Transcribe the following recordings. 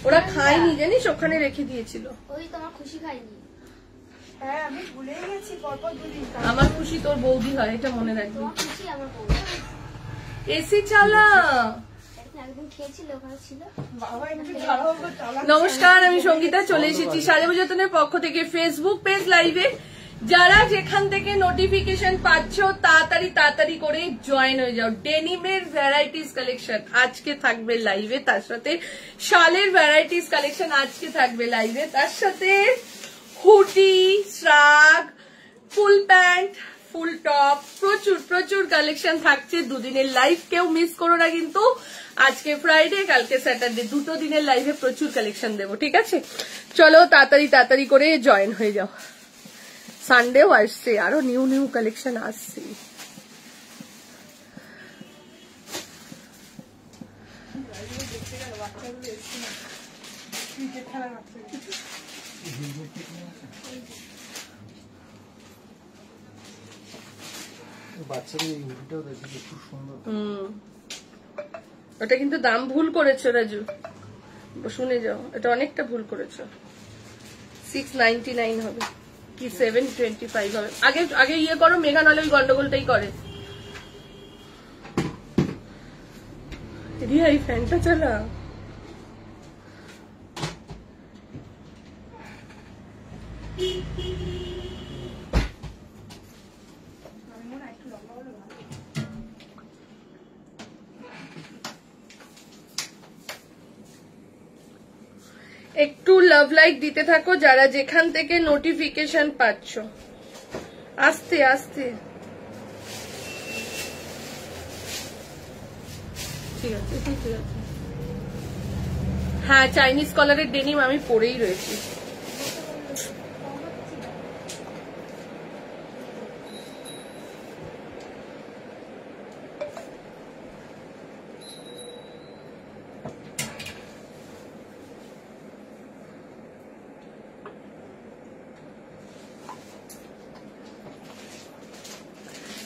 ওরা খায়নি জানিস, ওখানে রেখে দিয়েছিল। ওই তোমার খুশি খায়নি। হ্যাঁ আমি ভুলে গেছি, পরপর দুদিন। আমার খুশি তোর বৌদি হয়, এটা মনে রাখবি। তোমার খুশি আমার বৌদি। এসি চালা। একদিন খেয়েছিল, ওখানে ছিল। বাবা একটু খারাপ চালা। নমস্কার, আমি সঙ্গীতা, চলে এসেছি সাজেবো যতনের পক্ষ থেকে ফেসবুক পেজ লাইভে। যারা যেখান থেকে নোটিফিকেশন পাচ্ছ তাড়াতাড়ি করে জয়েন হয়ে যাও। ডেনিমের ভ্যারাইটিস কালেকশন আজকে থাকবে লাইভে, তার সাথে শালের ভ্যারাইটিস কালেকশন আজকে থাকবে লাইভে, তার সাথে hoodie, শ্রাগ, full pant, full top, প্রচুর কালেকশন থাকছে দুদিনের লাইভ। কেউ মিস করো না কিন্তু। আজকে ফ্রাইডে, কালকে স্যাটারডে, দুটো দিনের লাইভে প্রচুর কালেকশন দেবো, ঠিক আছে? চলো তাড়াতাড়ি করে জয়েন হয়ে যাও। সানডেও আসছে, আরো নিউ কালেকশন আসছে। ওটা কিন্তু দাম ভুল করেছো রাজু, শুনে যাও, এটা অনেকটা ভুল করেছো। 699 হবে কি 725 হবে। আগে ইয়ে করো, মেঘা নালে ওই গন্ডগোলটাই করে। রিয়া এই ফ্যানটা চালা। একটু লাভ লাইক দিতে থাকো যারা যেখান থেকে নোটিফিকেশন পাচ্ছ। আস্তে আস্তে, ঠিক আছে। হ্যাঁ, চাইনিজ কলারের ডেনিম আমি পরেই রয়েছি।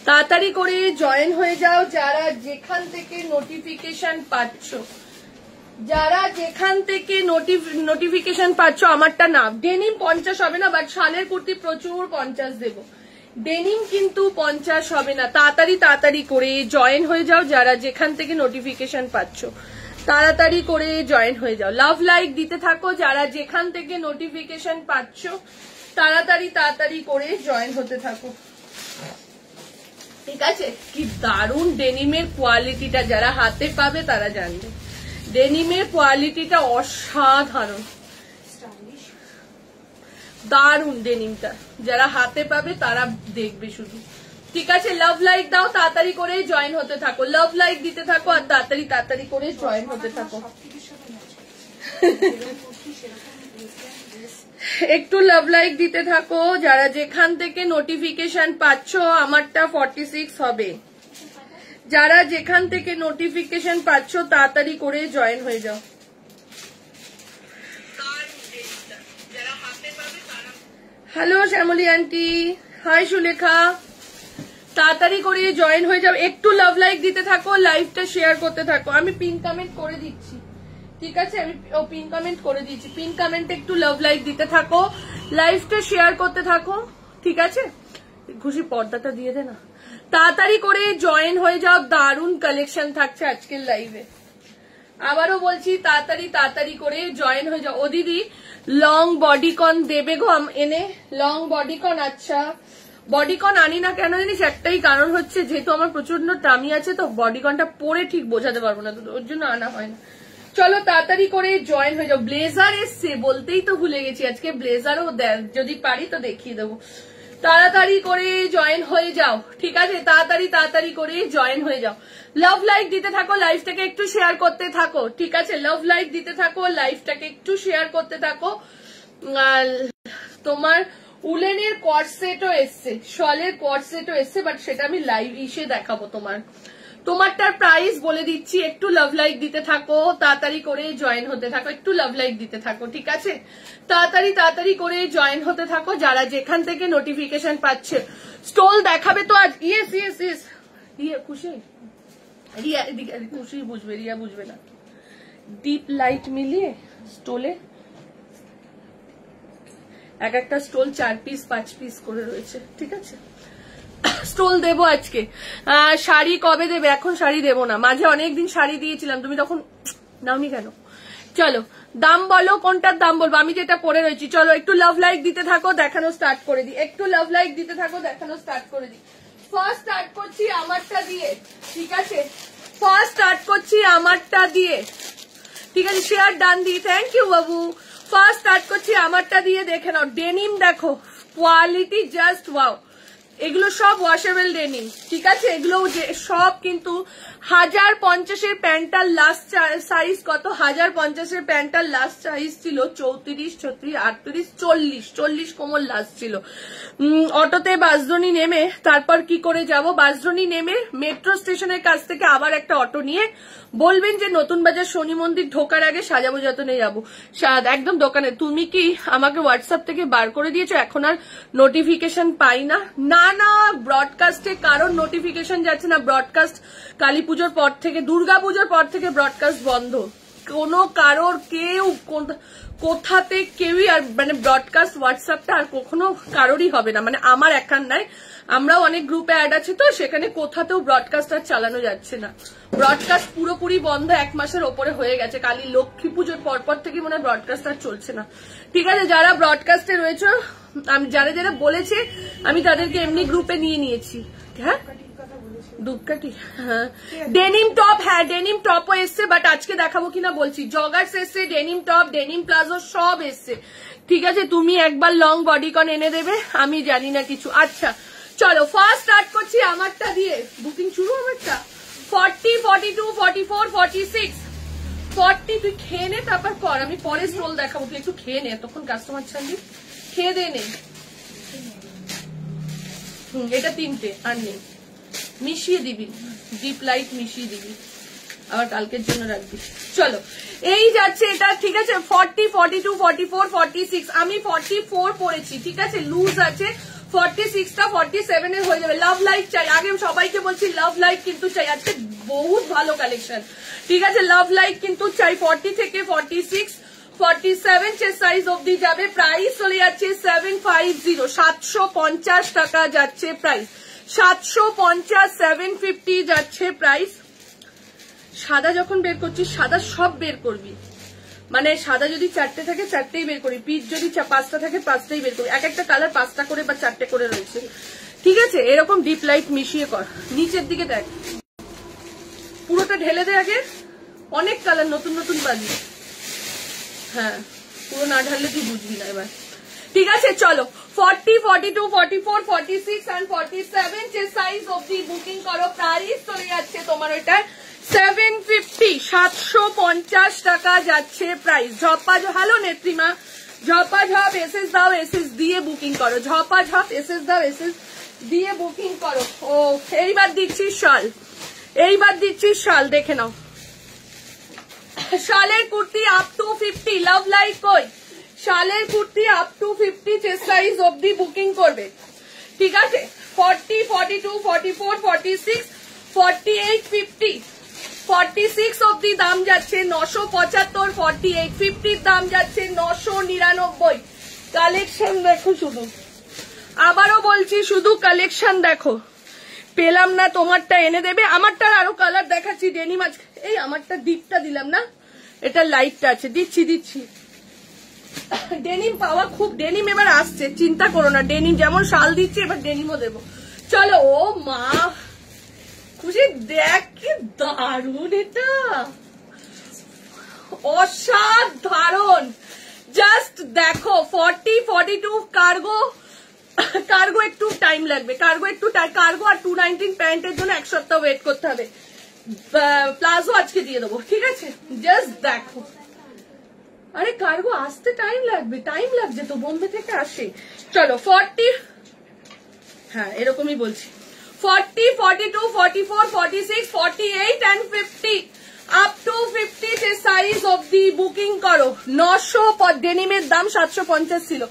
তাড়াতাড়ি করে জয়েন হয়ে যাও যারা যেখান থেকে নোটিফিকেশন পাচ্ছ। যারা যেখান থেকে নোটিফিকেশন পাচ্ছ, আমারটা না। ডেনিম 50 হবে না, বাট শালের কুর্তি প্রচুর 50 দেবো। ডেনিম কিন্তু 50 হবে না। তাড়াতাড়ি করে জয়েন হয়ে যাও যারা যেখান থেকে নোটিফিকেশন পাচ্ছ। তাড়াতাড়ি করে জয়েন হয়ে যাও, লাভ লাইক দিতে থাকো যারা যেখান থেকে নোটিফিকেশন পাচ্ছ। তাড়াতাড়ি করে জয়েন হতে থাকো, ঠিক আছে? কি দারুণ ডেনিমের কোয়ালিটিটা, যারা হাতে পাবে তারা জানবে। ডেনিমের কোয়ালিটিটা অসাধারণ, দারুণ ডেনিমটা। যারা হাতে পাবে তারা দেখবে শুধু, ঠিক আছে? লাভ লাইক দাও, তাড়াতাড়ি করে জয়েন হতে থাকো। লাভ লাইক দিতে থাকো আর তাড়াতাড়ি করে জয়েন হতে থাকো। একটু লাভ লাইক দিতে থাকো যারা যেখান থেকে নোটিফিকেশন পাচ্ছ। আমারটা 46 হবে। যারা যেখান থেকে নোটিফিকেশন পাচ্ছ তাড়াতাড়ি করে জয়েন হয়ে যাও। Hello Shyamali aunty, hi Sulekha, তাড়াতাড়ি করে জয়েন হয়ে যাও। একটু লাভ লাইক দিতে থাকো, লাইভটা শেয়ার করতে থাকো। আমি পিন কমেন্ট করে দিচ্ছি, ঠিক আছে? আমি পিন কমেন্ট করে দিচ্ছি। পিন কমেন্টে একটু লাভ লাইক দিতে থাকো, লাইভটা শেয়ার করতে থাকো, ঠিক আছে? খুশি পর্দাটা দিয়ে দে না। তাড়াতাড়ি করে জয়েন হয়ে যাও, দারুণ কালেকশন থাকছে আজকের লাইভে। আবারও বলছি, তাড়াতাড়ি করে জয়েন হয়ে যাও। ও দিদি, লং বডিকন দেবে গো এনে? লং বডিকন, আচ্ছা। বডিকন আনি না কেন জানিস? একটাই কারণ হচ্ছে, যেহেতু আমার প্রচন্ড টামি আছে, তো বডিকনটা পরে ঠিক বোঝাতে পারবো না, ওর জন্য আনা হয় না। চলো তাড়াতাড়ি করে জয়েন হয়ে যাও। ব্লেজার এসছে, বলতেই তো ভুলে গেছি, আজকে ব্লেজারও যদি পারি তো দেখিয়ে দেবো। তাড়াতাড়ি করে জয়েন হয়ে যাও, ঠিক আছে? তাড়াতাড়ি করে জয়েন হয়ে যাও। লাভ লাইক দিতে থাকো, লাইভটাকে একটু শেয়ার করতে থাকো, ঠিক আছে? লাভ লাইক দিতে থাকো, লাইভটাকে একটু শেয়ার করতে থাকো। তোমার উলেনের কর্ডসেটও এসছে, শলের কর্ডসেটও এসছে, বাট সেটা আমি লাইভ এসে দেখাবো। তোমারটার প্রাইস বলে দিচ্ছি, একটু লাভ লাইক দিতে থাকো, তাড়াতাড়ি করে জয়েন হতে থাকো, একটু লাভ লাইক দিতে থাকো, ঠিক আছে? তাড়াতাড়ি করে জয়েন হতে থাকো যারা যেখান থেকে নোটিফিকেশন পাচ্ছে। স্টল দেখাবে তো আজ? ইয়েস, খুশি রিয়া এদিকে, খুশি বুঝবে, রিয়া বুঝবে না। ডিপ লাইট মিলিয়ে স্টোলে এক একটা স্টোল 4 পিস 5 পিস করে রয়েছে, ঠিক আছে? স্টোল দেবো আজকে। শাড়ি কবে দেবে? এখন শাড়ি দেবো না, মাঝে অনেকদিন শাড়ি দিয়েছিলাম, তুমি তখন নাওনি কেন? চলো দাম বলো, কোনটার দাম বলবো? আমি যেটা পরে রয়েছি। চলো একটু লাভ লাইক দিতে থাকো, দেখানো স্টার্ট করে দিই। একটু লাভ লাইক দিতে থাকো, দেখানো স্টার্ট করে দিই। ফার্স্ট স্টার্ট করছি আমারটা দিয়ে, ঠিক আছে? ফার্স্ট স্টার্ট করছি আমারটা দিয়ে, ঠিক আছে? শেয়ার ডান দিয়ে, thank you Babu. First start করছি আমারটা দিয়ে, দেখে নাও। ডেনিম দেখো, কোয়ালিটি জাস্ট ওয়াও। এগুলো সব ওয়াশেবল ডেনিম, ঠিক আছে? এগুলো সব কিন্তু 1050 প্যান্টার লাস্ট সাইজ কত? 1050 প্যান্টার লাস্ট সাইজ ছিল 34, 36, 38, 40 কোমর লাস্ট ছিল। অটোতে বাসডনি নেমে তারপর কি করে যাব? বাসডনি নেমে মেট্রো স্টেশনের কাছ থেকে আবার একটা অটো নিয়ে বলবেন যে নতুন বাজার শনি মন্দির ঢোকার আগে সাজাবো যতনে যাবো, একদম দোকানে। তুমি কি আমাকে হোয়াটসঅ্যাপ থেকে বার করে দিয়েছো? এখন আর নোটিফিকেশন পাই না। না না, ব্রডকাস্টে কারোর নোটিফিকেশন যাচ্ছে না। ব্রডকাস্ট কালী পুজোর পর থেকে, দুর্গা পুজোর পর থেকে ব্রডকাস্ট বন্ধ। কোনো কারোর কেউ কোথাতে কেউই আর মানে ব্রডকাস্ট হোয়াটসঅ্যাপটা আর কখনো কারোরই হবে না, মানে আমার একার নাই। আমরাও অনেক গ্রুপে অ্যাড আছে, তো সেখানে কোথাতেও ব্রডকাস্ট আর চালানো যাচ্ছে না। ব্রডকাস্ট পুরোপুরি বন্ধ, 1 মাসের ওপরে হয়ে গেছে। কালী লক্ষ্মী পুজোর পরপর থেকে মনে হয় ব্রডকাস্ট আর চলছে না, ঠিক আছে? যারা ব্রডকাস্টে রয়েছে, আমি যারা যারা বলেছে আমি তাদেরকে এমনি গ্রুপে নিয়ে নিয়েছি। হ্যাঁ, দুপকাঠি, হ্যাঁ। ডেনিম টপ, হ্যাঁ ডেনিম টপও এসছে, বাট আজকে দেখাবো কিনা বলছি। জগার্স এসছে, ডেনিম টপ, ডেনিম প্লাজো সব এসছে, ঠিক আছে? তুমি একবার লং বডিকন এনে দেবে, আমি জানি না কিছু। আচ্ছা চলো ফার্স্ট স্টার্ট করছি আমারটা দিয়ে। বুকিং শুরু আমারটা 40, 42, 44, 46, 40। তুই খেয়ে নে তারপর কর, আমি পরে স্টোল দেখাবো। তুই একটু খেয়ে নে, তখন কাস্টমার ছাড়বি, খেয়ে দে নে। এটা 3টে আর নেই, মিশিয়ে দিবি, ডিপ লাইট মিশিয়ে দিবি, আবার কালকের জন্য রাখবি। চলো এই যাচ্ছে এটা, ঠিক আছে? 40, 42, 44, 46। আমি 44 পরেছি, ঠিক আছে? লুজ আছে। 46টা 47 এ হয়ে যাবে। লাভ লাইক চাই, আগে সবাইকে বলছি লাভ লাইক কিন্তু চাই। আজকে বহুত ভালো কালেকশন, ঠিক আছে? লাভ লাইক কিন্তু চাই। 40 থেকে 46, 47 চেস্ট সাইজ অব্দি যাবে। প্রাইস চলে যাচ্ছে 750, 750 টাকা যাচ্ছে প্রাইস। 750, 750 যাচ্ছে প্রাইস। সাদা যখন বের করছিস, সাদা সব বের করবি, মানে সাদা যদি 4টে থাকে 4টেই বের করি, পিচ যদি 5টা থাকে 5টাই বের করি। এক একটা কালার 5টা করে বা 4টে করে রয়েছে, ঠিক আছে? এরকম ডিপ লাইট মিশিয়ে কর। নিচের দিকে দেখ, পুরোটা ঢেলে দে আগে। অনেক কালার নতুন নতুন বাজি, হ্যাঁ পুরো না ঢাললে তুই বুঝবি না এবার, ঠিক আছে? চলো 40, 42, 44, 46 and 47 যে সাইজ অব্দি বুকিং করো। প্রাইস চলে যাচ্ছে তোমার ওইটার 750, 750 টাকা যাচ্ছে প্রাইস। ঝপাঝপ, হ্যালো নেত্রিমা, ঝপাঝপ এসএস দাও, এসএস দিয়ে বুকিং করো। ঝপাঝপ এসএস দাও, এসএস দিয়ে বুকিং করো। ও এইবার দিচ্ছি শাল, এইবার দিচ্ছি শাল, দেখে নাও। শালের kurti up to 50, love like কই? শালের kurti up to 50 chest size অব্দি বুকিং করবে, ঠিক আছে? 40, 42, 44, 46, 48, 50, 46 অব্দি দাম যাচ্ছে 975, 48, 50 দাম যাচ্ছে 999। কালেকশন দেখো শুধু, আবারও বলছি শুধু কালেকশন দেখো। পেলাম না তোমারটা এনে দেবে। আমারটার আরো কালার দেখাচ্ছি। ডেনিম আজকে এই আমারটা ডিপটা দিলাম না, এটা লাইটটা আছে, দিচ্ছি দিচ্ছি। ডেনিম পাওয়া খুব, ডেনিম এবার আসছে, চিন্তা করো না। ডেনিম যেমন শাল দিচ্ছি, এবার ডেনিমও দেবো। চলো ও মা খুশি, দেখ কি দারুন, এটা অসাধারণ। জাস্ট দেখো 40, 42 কার্গো, কার্গো একটু টাইম লাগবে, কার্গো একটু কার্গো আর 219 প্যান্টের জন্য 1 সপ্তাহ ওয়েট করতে হবে। প্লাজো আজকে দিয়ে দেবো, ঠিক আছে? জাস্ট দেখো, আরে কার্গো আসতে টাইম লাগবে, টাইম লাগছে তো, বোম্বে থেকে আসে। চলো 40, হ্যাঁ এরকমই বলছি। 40, 42, 44, 46, 48 and 50 আপ টু 50 যে সাইজ অব্দি বুকিং করো। 900, ডেনিমের দাম 750 ছিল,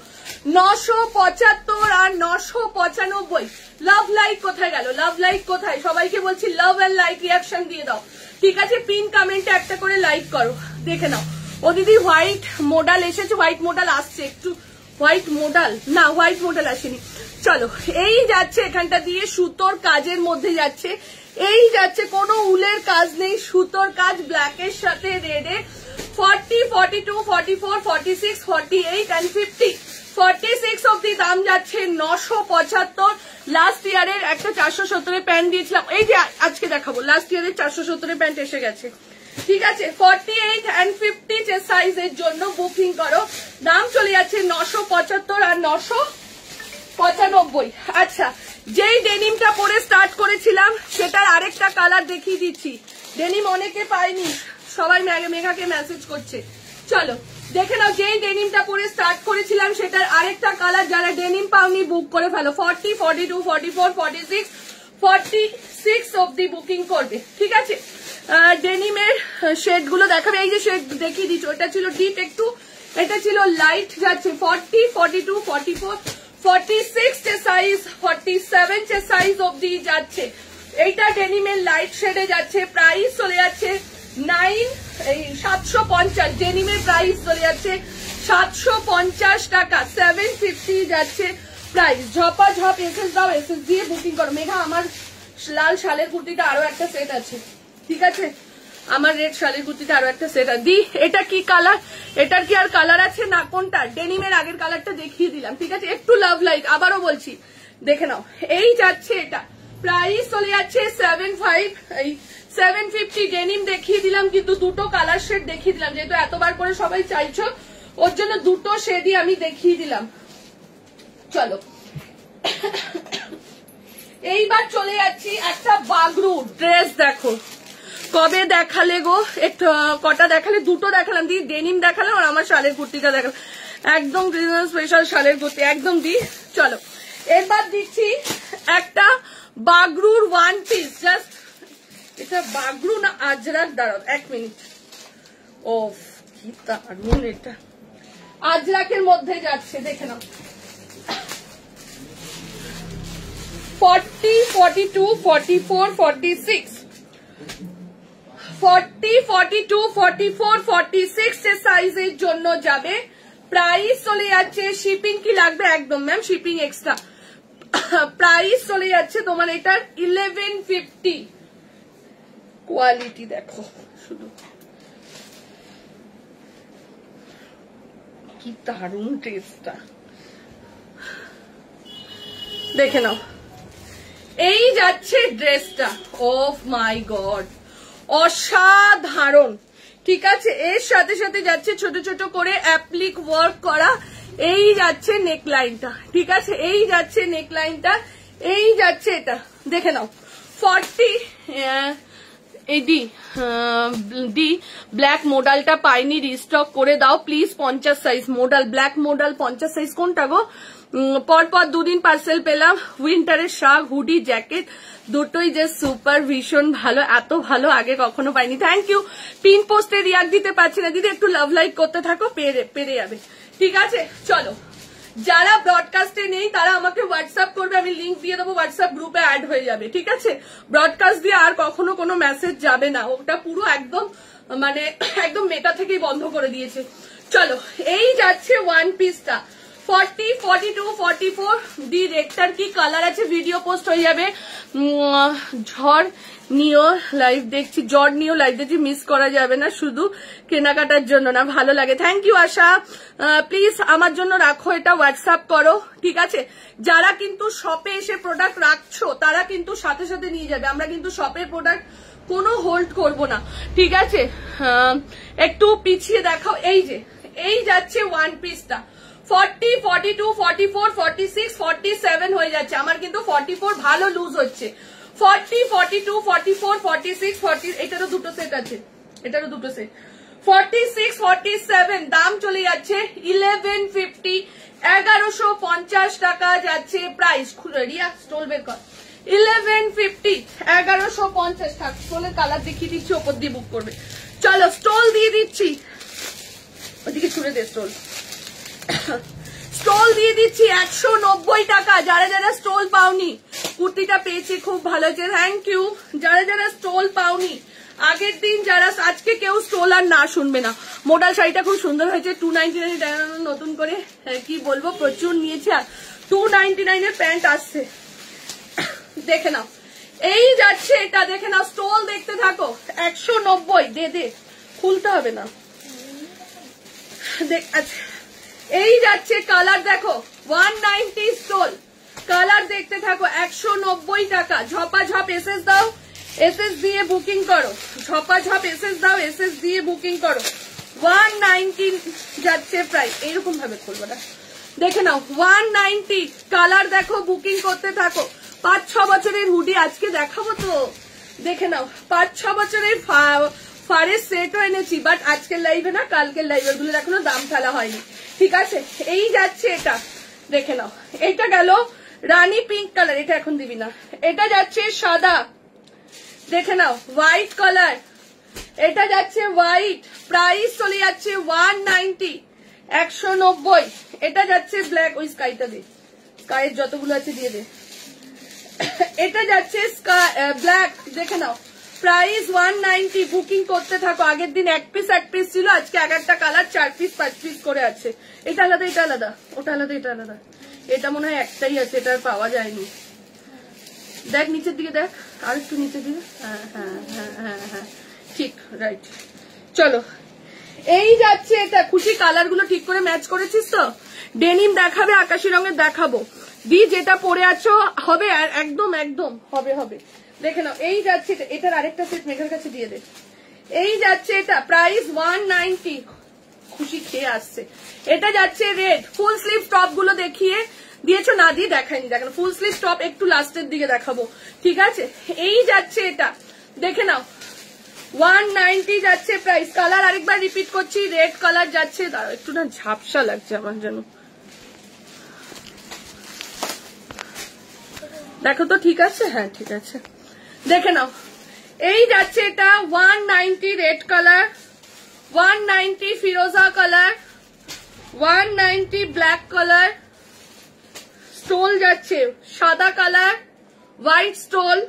975 আর 995। লাভ লাইক কোথায় গেল? লাভ লাইক কোথায়? সবাইকে বলছি লাভ এন্ড লাইক রিয়াকশন দিয়ে দাও, ঠিক আছে? পিন কমেন্টে একটা করে লাইক করো, দেখে নাও। ও দিদি হোয়াইট মডেল এসেছে, হোয়াইট মডেল আসছে, একটু হোয়াইট মডেল না, হোয়াইট মডেল আসেনি। চলো, এই যাচ্ছে এখানটা দিয়ে সুতোর কাজের মধ্যে যাচ্ছে, এই যাচ্ছে কোনো উলের কাজ নেই, সুতোর কাজ ব্ল্যাকের সাথে রেডে। 40, 42, 44, 46, 48 and 50, 46 অব্দি দাম যাচ্ছে 975। লাস্ট ইয়ারের একটা 470 প্যান্ট দিয়েছিলাম, এই যে আজকে দেখাবো, লাস্ট ইয়ারের 470 প্যান্ট এসে গেছে, ঠিক আছে? 48 and 50 যে সাইজের জন্য বুকিং করো, দাম চলে যাচ্ছে 975 আর 995। আচ্ছা, যেই ডেনিমটা পরে স্টার্ট করেছিলাম সেটার আরেকটা কালার দেখিয়ে দিচ্ছি। ডেনিম অনেকে পাইনি, সবাই মেঘাকে মেসেজ করছে, চলো দেখে নাও। যেই ডেনিমটা পরে স্টার্ট করেছিলাম সেটার আরেকটা কালার, যারা ডেনিম পাওনি বুক করে ফেলো। 40, 42, 44, 46, 46 অব্দি বুকিং করবে, ঠিক আছে? ডেনিমের শেড গুলো দেখাবে, এই যে শেড দেখিয়ে দিচ্ছি, ওটা ছিল ডিপ একটু, এটা ছিল লাইট, যাচ্ছে 40, 42, 44, 46 যে সাইজ, 47 যে সাইজ অব্দি যাচ্ছে। এইটা ডেনিমের লাইট শেডে যাচ্ছে, প্রাইস চলে যাচ্ছে 750। ডেনিমের প্রাইস চলে যাচ্ছে 750 টাকা, 750 যাচ্ছে প্রাইস। ঝপা ঝপ এসএস দাও, এসএস দিয়ে বুকিং করো। মেঘা, আমার লাল শালের কুর্তিটা আরো একটা সেট আছে, ঠিক আছে? আমার রেড শালের কুর্তিটা আরো একটা সেট আছে। দি, এটা কি কালার? এটার কি আর কালার আছে না? কোনটা? ডেনিমের আগের কালারটা দেখিয়ে দিলাম, ঠিক আছে? একটু লাভ লাইক, আবারও বলছি, দেখে নাও। এই যাচ্ছে, এটা প্রাইস চলে যাচ্ছে 750। ডেনিম দেখিয়ে দিলাম, কিন্তু দুটো কালার শেড দেখিয়ে দিলাম, যেহেতু এতবার করে সবাই চাইছো, ওর জন্য দুটো শেডই আমি দেখিয়ে দিলাম। চলো, এইবার চলে যাচ্ছি একটা বাগরু ড্রেস। দেখো, কবে দেখালে গো? একটু কটা দেখালে? দুটো দেখালাম, দি ডেনিম দেখালাম আর আমার শালের কুর্তিটা দেখালাম, একদম স্পেশাল শালের কুর্তি, একদম দি। চলো, এবার দিচ্ছি একটা বাগরুর ওয়ান পিস। জাস্ট এটা বাগরু না আজরাক? দাঁড়াও 1 মিনিট। ও কি দারুন, এটা আজরাকের মধ্যে যাচ্ছে, দেখে নাও। 40, 42, 44, 46, 40, 42, 44, 46 যে সাইজের জন্য যাবে। প্রাইস চলে যাচ্ছে, শিপিং কি লাগবে? একদম ম্যাম, শিপিং এক্সট্রা। প্রাইস চলে যাচ্ছে তোমার এটার 1150। কোয়ালিটি দেখো শুধু, কি দারুন ড্রেসটা, দেখে নাও। এই যাচ্ছে ড্রেসটা, ও মাই গড, অসাধারণ, ঠিক আছে? এর সাথে সাথে যাচ্ছে ছোট ছোট করে অ্যাপ্লিক ওয়ার্ক করা, এই যাচ্ছে নেকলাইনটা, ঠিক আছে? এই যাচ্ছে নেকলাইনটা, এই যাচ্ছে এটা, দেখে নাও। 40, এই দি ব্ল্যাক মোডালটা পাইনি, রিস্টক করে দাও please. 50 size modal, black modal 50 size কোনটা গো? পরপর দুদিন পার্সেল পেলাম, উইন্টারের শাক, হুডি, জ্যাকেট, দুটোই যে সুপার, ভীষণ ভালো, এত ভালো আগে কখনো পাইনি। Thank you. পিন পোস্টে রিয়াক্ট দিতে পারছি না দিদি, একটু লাভ লাইক করতে থাকো, পেরে যাবে, ঠিক আছে? চলো, যারা ব্রডকাস্টে নেই তারা আমাকে হোয়াটসঅ্যাপ করবে, আমি লিঙ্ক দিয়ে দেবো, হোয়াটসঅ্যাপ গ্রুপে অ্যাড হয়ে যাবে, ঠিক আছে? ব্রডকাস্ট দিয়ে আর কখনো কোনো মেসেজ যাবে না, ওটা পুরো একদম মানে একদম মেটা থেকেই বন্ধ করে দিয়েছে। চলো, এই যাচ্ছে ওয়ান পিসটা 40, 42, 44। দি রেডটার কি কালার আছে? ভিডিও পোস্ট হয়ে যাবে। ঝড় নিও লাইভ দেখছি, ঝড় নিও লাইভ দেখছি, মিস করা যাবে না, শুধু কেনাকাটার জন্য না, ভালো লাগে। থ্যাংক ইউ আশা, প্লিজ আমার জন্য রাখো, এটা হোয়াটসঅ্যাপ করো, ঠিক আছে? যারা কিন্তু শপে এসে প্রোডাক্ট রাখছো তারা কিন্তু সাথে সাথে নিয়ে যাবে, আমরা কিন্তু শপের প্রোডাক্ট কোনো হোল্ড করব না, ঠিক আছে? একটু পিছিয়ে দেখাও, এই যে এই যাচ্ছে ওয়ান পিসটা 40, 42, 44, 46, 47 হয়ে যাচ্ছে, আমার কিন্তু 44 ভালো লুজ হচ্ছে। 40, 42, 44, 46, 40, এটারও দুটো সেট আছে, এটারও দুটো সেট। 46, 47 দাম চলে যাচ্ছে 1150, 1150 টাকা যাচ্ছে প্রাইস। খুলে রিয়া স্টোল বের কর, 1150, 1150 টাকা। স্টোলের কালার দেখিয়ে দিচ্ছি, ওপর দিয়ে বুক করবে। চলো, স্টোল দিয়ে দিচ্ছি, ওদিকে ছুড়ে দে স্টোল। স্টোল দিয়ে দিচ্ছি 190 টাকা। যারা যারা স্টোল পাওনি, কুর্তিটা পেয়েছি, খুব ভালো হয়েছে, থ্যাংক ইউ। যারা যারা স্টোল পাওনি আগের দিন, যারা আজকে কেউ স্টোল আর না শুনবে না। মোডাল শাড়িটা খুব সুন্দর হয়েছে, 299 টাকা নতুন করে, কি বলবো, প্রচুর নিয়েছে। আর 299 এর প্যান্ট আসছে, দেখে নাও। এই যাচ্ছে এটা, দেখে নাও, স্টোল দেখতে থাকো। 190 দে খুলতে হবে না, দেখ। আচ্ছা, এই যাচ্ছে, কালার দেখো, 190 স্টোল, কালার দেখতে থাকো, 190 টাকা। ঝপাঝপ এসএস দাও, এসএস দিয়ে বুকিং করো, ঝপাঝপ এসএস দাও, এসএস দিয়ে বুকিং করো। 190 যাচ্ছে প্রাইস, এইরকম ভাবে খুলবো না, দেখে নাও, 190। কালার দেখো, বুকিং করতে থাকো। 5-6 বছরের হুডি আজকে দেখাবো তো, দেখে নাও। 5-6 বছরের ফারের সেটও এনেছি, বাট আজকের লাইভে না, কালকের লাইভে, ওগুলোর এখনো দাম ফেলা হয়নি, ঠিক আছে। এই যাচ্ছে এটা, দেখে নাও। এটা গেল রানী পিঙ্ক কালার, এটা এখন দিবি না। এটা যাচ্ছে সাদা, দেখে নাও, হোয়াইট কালার। এটা যাচ্ছে হোয়াইট, প্রাইস চলে যাচ্ছে 190, 190। এটা যাচ্ছে ব্ল্যাক, ওই স্কাইটা দে, স্কাইয়ের যতগুলো আছে দিয়ে দে। এটা যাচ্ছে ব্ল্যাক, দেখে নাও, প্রাইস 190। বুকিং করতে থাকো। আগের দিন এক পিস ছিল, আজকে এক একটা কালার 4 পিস 5 পিস করে আছে। এটা আলাদা, এটা আলাদা, ওটা আলাদা, এটা আলাদা। এটা মনে হয় একটাই আছে, এটা আর পাওয়া যায়নি। দেখ নিচের দিকে, দেখ আর একটু নিচের দিকে, হ্যাঁ হ্যাঁ হ্যাঁ হ্যাঁ হ্যাঁ, ঠিক, রাইট। চলো, এই যাচ্ছে এটা। খুশি, কালার গুলো ঠিক করে ম্যাচ করেছিস তো? ডেনিম দেখাবে, আকাশি রঙের দেখাবো, দি যেটা পরে আছো হবে, একদম একদম হবে হবে, দেখে নাও। এই যাচ্ছে এটা, এটার আরেকটা সেট মেঘের কাছে দিয়ে দে। এই যাচ্ছে এটা, প্রাইস 190। খুশি খেয়ে আসছে। এটা যাচ্ছে রেড, ফুল স্লিভ টপ গুলো দেখিয়ে দিয়েছো না, দিয়ে দেখায়নি, দেখেন ফুল স্লিভ টপ একটু লাস্টের দিকে দেখাবো, ঠিক আছে। এই যাচ্ছে এটা, দেখে নাও, 190 যাচ্ছে প্রাইস। কালার আরেকবার রিপিট করছি, রেড কালার যাচ্ছে। দাঁড়াও, একটু না ঝাপসা লাগছে আমার যেন, দেখো তো ঠিক আছে, হ্যাঁ ঠিক আছে, দেখে নাও। এই যাচ্ছে এটা 190 রেড কালার, 190 ফিরোজা কালার, 190 ব্ল্যাক কালার। স্টোল যাচ্ছে সাদা কালার, হোয়াইট স্টোল।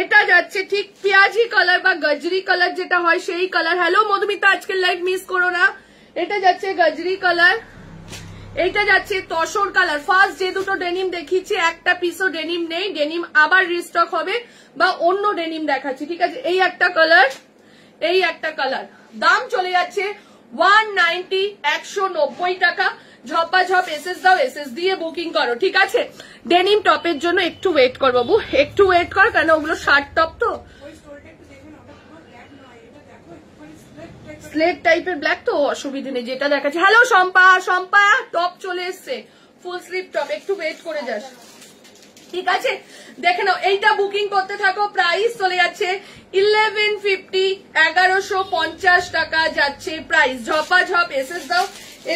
এটা যাচ্ছে ঠিক পেঁয়াজি কালার বা গজরি কালার যেটা হয় সেই কালার। হ্যালো মধুমিতা, আজকের লাইভ মিস করো না। এটা যাচ্ছে গজরি কালার, এটা যাচ্ছে তসর কালার। ফার্স্ট যে দুটো ডেনিম দেখিয়েছি একটা পিসও ডেনিম নেই, ডেনিম আবার রিস্টক হবে বা অন্য ডেনিম দেখাচ্ছি, ঠিক আছে। এই একটা কালার, এই একটা কালার। দাম চলে যাচ্ছে 190, 190 টাকা। ঝপাঝপ এসএস দাও, এসএস দিয়ে বুকিং করো, ঠিক আছে। ডেনিম টপের জন্য একটু ওয়েট কর বাবু, একটু ওয়েট কর, কারণ ওগুলো শার্ট টপ তো, স্লেট টাইপের ব্ল্যাক তো, অসুবিধা নেই, যেটা দেখাচ্ছে। হ্যালো শম্পা, শম্পা টপ চলে এসছে, ফুল স্লিভ টপ, একটু ওয়েট করে যাস, ঠিক আছে। দেখে নাও, এইটা বুকিং করতে থাকো। প্রাইস চলে যাচ্ছে 1150, 1150 টাকা যাচ্ছে প্রাইস। ঝপাঝপ এসএস দাও,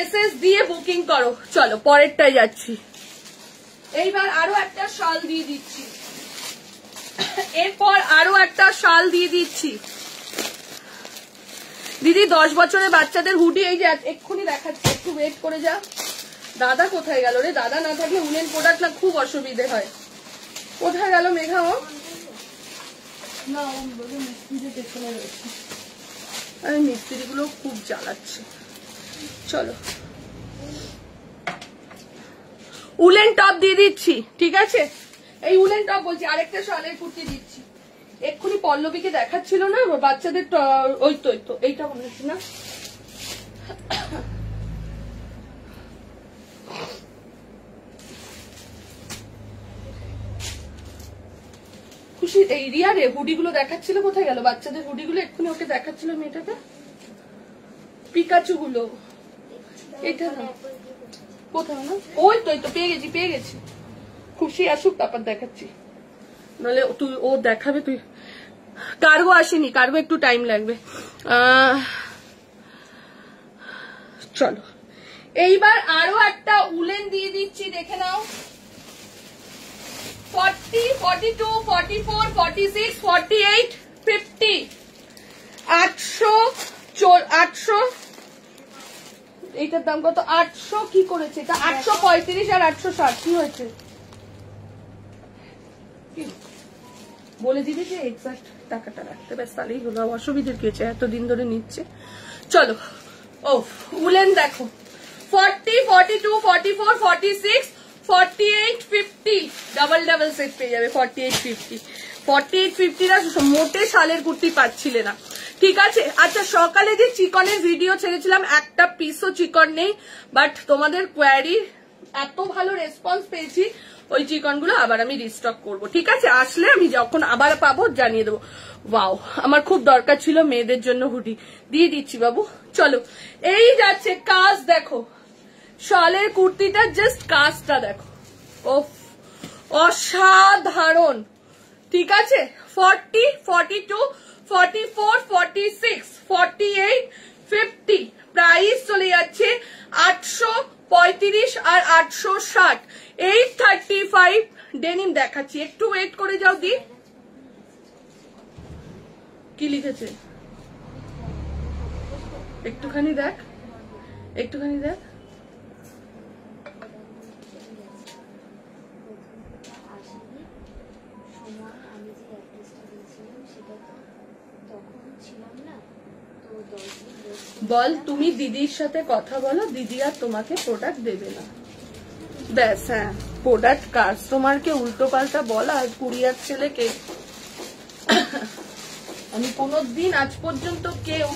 এসএস দিয়ে বুকিং করো। চলো পরেরটাই যাচ্ছি। এইবার আরো একটা শাল দিয়ে দিচ্ছি, এরপর আরো একটা শাল দিয়ে দিচ্ছি। দিদি 10 বছরের বাচ্চাদের হুডি, এই যে এক্ষুনি দেখাচ্ছি, একটু ওয়েট করে যা। দাদা কোথায় গেল রে? দাদা না থাকলে উলেন প্রোডাক্ট না খুব অসুবিধে হয়। কোথায় গেল মেঘা? ও না, মিস্ত্রি পেছনে রয়েছে, আরে মিস্ত্রি গুলো খুব জ্বালাচ্ছে। চলো, উলেন টপ দিয়ে দিচ্ছি, ঠিক আছে। এই উলেন টপ বলছি, আরেকটা শালের কুর্তি দিচ্ছি। এক্ষুনি পল্লবীকে দেখাচ্ছিল না বাচ্চাদের, ওই তো এইটা মনে হচ্ছে না। খুশি, এই রিয়া রে হুডি গুলো দেখাচ্ছিল, কোথায় গেল বাচ্চাদের হুডি গুলো? এক্ষুনি ওকে দেখাচ্ছিল মেয়েটাকে, পিকাচু গুলো। এটা না, কোথাও না, ওই তো পেয়ে গেছি। খুশি আসুক তারপর দেখাচ্ছি, নাহলে তুই ও দেখাবে, তুই। কার্গো আসেনি, কার্গো একটু টাইম লাগবে। চলো, এইবার আরো একটা উলেন দিয়ে দিচ্ছি, দেখে নাও। 40, 42, 44, 46, 48, 50, 800, 800। এইটার দাম কত? 800 কি করেছে এটা? 835 আর 860 কি হয়েছে বলে দিবি যে এক্সাক্ট টাকাটা রাখতে, ব্যাস তাহলেই হলো। অসুবিধার কি হয়েছে, এতদিন ধরে নিচ্ছে। চলো ও উলেন দেখো 40, 42, 44, 46, 48, 50 ডাবল সেট পেয়ে যাবে। 48, 50 48, 50 না মোটে শালের কুর্তি পাচ্ছিলে না, ঠিক আছে। আচ্ছা সকালে যে চিকনের ভিডিও ছেড়েছিলাম একটা পিসও চিকন নেই, বাট তোমাদের কোয়ারি এত ভালো রেসপন্স পেয়েছি, ওই চিকন গুলো আবার আমি রিস্টক করবো, ঠিক আছে। আসলে আমি যখন আবার পাবো জানিয়ে দেবো। ওয়াও আমার খুব দরকার ছিল মেয়েদের জন্য হুডি, দিয়ে দিচ্ছি বাবু। চলো এই যাচ্ছে কাজ দেখো, শালের কুর্তিটা জাস্ট কাজটা দেখো, ওফ অসাধারণ, ঠিক আছে। 40, 42, 44, 46, 48, 50 প্রাইস চলে যাচ্ছে 835 আর 860, 835। ডেনিম দেখাচ্ছি, একটু ওয়েট করে যাও দি। কি লিখেছে একটুখানি দেখ, একটুখানি দেখ। বল তুমি দিদির সাথে কথা বলো, দিদি আর তোমাকে প্রোডাক্ট দেবে না, ব্যাস। হ্যাঁ প্রোডাক্ট কাস্টমারকে উল্টো পাল্টা বলা আর কুরিয়ার ছেলেকে। আমি কোনোদিন আজ পর্যন্ত কেউ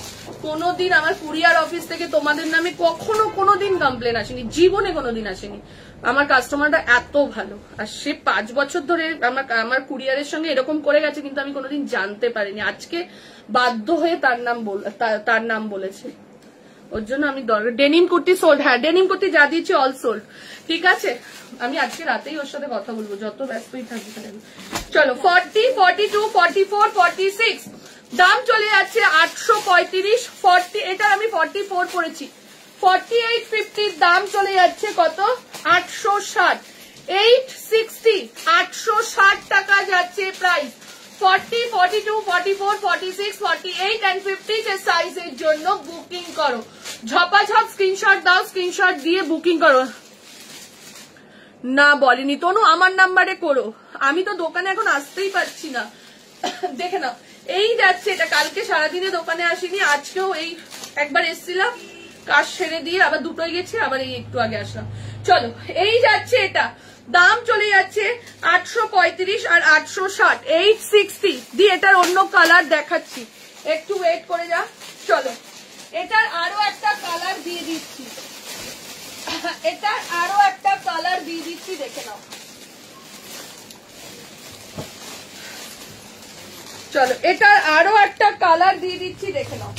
কোনোদিন আমার কুরিয়ার অফিস থেকে তোমাদের নামে কখনো কোনোদিন কমপ্লেন আসেনি, জীবনে কোনোদিন আসেনি। আমার কাস্টমাররা এত ভালো, আর সে 5 বছর ধরে আমার কুরিয়ারের সঙ্গে এরকম করে গেছে, কিন্তু আমি কোনোদিন জানতে পারিনি। আজকে বাধ্য হয়ে তার নাম বলেছে, ওর জন্য আমি ডেনিম কুর্তি সোল্ড। হ্যাঁ ডেনিম কুর্তি যা দিয়েছি অল সোল্ড, ঠিক আছে। আমি আজকে রাতেই ওর সাথে কথা বলবো, যত ব্যস্তই থাকি। চলো 40, 42, 44, 46 দাম চলে যাচ্ছে 835, 40 এটা আমি 44 পড়েছি। 48, 50 দাম চলে যাচ্ছে কত? 860, 860, 860 টাকা যাচ্ছে প্রাইস। 40, 42, 44, 46, 48 and 50 যে সাইজের জন্য বুকিং করো, ঝপাঝপ স্ক্রিনশট দাও, স্ক্রিনশট দিয়ে বুকিং করো। না বলিনি তনু, আমার নাম্বারে করো, আমি তো দোকানে এখন আসতেই পারছি না। দেখে নাও এই যাচ্ছে এটা, কালকে সারাদিনে দোকানে আসিনি, আজকেও এই একবার এসছিলাম, কাজ সেরে দিয়ে আবার দুটোই গেছি, আবার এই একটু আগে আসলাম। চলো এই যাচ্ছে এটা, দাম চলে যাচ্ছে 835 আর 860, 860 দিয়ে। এটার অন্য কালার দেখাচ্ছি, একটু ওয়েট করে যা। চলো এটার আরো একটা কালার দিয়ে দিচ্ছি, এটার আরো একটা কালার দিয়ে দিচ্ছি, দেখে নাও। চলো এটার আরো একটা কালার দিয়ে দিচ্ছি, দেখে নাও।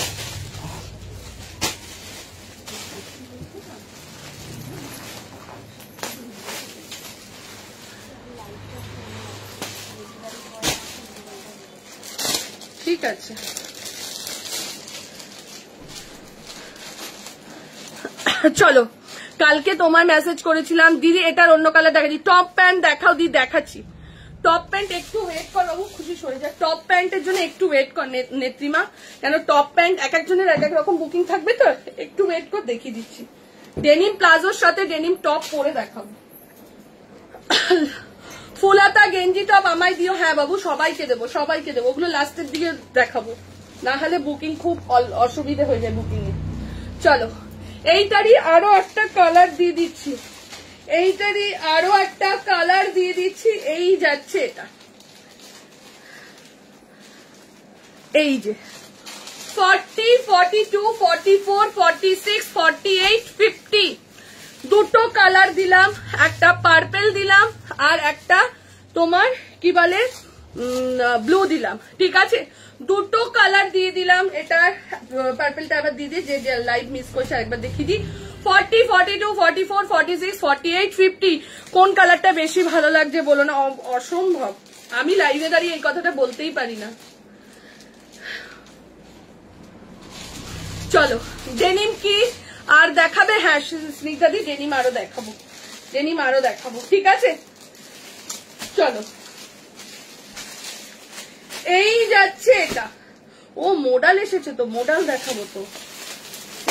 ঠিক আছে চলো, কালকে তোমার মেসেজ করেছিলাম দিদি এটার অন্য কালার দেখাচ্ছি, টপ প্যান্ট দেখাও দি, দেখাচ্ছি। টপ প্যান্ট একটু ওয়েট কর বাবু, খুশি সরে যায়। টপ প্যান্টের জন্য একটু ওয়েট কর নেত্রিমা, কেন টপ প্যান্ট এক একজনের এক এক রকম বুকিং থাকবে, তো একটু ওয়েট কর, দেখিয়ে দিচ্ছি। ডেনিম প্লাজোর সাথে ডেনিম টপ পরে দেখাবো। ফুলাতা গেঞ্জি টপ আমায় দিও। হ্যাঁ বাবু সবাইকে দেবো, সবাইকে দেবো, ওগুলো লাস্টের দিকে দেখাবো, না হলে বুকিং খুব অসুবিধা হয়ে যায় বুকিং এ। চলো এইটারই আরো একটা কালার দিয়ে দিচ্ছি, এইটারই আরো একটা কালার দিয়ে দিচ্ছি। এই যাচ্ছে এটা, এই যে 40, 42, 44, 46, 48, 50 দুটো কালার দিলাম, একটা পার্পেল দিলাম আর একটা তোমার কি বলে ব্লু দিলাম, ঠিক আছে। দুটো কালার দিয়ে দিলাম, এটা পার্পেলটা আবার দিয়ে দিই, যে লাইভ মিস করছে আরেকবার দেখিয়ে দিই। 40, 42, 44, 46, 48, 50 কোন কালারটা বেশি ভালো লাগছে বলো না, অসম্ভব। আমি লাইভে দাঁড়িয়ে এই কথাটা বলতেই পারি না। চলো ডেনিম কি আর দেখাবে? হ্যাঁ স্নিগ্ধাদি ডেনিম আরো দেখাবো, ডেনিম আরো দেখাবো, ঠিক আছে। চলো এই যাচ্ছে এটা, ও মোডাল এসেছে তো, মোডাল দেখাবো তো,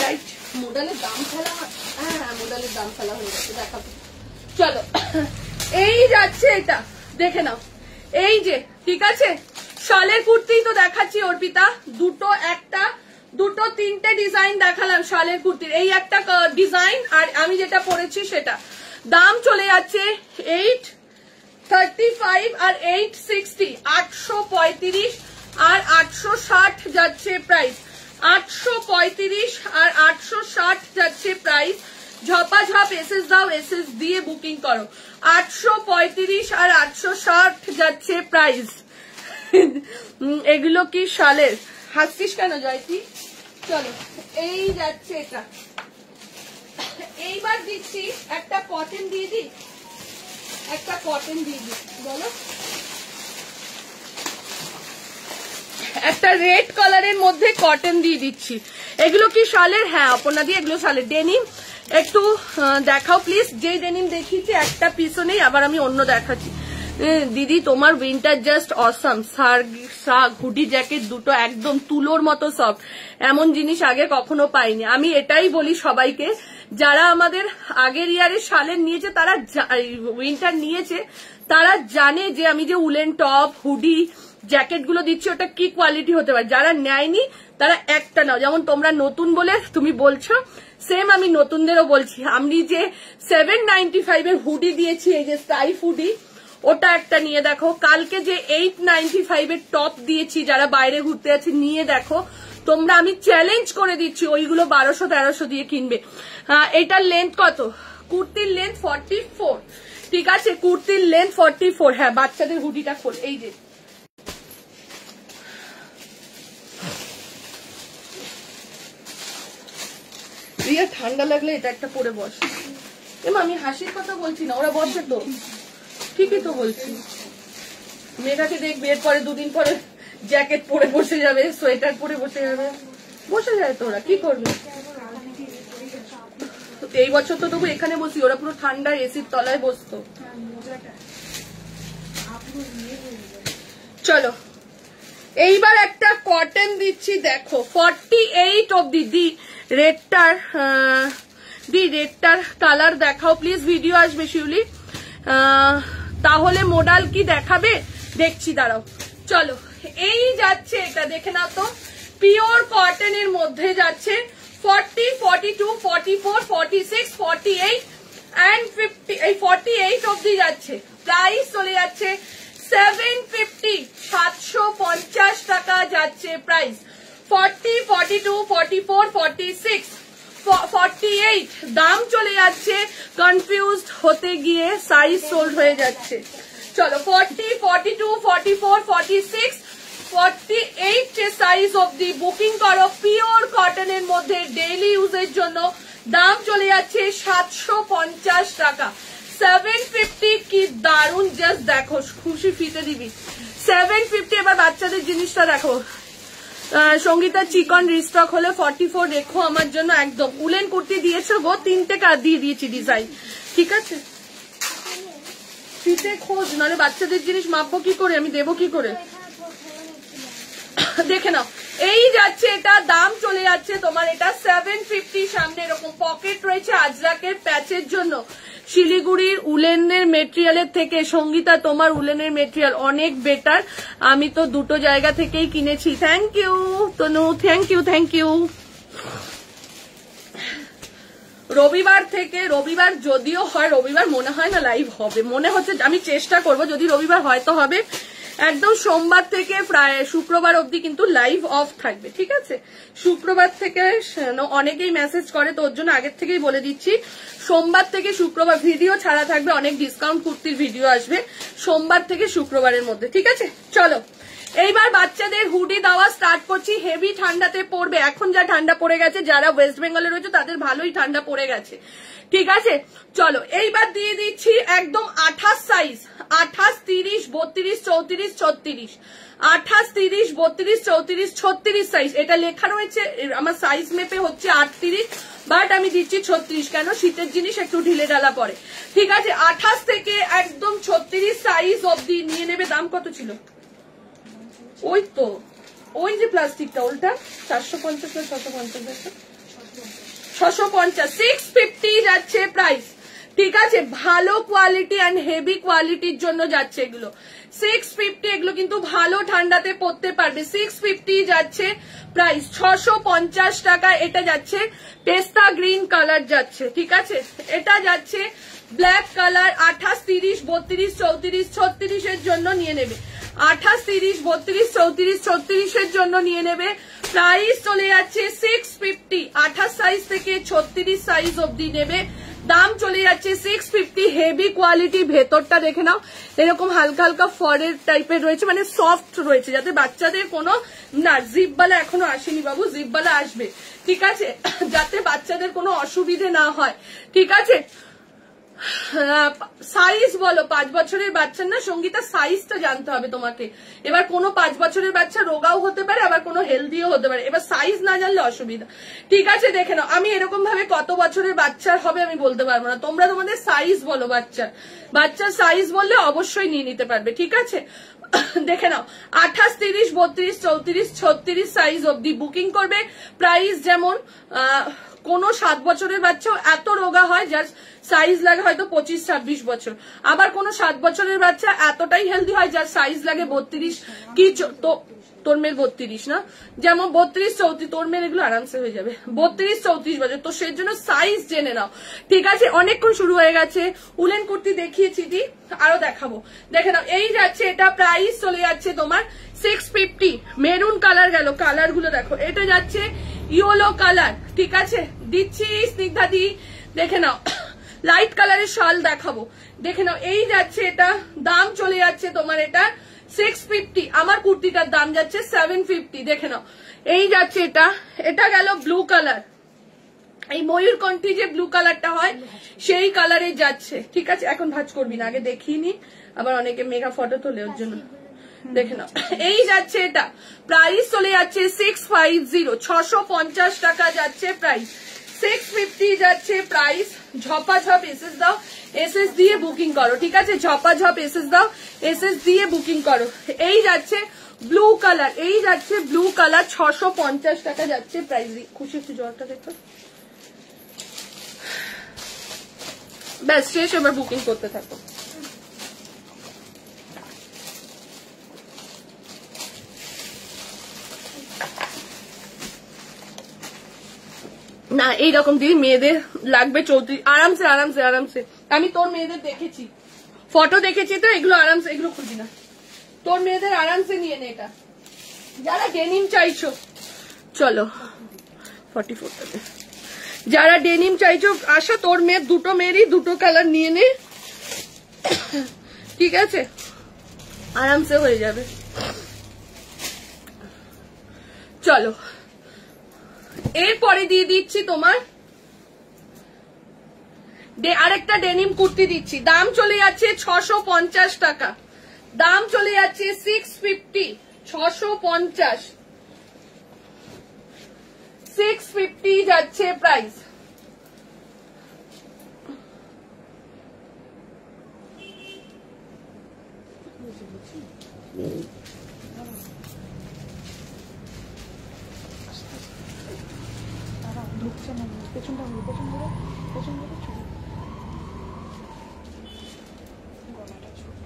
রাইট। মোডালের দাম ফেলা, হ্যাঁ মোডালের দাম ফেলা হয়ে গেছে, দেখাবো চলো। এই যাচ্ছে এটা, দেখে নাও, এই যে ঠিক আছে শালের কুর্তি তো দেখাচ্ছি অর্পিতা, দুটো তিনটে ডিজাইন দেখালাম শালের কুর্তির, এই একটা ডিজাইন আর আমি যেটা পরেছি সেটা। দাম চলে যাচ্ছে 835 আর 860, 835 আর 860 যাচ্ছে প্রাইস, 835 আর 860 যাচ্ছে প্রাইস। ঝপাঝপ এসএস দাও, এসএস দিয়ে বুকিং করো। 835 আর 860 যাচ্ছে প্রাইস। এগুলো কি শালের? হাসছিস কেন জয়তি? চলো এই যাচ্ছে এটা। এইবার দিচ্ছি একটা কটন দিয়ে দিই, একটা কটন দিয়ে দিই, বলো একটা রেড কালারের মধ্যে কটন দিয়ে দিচ্ছি। এগুলো কি শালের? হ্যাঁ অপর্ণা দিয়ে এগুলো শালের। ডেনিম একটু দেখাও প্লিজ, যে ডেনিম দেখিয়েছি একটা পিসও নেই, আবার আমি অন্য দেখাচ্ছি। দিদি তোমার winter just awesome, hoodie jacket দুটো একদম তুলোর মতো সফট, এমন জিনিস আগে কখনো পাইনি। আমি এটাই বলি সবাইকে, যারা আমাদের আগের ইয়ারে শালের নিয়েছে, তারা উইন্টার নিয়েছে, তারা জানে যে আমি যে উলেন টপ হুডি জ্যাকেট গুলো দিচ্ছি ওটা কি কোয়ালিটি হতে পারে। যারা নেয়নি তারা একটা নাও, যেমন তোমরা নতুন বলে তুমি বলছো, সেম আমি নতুনদেরও বলছি। আমি যে 795 এর হুডি দিয়েছি, এই যে স্টাইফ হুডি, ওটা একটা নিয়ে দেখো। কালকে যে 895 এর টপ দিয়েছি, যারা বাইরে ঘুরতে আছে নিয়ে দেখো। তোমরা আমি চ্যালেঞ্জ করে দিচ্ছি ওইগুলো 1200-1300 দিয়ে কিনবে। এটার লেন্থ কত? কুর্তির লেন্থ 44, ঠিক আছে কুর্তির লেন্থ 44। হ্যাঁ বাচ্চাদের হুডিটা খোল, এই যে রিয়া ঠান্ডা লাগলে এটা একটা পরে বস। এমা আমি হাসির কথা বলছি না, ওরা বসে তো, ঠিকই তো বলছি। মেয়েটাকে দেখবে এরপরে দুদিন পরে জ্যাকেট পরে বসে যাবে, সোয়েটার পরে বসে যাবে, বসে যায় তো ওরা কি করবে। এই বছর তো তবু এখানে বসি, ওরা পুরো ঠান্ডায় এসির তলায় বসতো। চলো এইবার একটা কটন দিচ্ছি দেখো, 48 অব্দি। রেডটার কালার দেখাও প্লিজ, ভিডিও আসবে শিউলি। তাহলে মোডাল কি দেখাবে? দেখছি দাঁড়াও। চলো এই যাচ্ছে এটা, দেখে নাও তো, পিওর কটনের মধ্যে যাচ্ছে 40, 42, 44, 46, 48 and 50, এই 48 অব্দি যাচ্ছে। প্রাইস চলে যাচ্ছে 750, 750 টাকা যাচ্ছে প্রাইস। 40, 42, 44, 46, 48 দাম চলে যাচ্ছে, কনফিউজড হতে গিয়ে সাইজ সোল্ড হয়ে যাচ্ছে। চলো 40, 42, 44, 46, 48 সাইজ অব্দি বুকিং করো। পিওর কটনের মধ্যে ডেইলি ইউজের জন্য দাম চলে যাচ্ছে 750 টাকা। 750 কি দারুন, জাস্ট দেখো, খুশি ফিতে দিবি। 750। এবার বাচ্চাদের জিনিসটা দেখো, সঙ্গীতা চিকন রিস্টক হলে 44 রেখো আমার জন্য একদম। উলেন কুর্তি দিয়েছো গো, 3টে দিয়ে দিয়েছি ডিজাইন, ঠিক আছে ফিতে খোঁজ, নাহলে বাচ্চাদের জিনিস মাপবো কি করে, আমি দেবো কি করে। দেখে নাও এই যাচ্ছে এটা, দাম চলে যাচ্ছে তোমার এটা 750। সামনে এরকম পকেট রয়েছে আজরাকের প্যাচের জন্য। শিলিগুড়ির উলেনের মেটেরিয়ালের থেকে সঙ্গীতা তোমার উলেনের মেটেরিয়াল অনেক বেটার, আমি তো দুটো জায়গা থেকেই কিনেছি। Thank you Tanu, thank you thank you. রবিবার থেকে, রবিবার যদিও হয়, রবিবার মনে হয় না লাইভ হবে, মনে হচ্ছে, আমি চেষ্টা করব যদি রবিবার হয়তো হবে। একদম সোমবার থেকে প্রায় শুক্রবার অবধি কিন্তু লাইভ অফ থাকবে, ঠিক আছে। শুক্রবার থেকে অনেকেই মেসেজ করে, তো ওর জন্য আগের থেকেই বলে দিচ্ছি, সোমবার থেকে শুক্রবার ভিডিও ছাড়া থাকবে, অনেক ডিসকাউন্ট কুর্তির ভিডিও আসবে সোমবার থেকে শুক্রবারের মধ্যে, ঠিক আছে। চলো এইবার বাচ্চাদের হুডি দেওয়া স্টার্ট করছি। হেভি ঠান্ডাতে পড়বে, এখন যা ঠান্ডা পড়ে গেছে, যারা ওয়েস্ট বেঙ্গলে রয়েছে তাদের ভালোই ঠান্ডা পড়ে গেছে, ঠিক আছে। চলো এইবার দিয়ে দিচ্ছি একদম 28 সাইজ, 28, 30, 32, 34, 36, 28, 30, 32, 34, 36 সাইজ। এটা লেখা রয়েছে, আমার সাইজ মেপে হচ্ছে 38, বাট আমি দিচ্ছি 36, কেন শীতের জিনিস একটু ঢিলে ঢালা পরে, ঠিক আছে। 28 থেকে একদম 36 সাইজ অব্দি নিয়ে নেবে। দাম কত ছিল? ওই তো, ওই যে প্লাস্টিকটা, ওলটা 450 না 650, 650 650 যাচ্ছে প্রাইস, ঠিক আছে। ভালো কোয়ালিটি অ্যান্ড হেভি কোয়ালিটির জন্য যাচ্ছে এগুলো 650, এগুলো কিন্তু ভালো ঠান্ডাতে পরতে পারবে। 650 যাচ্ছে প্রাইস, 650 টাকা। এটা যাচ্ছে পেস্তা গ্রিন কালার যাচ্ছে, ঠিক আছে। এটা যাচ্ছে ব্ল্যাক কালার, 28, 30, 32, 34, 36 এর জন্য নিয়ে নেবে। 28, 30, 32, 34, 36 এর জন্য নিয়ে নেবে। প্রাইস চলে যাচ্ছে 650, 28 সাইজ থেকে 36 সাইজ অবধি নেবে। দাম চলে যাচ্ছে 650। হেভি কোয়ালিটি, ভেতরটা দেখে নাও, এরকম হালকা হালকা ফরের টাইপের রয়েছে, মানে সফট রয়েছে, যাতে বাচ্চাদের কোনো না জিপবালা এখনো আসেনি বাবু, জিপবালা আসবে, ঠিক আছে, যাতে বাচ্চাদের কোনো অসুবিধে না হয়, ঠিক আছে। সাইজ বলো, 5 বছরের বাচ্চার না সঙ্গীতা, সাইজটা জানতে হবে তোমাকে। এবার কোনো 5 বছরের বাচ্চা রোগাও হতে পারে, আবার কোনো হেলদিও হতে পারে, এবার সাইজ না জানলে অসুবিধা, ঠিক আছে। দেখে নাও, আমি এরকম ভাবে কত বছরের বাচ্চার হবে আমি বলতে পারবো না, তোমরা তোমাদের সাইজ বলো, বাচ্চার সাইজ বললে অবশ্যই নিয়ে নিতে পারবে, ঠিক আছে। দেখে নাও, 28, 30, 32, 34, 36 সাইজ অবধি বুকিং করবে। প্রাইস যেমন কোন 7 বছরের বাচ্চাও এত রোগা হয় যার সাইজ লাগে হয়তো 25, 26 বছর, আবার কোন 7 বছরের বাচ্চা এতটাই হেলদি হয় যার সাইজ লাগে 32 কি তো তোর মেয়ের 32 না, যেমন 32, 34, তোর মেয়ের এগুলো আরামসে হয়ে যাবে 32, 34 বছর। তো সেই জন্য সাইজ জেনে নাও, ঠিক আছে। অনেকক্ষণ শুরু হয়ে গেছে, উলেন কুর্তি দেখিয়েছি, আরো দেখাবো, দেখে নাও। এই যাচ্ছে, এটা প্রাইস চলে যাচ্ছে তোমার 650। মেরুন কালার গেল, কালার গুলো দেখো, এটা যাচ্ছে ইয়েলো কালার, ঠিক আছে, দিচ্ছি স্নিগ্ধাদি, দেখে নাও। লাইট কালারের শাল দেখাবো, দেখে নাও। এই যাচ্ছে, এটা দাম চলে যাচ্ছে তোমার এটা 650। আমার কুর্তিটার দাম যাচ্ছে 750, দেখে নাও। এই যাচ্ছে, এটা গেল ব্লু কালার, এই ময়ূরকণ্ঠী যে ব্লু কালারটা হয় সেই কালারে যাচ্ছে, ঠিক আছে। এখন ভাঁজ করবি না, আগে দেখিয়ে নি, আবার অনেকে মেগা ফটো তোলে ওর জন্য, দেখে নাও। এই যাচ্ছে, এটা প্রাইস চলে যাচ্ছে 650, 650 টাকা যাচ্ছে প্রাইস, 650 যাচ্ছে প্রাইস। ঝপাঝপ এসএস দাও, এসএস দিয়ে বুকিং করো, ঠিক আছে, ঝপাঝপ এসএস দাও, এসএস দিয়ে বুকিং করো। এই যাচ্ছে ব্লু কালার, এই যাচ্ছে ব্লু কালার, 650 টাকা যাচ্ছে প্রাইস। খুশি একটু জলটা দেখো, ব্যাস শেষ, এবার বুকিং করতে থাকো। না এইরকম দিদি মেয়েদের লাগবে 34, আরামসে আরামসে আরামসে। আমি তোর মেয়েদের দেখেছি, ফটো দেখেছি, তো এগুলো আরামসে, এগুলো খুঁজি না, তোর মেয়েদের আরামসে নিয়ে নে। এটা যারা ডেনিম চাইছো, চলো 44 টাকা, যারা ডেনিম চাইছো আসো, তোর মেয়ের দুটো মেয়েরই দুটো কালার নিয়ে নে, ঠিক আছে, আরামসে হয়ে যাবে। চলো এরপরে দিয়ে দিচ্ছি তোমার আরেকটা ডেনিম কুর্তি দিচ্ছি, দাম চলে যাচ্ছে 650 টাকা, দাম চলে যাচ্ছে 650, 650, 650 যাচ্ছে প্রাইস। ঢুকছে না, পেছনটা পেছন ধরে ছুটি, গলাটা ছোট,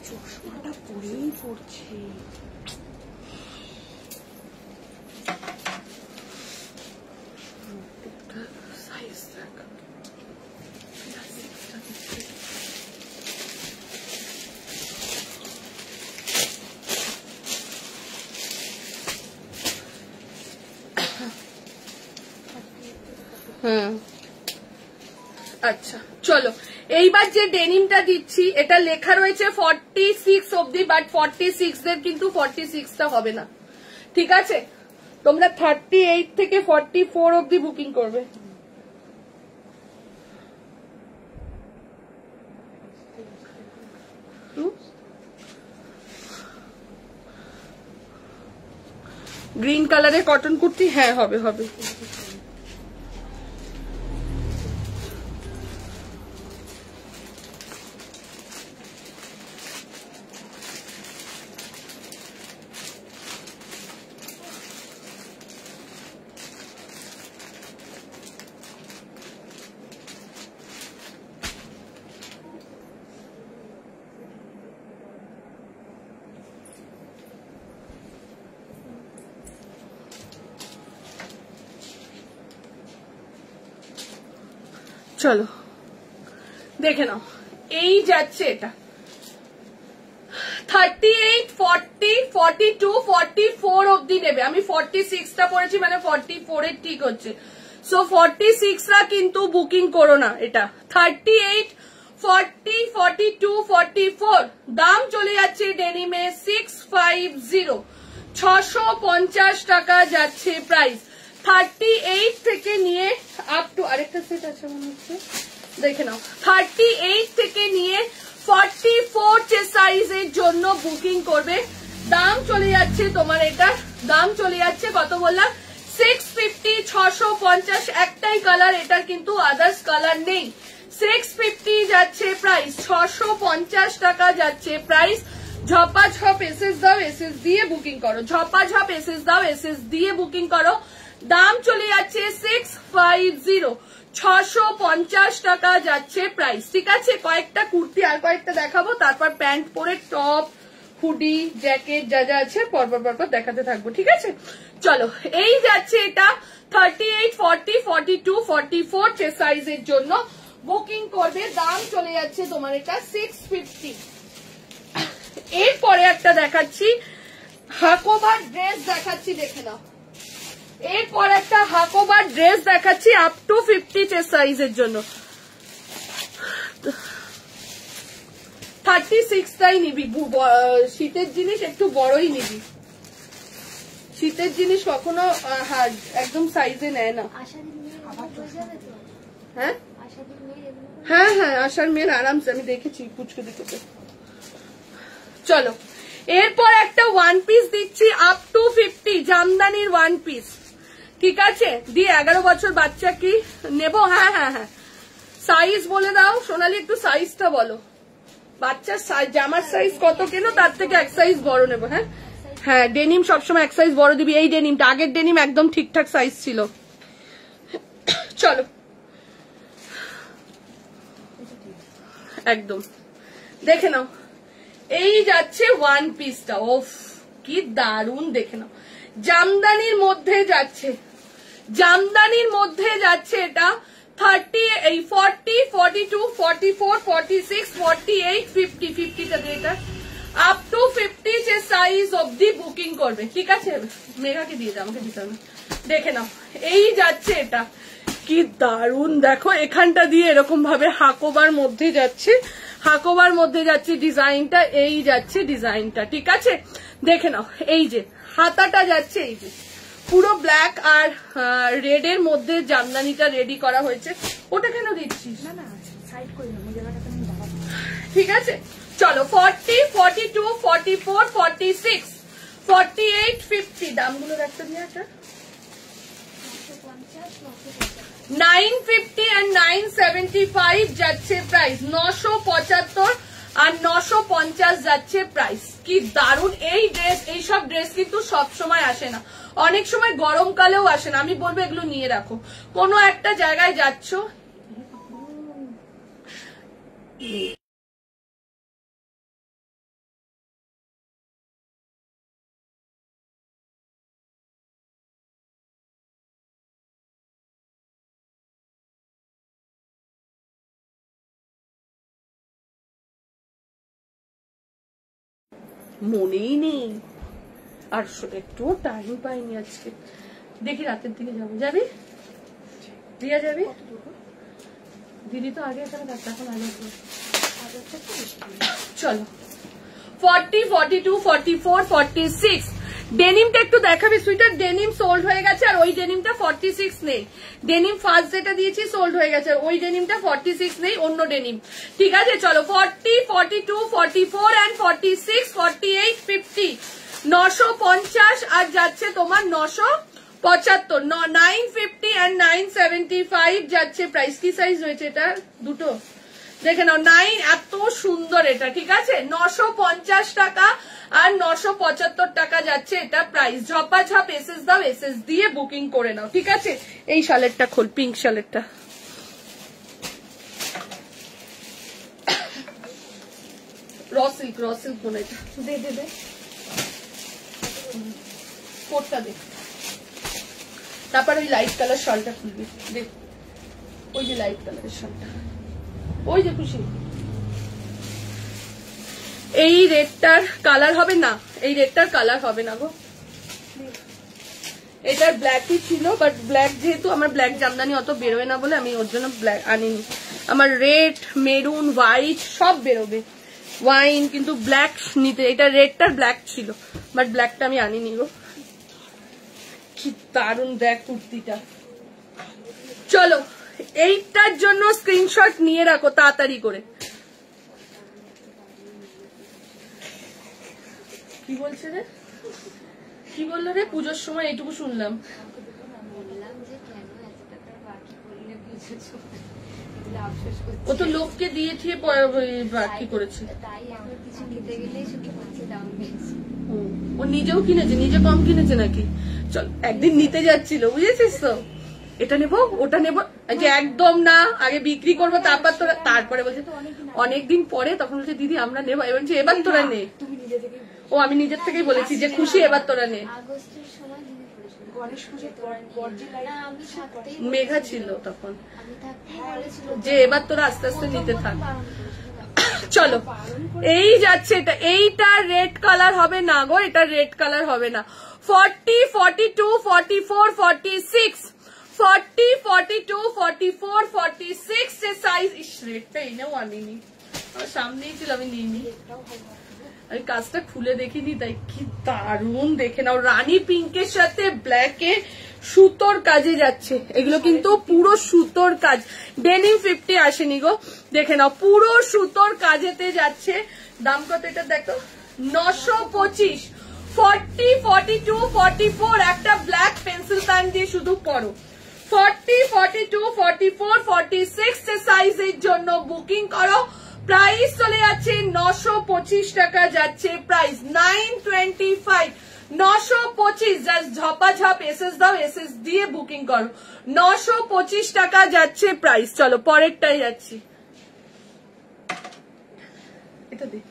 চশমাটা পরেই পড়ছে। সাইজ দেখ, আচ্ছা চলো। এইবার যে ডেনিমটা দিচ্ছি এটা লেখা রয়েছে 46 অবধি, বাট 46 এর কিন্তু 46টা হবে না, ঠিক আছে। তোমরা 38 থেকে 44 অবধি বুকিং করবে। গ্রিন কালারের কটন কুর্তি, হ্যাঁ হবে হবে। চলো দেখে নাও, এই যাচ্ছে এটা 38, 40, 42, 44 অব্দি নেবে। আমি 46টা পড়েছি মানে 44 এর ঠিক হচ্ছে। সো 46রা কিন্তু বুকিং করো না। এটা 38, 40, 42, 44 দাম চলে যাচ্ছে ডেনিমে 650, 650 টাকা যাচ্ছে প্রাইস। 38 থেকে নিয়ে আপ টু আরেকটা সেট আছে মনে হচ্ছে, দেখে নাও। 38 থেকে নিয়ে 44 সাইজের জন্য বুকিং করবে। দাম চলে যাচ্ছে তোমার, এটা দাম চলে যাচ্ছে কত বললাম 650, 650। একটাই কালার, এটার কিন্তু আদার্স কালার নেই। 650 যাচ্ছে প্রাইস, 650 টাকা যাচ্ছে প্রাইস। ঝপাঝপ এসএস দাও, এসএস দিয়ে বুকিং করো। ঝপাঝপ এসএস দাও, এসএস দিয়ে বুকিং করো। দাম চলে যাচ্ছে 650, 650 টাকা যাচ্ছে প্রাইস। ঠিক আছে, কয়েকটা কুর্তি আর কয়েকটা দেখাবো, তারপর প্যান্ট পরে টপ, হুডি, জ্যাকেট যা যা আছে পরপর পরপর দেখাতে থাকবো। ঠিক আছে, চলো এই যাচ্ছে এটা 38, 40, 42, 44 সাইজের জন্য বুকিং করবে। দাম চলে যাচ্ছে তোমার এটা 650। এরপরে একটা দেখাচ্ছি হাকোবার ড্রেস দেখাচ্ছি, দেখে নাও। এরপর একটা হাকোবার ড্রেস দেখাচ্ছি আপ টু 50 সাইজের জন্য। 36টাই নিবি, শীতের জিনিস একটু বড়ই নিবি। শীতের জিনিস কখনো একদম সাইজে নেয় না। হ্যাঁ হ্যাঁ হ্যাঁ, আষাঢ় মেয়ের আরামসে, আমি দেখেছি পুচকে দিকে। চলো এরপর একটা ওয়ান পিস দিচ্ছি আপ টু 50, জামদানির ওয়ান পিস। ঠিক আছে, দিয়ে 11 বছর বাচ্চা কি নেব? হ্যাঁ হ্যাঁ হ্যাঁ, সাইজ বলে দাও সোনালি, একটু সাইজটা বলো। বাচ্চার জামার সাইজ কত কেন, তার থেকে এক সাইজ বড় নেব। হ্যাঁ হ্যাঁ, ডেনিম সবসময় এক সাইজ বড় দিবি। এই ডেনিমটা, আগের ডেনিম একদম ঠিকঠাক সাইজ ছিল। চলো একদম দেখে নাও, এই যাচ্ছে ওয়ান পিসটা। ওফ কি দারুন, দেখে নাও। জামদানির মধ্যে যাচ্ছে, জামদানির মধ্যে যাচ্ছে এটা 30, 40, 42, 44, 46, 48, 50, 50টা দিয়ে এটা আপ টু 50 যে সাইজ অব্দি বুকিং করবে। ঠিক আছে, মেঘাকে দিয়ে দাও, আমাকে দিতে হবে। দেখে নাও, এই যাচ্ছে এটা, কি দারুন দেখো। এখানটা দিয়ে এরকম ভাবে হাকোবার মধ্যে যাচ্ছে, হাকোবার মধ্যে যাচ্ছে ডিজাইনটা, এই যাচ্ছে ডিজাইনটা। ঠিক আছে, দেখে নাও। এই যে হাতাটা যাচ্ছে, এই যে পুরো ব্ল্যাক আর রেড এর মধ্যে জামদানিটা রেডি করা হয়েছে। ওটা কেন দিচ্ছিস? না না, সাইড করে নাও, জায়গাটাতে আমি দাঁড়াবো। ঠিক আছে, চলো 40, 42, 44, 46, 48, 50 দামগুলো দেখতে দিয়ে একটা 950 and 975 যাচ্ছে প্রাইস। 975 আর 950 যাচ্ছে প্রাইস। কি দারুন এই ড্রেস। এইসব ড্রেস কিন্তু সব সময় আসে না, অনেক সময় গরমকালেও আসে না। আমি বলবো এগুলো নিয়ে রাখো, কোনো একটা জায়গায় যাচ্ছ। মনেই নেই আর একটু টাইম পাইনি আজকে। দেখি রাতের দিকে যাবো। যাবি দিয়া? যাবি? দিদি তো আগে এখানে থাকতো, এখন আগে। চলো 40, 42, 44, 46 ডেনিমটা একটু দেখাবে সুইটার। ডেনিম সোল্ড হয়ে গেছে আর ওই ডেনিমটা 46 নেই। ডেনিম ফার্স্ট যেটা দিয়েছি সোল্ড হয়ে গেছে, আর ওই ডেনিমটা 46 নেই, অন্য ডেনিম। ঠিক আছে, চলো 40, 42, 44 and 46, 48, 50 950 আর যাচ্ছে তোমার 975। 950 and 975 যাচ্ছে প্রাইস। কি সাইজ হয়েছে এটা? দুটো। দেখে নাও 9, এত সুন্দর এটা। ঠিক আছে, 950 টাকা আর 975 টাকা যাচ্ছে এটা প্রাইস। ঝপাঝপ এসএস দাও, এসএস দিয়ে বুকিং করে নাও। ঠিক আছে, এই শালেরটা খোল, পিঙ্ক শালেরটা। র সিল্ক মনে এটা দে দে দে, কোটটা দে, তারপর ওই লাইট কালার শালটা খুলবি। দেখ ওই যে লাইট কালারের শার্টটা, ওই যে খুশি। এই রেডটার কালার হবে না, এই রেডটার কালার হবে না গো। এটার ব্ল্যাকই ছিল, বাট ব্ল্যাক যেহেতু আমার ব্ল্যাক জামদানি অত বেরোয় না বলে আমি ওর জন্য ব্ল্যাক আনিনি। আমার রেড, মেরুন, হোয়াইট সব বেরোবে, ওয়াইন, কিন্তু ব্ল্যাক নিতে, এটা রেডটার ব্ল্যাক ছিল, বাট ব্ল্যাকটা আমি আনিনি গো। কি দারুণ দেখ কুর্তিটা। চলো এইটার জন্য স্ক্রিনশট নিয়ে রাখো তাড়াতাড়ি করে। কি বলছে রে, কি বললো রে? পুজোর সময় এইটুকু শুনলাম। ও তো লোককে দিয়ে ঠিয়ে বাকি করেছে, ও নিজেও কিনেছে, নিজে কম কিনেছে নাকি? চল একদিন নিতে যাচ্ছিল, বুঝেছিস তো, এটা নেবো ওটা নেবো, যে একদম না, আগে বিক্রি করবো তারপর তোরা, তারপরে বলছে অনেকদিন পরে, তখন বলছে দিদি আমরা নেবো, এবার বলছে এবার তোরা নে। ও আমি নিজের থেকেই বলেছি যে খুশি এবার তোরা নে। মেঘা ছিল তখন, যে এবার তোরা আস্তে আস্তে নিতে থাক। চলো এই যাচ্ছে, এটা এইটা রেড কালার হবে না গো, এটা রেড কালার হবে না। 40, 42, 44, 46, 40, 42, 44, 46 যে সাইজ। ইস রেডটা এনেও আনিনি, আমার সামনেই ছিল, আমি নিইনি। আমি কাজটা খুলে দেখিনি, তাই কি দারুণ দেখে নাও। রানী পিঙ্কের সাথে ব্ল্যাকে সুতোর কাজে যাচ্ছে, এগুলো কিন্তু পুরো সুতোর কাজ, ডেনিম 50 আসেনি গো, দেখে নাও পুরো সুতোর কাজেতে যাচ্ছে। দাম কত এটা দেখো, 925। 40, 42, 44 একটা ব্ল্যাক পেন্সিল প্যান দিয়ে শুধু পরো। 40, 42, 44, 46 সাইজের জন্য বুকিং করো। প্রাইস চলে যাচ্ছে 925 টাকা, যাচ্ছে প্রাইস 925, 925। জাস্ট ঝপাঝপ এসএস দাও, এসএস দিয়ে বুকিং করো। 925 টাকা যাচ্ছে প্রাইস। চলো পরেরটাই যাচ্ছি, এটা দেখ।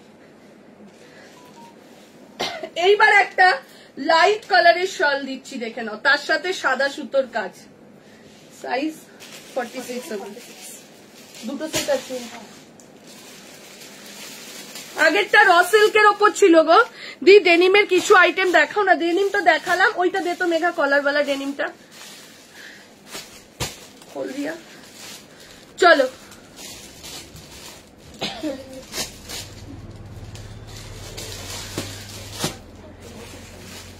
এইবার একটা লাইট কালারের শল দিচ্ছি, দেখে নাও, তার সাথে সাদা সুতোর কাজ। সাইজ 46 হবে, দুটো সেট আছে। আগেরটা র সিল্কের ওপর ছিল গো। দি ডেনিমের কিছু আইটেম দেখাও না, ডেনিম তো দেখালাম, ওইটা দে তো মেঘা, কলারওয়ালা ডেনিমটা খোল দিয়া। চলো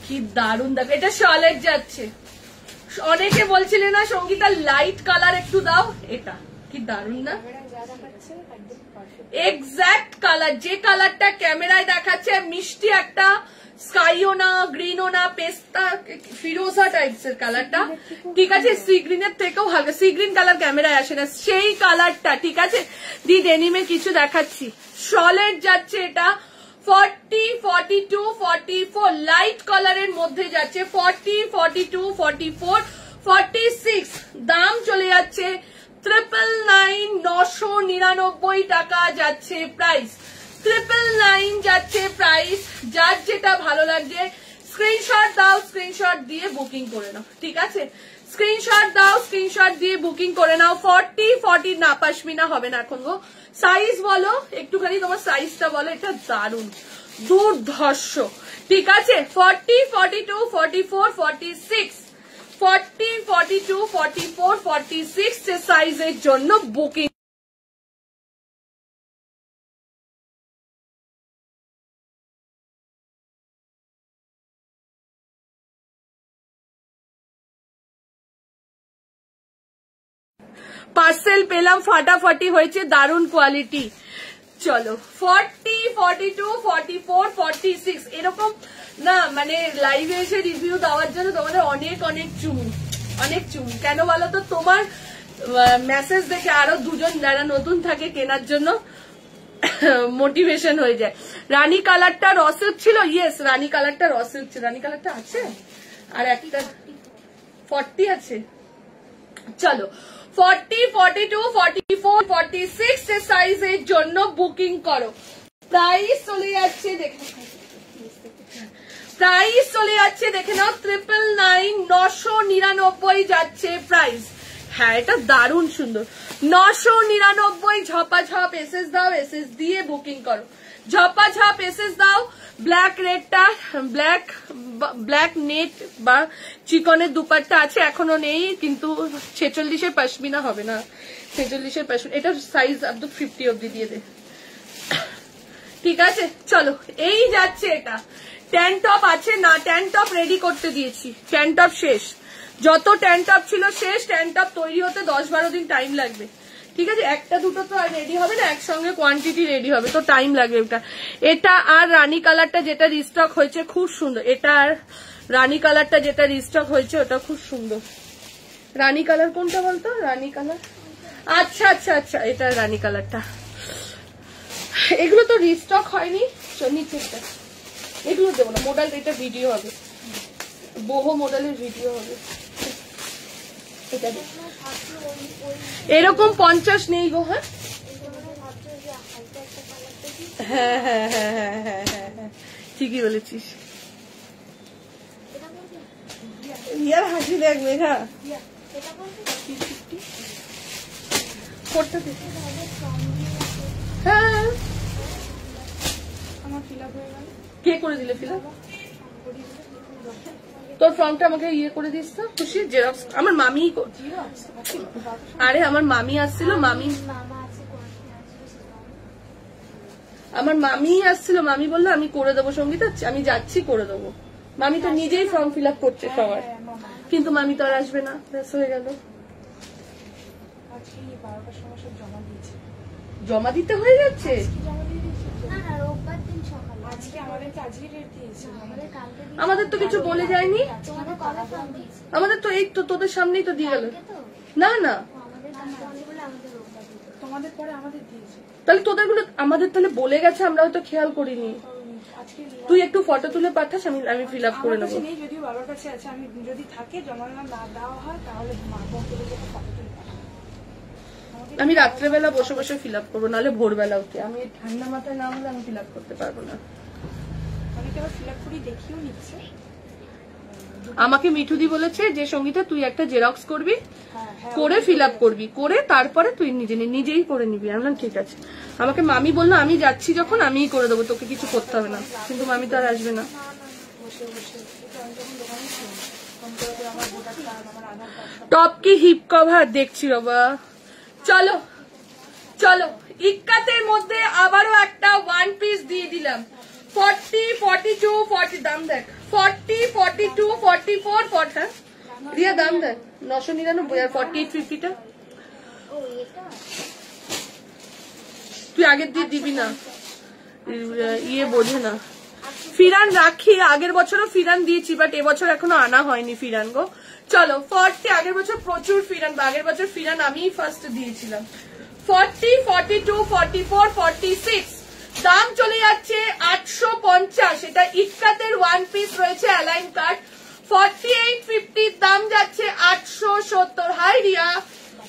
কি দারুণ দেখো, এটা শলের যাচ্ছে। অনেকে বলছিলে না সঙ্গীতা লাইট কালার একটু দাও, এটা কি দারুণ না, এক্সাক্ট কালার, যে কালারটা ক্যামেরায় দেখাচ্ছে, মিষ্টি একটা স্কাইও না, গ্রিনও না, পেস্তা ফিরোজা টাইপসের কালারটা, ঠিক আছে, সি গ্রিনের থেকেও হালকা, সি গ্রিন কালার ক্যামেরায় আসে না, সেই কালারটা, ঠিক আছে। দি ডেনিমের কিছু দেখাচ্ছি, শলের যাচ্ছে এটা 40, 42, 44 লাইট কালারের মধ্যে যাচ্ছে, 40, 42, 44, 46 দাম চলে যাচ্ছে 999, 999 টাকা যাচ্ছে প্রাইস, 999 যাচ্ছে প্রাইস। যার যেটা ভালো লাগছে স্ক্রিনশট দাও, স্ক্রিনশট দিয়ে বুকিং করে নাও, ঠিক আছে, স্ক্রিনশট দাও, স্ক্রিনশট দিয়ে বুকিং করে নাও। 40, 40 না, পাশমিনা হবে না এখন গো। সাইজ বলো একটুখানি, তোমার সাইজটা বলো, এটা দারুণ দুর্ধর্ষ, ঠিক আছে। 40, 42, 44, 46, 40, 42, 44, 46 সাইজের জন্য বুকিং। পার্সেল পেলাম, ফাটাফাটি হয়েছে, দারুণ কোয়ালিটি। চলো 40, 42, 44, 46 এরকম না, মানে লাইভে এসে রিভিউ দেওয়ার জন্য তোমাদের অনেক অনেক চুমু, অনেক চুমু। কেন বলো তো, তোমার মেসেজ দেখে আরো দুজন যারা নতুন থাকে কেনার জন্য মোটিভেশন হয়ে যায়। রানী কালারটা রসিল্ক ছিল, ইয়েস রানী কালারটা রসিল্ক ছিল, রানী কালারটা আছে, আর একটা 40 আছে। চলো 40, 42, 44, 46 সাইজের জন্য বুকিং করো। প্রাইস চলে যাচ্ছে, দেখে প্রাইস চলে যাচ্ছে, দেখে নাও 999, 999 যাচ্ছে প্রাইস। হ্যাঁ এটা দারুণ সুন্দর। 999 ঝপাঝপ এসএস দাও, এসএস দিয়ে বুকিং করো, ঝপাঝপ এসএস দাও। ব্ল্যাক রেডটা ব্ল্যাক নেট বা চিকনের দুপাট্টা আছে, এখনো নেই, কিন্তু 46-এর পশমিনা হবে না, 46-এর পশমিনা। এটা সাইজ আপ টু 50 অবধি দিয়ে দে, ঠিক আছে? চলো এই যাচ্ছে এটা। ট্যান টপ আছে না, ট্যান টপ রেডি করতে দিয়েছি, ট্যান টপ শেষ, যত ট্যান টপ ছিল শেষ। ট্যান টপ তৈরি হতে 10-12 দিন টাইম লাগবে, ঠিক আছে? একটা দুটো তো আর রেডি হবে না, একসঙ্গে কোয়ান্টিটি রেডি হবে, তো টাইম লাগবে। এটা আর রানী কালারটা যেটা রিস্টক হয়েছে খুব সুন্দর, এটা আর রানী কালারটা যেটা রিস্টক হয়েছে ওটা খুব সুন্দর। রানী কালার কোনটা বলতো? রানী কালার, আচ্ছা আচ্ছা আচ্ছা, এটা রানী কালারটা। এগুলো তো রিস্টক হয়নি, নিচেরটা এগুলো দেবো না, মডেল এটা ভিডিও হবে, বহু মডেলের ভিডিও হবে। এটা এরকম 50 নেই গো। হ্যাঁ হ্যাঁ হ্যাঁ হ্যাঁ হ্যাঁ হ্যাঁ হ্যাঁ হ্যাঁ, ঠিকই বলেছিস। ইয়ার হাসি দেখ মেঘা, হ্যাঁ কে করে দিলে ফিল আপ? তোর ফর্মটা আমাকে ইয়ে করে দিস তো খুশি, জেরক্স। আমার মামি, আরে আমার মামি আসছিল, আমার মামি আসছিল, মামি বললো আমি করে দেবো সঙ্গীতা, আমি যাচ্ছি করে দেবো। মামি তো নিজেই ফর্ম ফিল আপ করছে সবার, কিন্তু মামি তো আর আসবে না, ব্যাস হয়ে গেল। জমা দিতে হয়ে যাচ্ছে, আমাদের তো কিছু বলে যায়নি, আমাদের তো এই তো তোদের সামনেই তো দিয়ে গেল। না না তোমাদের পরে আমাদের দিয়েছে, তাহলে তোদের গুলো আমাদের তাহলে বলে গেছে, আমরা হয়তো খেয়াল করিনি। তুই একটু ফটো তুলে পাঠাস, আমি ফিল আপ করে নেবো। যদিও বাবার কাছে আছে, আমি যদি থাকে জমা না দেওয়া হয় তাহলে আমি রাত্রেবেলা বসে বসে ফিল আপ করবো, নাহলে ভোরবেলা উঠে। আমি ঠান্ডা মাথায় না হলে আমি ফিল আপ করতে পারবো না। আমাকে মিঠুদি বলেছে যে সঙ্গীতা তুই একটা জেরক্স করবি, করে ফিল আপ করবি, করে তারপরে তুই নিজেই করে নিবি। আমি বললাম ঠিক আছে। আমাকে মামি বললো আমি যাচ্ছি যখন আমিই করে দেবো, তোকে কিছু করতে হবে না, কিন্তু মামি তো আর আসবে না। টপ কি হিপ কভার দেখছি বাবা। চলো চলো, ইক্কাতের মধ্যে আবারও একটা ওয়ান পিস দিয়ে দিলাম। 40, 42, 40 দাম দেখ, 40, 42, 44, 40 রিয়া দাম দেখ 999 আর 48, 50টা তুই আগের দিয়ে দিবি না, ইয়ে বোঝে না। ফিরান রাখি, আগের বছরও ফিরান দিয়েছি, বাট এবছর এখনো আনা হয়নি ফিরান গো। চলো 40, আগের বছর প্রচুর ফিরান, বা আগের বছর ফিরান আমিই ফার্স্ট দিয়েছিলাম। 40, 42, 44, 46 দাম চলে যাচ্ছে 850। এটা ইক্কাতের ওয়ান পিস রয়েছে অ্যালাইন কাট। 48, 50 দাম যাচ্ছে 870। হাই রিয়া,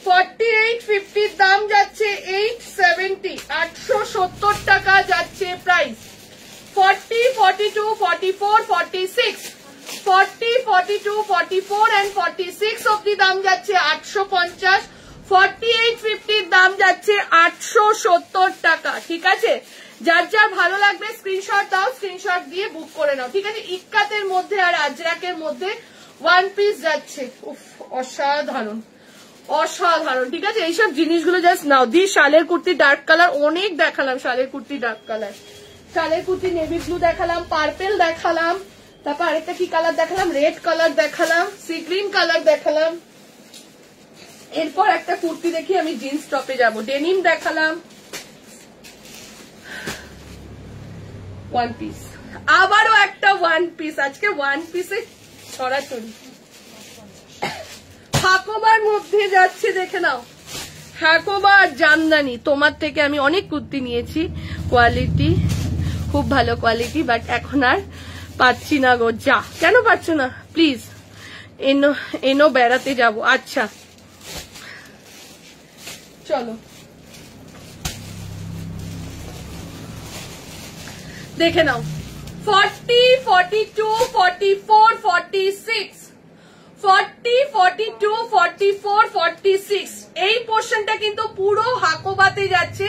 48, 50 দাম যাচ্ছে 870, 870 টাকা যাচ্ছে প্রাইস। 40, 42, 44, 46, 40, 42, 44 and 46 অব্দি দাম যাচ্ছে 850। 48, 50 দাম যাচ্ছে 870 টাকা, ঠিক আছে? যার যার ভালো লাগবে স্ক্রিনশট দাও, স্ক্রিনশট দিয়ে বুক করে নাও, ঠিক আছে? ইক্কাতের মধ্যে আর আজরাকের মধ্যে ওয়ান পিস যাচ্ছে, উফ অসাধারণ অসাধারণ, ঠিক আছে? এইসব জিনিসগুলো জাস্ট নাও। দি শালের কুর্তি ডার্ক কালার অনেক দেখালাম, শালের কুর্তি ডার্ক কালার, শালের কুর্তি নেভি ব্লু দেখালাম, পার্পেল দেখালাম, তারপর আরেকটা কি কালার দেখালাম, রেড কালার দেখালাম, সি গ্রিন কালার দেখালাম। এরপর একটা কুর্তি দেখি, আমি জিন্স টপে যাবো, ডেনিম দেখালাম, ওয়ান পিস, আবারও একটা ওয়ান পিস। আজকে ওয়ান পিসে ছড়াছড়ি। হাকোবার মধ্যে যাচ্ছে, দেখে নাও, হাকোবা আর জামদানি। তোমার থেকে আমি অনেক কুর্তি নিয়েছি, কোয়ালিটি খুব ভালো কোয়ালিটি, বাট এখন আর পাচ্ছি না গো। যা, কেন পাচ্ছ না? প্লিজ এনো বেড়াতে যাব। আচ্ছা চলো দেখে নাও। 40, 42, 44, 46, 40, 42, 44, 46 এই পোর্শনটা কিন্তু পুরো হাকোবাতে যাচ্ছে,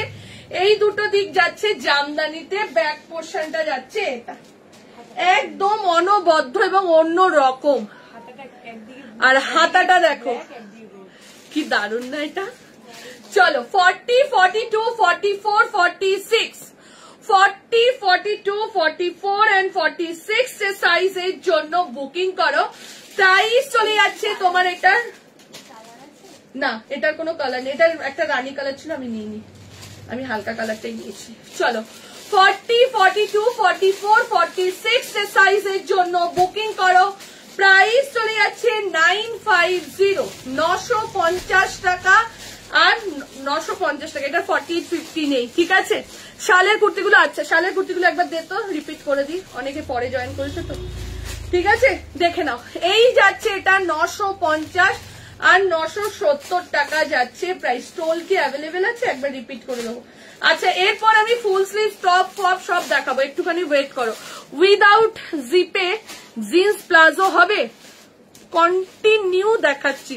এই দুটো দিক যাচ্ছে জামদানিতে, ব্যাক পোর্শনটা যাচ্ছে এটা একদম অনবদ্য এবং অন্য রকম। আর হাতাটা দেখো কি দারুণ না এটা। চলো 40, 42, 44, 46, 40, 42, 44 and 46 এর সাইজের জন্য বুকিং করো। প্রাইস চলে যাচ্ছে তোমার এটার, না এটার কোনো কালার নেই, এটার একটা রানী কালার ছিল আমি নিইনি, আমি হালকা কালারটাই নিয়েছি। চলো 40, 42, 44, 46 এর সাইজের জন্য বুকিং করো। প্রাইস চলে যাচ্ছে 950, 950 টাকা আর 950 টাকা। এটা 40, 50 নেই, ঠিক আছে। শালের কুর্তিগুলো, আচ্ছা শালের কুর্তিগুলো একবার দে তো, রিপিট করে দিই, অনেকে পরে জয়েন করেছে তো, ঠিক আছে দেখে নাও। এই যাচ্ছে এটা 950 আর 970 টাকা যাচ্ছে প্রাইস। স্টোল কি অ্যাভেলেবেল আছে একবার রিপিট করে দেবো। আচ্ছা এরপর আমি ফুল স্লিভ টপ ফপ সব দেখাবো, একটুখানি ওয়েট করো। উইদাউট জিপে জিন্স প্লাজো হবে, কন্টিনিউ দেখাচ্ছি।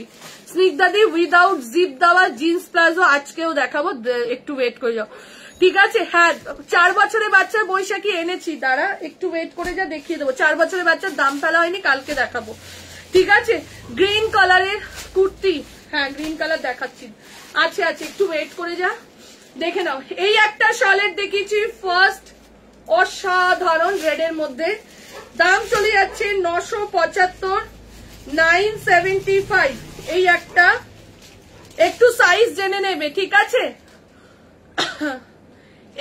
স্নিগ্ধাদি উইদাউট জিপ দেওয়া জিন্স প্লাজো আজকেও দেখাবো, একটু ওয়েট করে যাও, ঠিক আছে। হ্যাঁ 4 বছরের বাচ্চার বৈশাখী এনেছি, দাঁড়া একটু ওয়েট করে যা, দেখিয়ে দেবো। 4 বছরের বাচ্চার দাম ফেলা হয়নি, কালকে দেখাবো, ঠিক আছে। গ্রিন কালারের কুর্তি, হ্যাঁ গ্রিন কালার দেখাচ্ছি, আছে আছে, একটু ওয়েট করে যা, দেখে নাও। এই একটা শালের দেখিয়েছি ফার্স্ট, অসাধারণ রেড এর মধ্যে, দাম চলে যাচ্ছে 975, 975। এই একটা, একটু সাইজ জেনে নেবে, ঠিক আছে।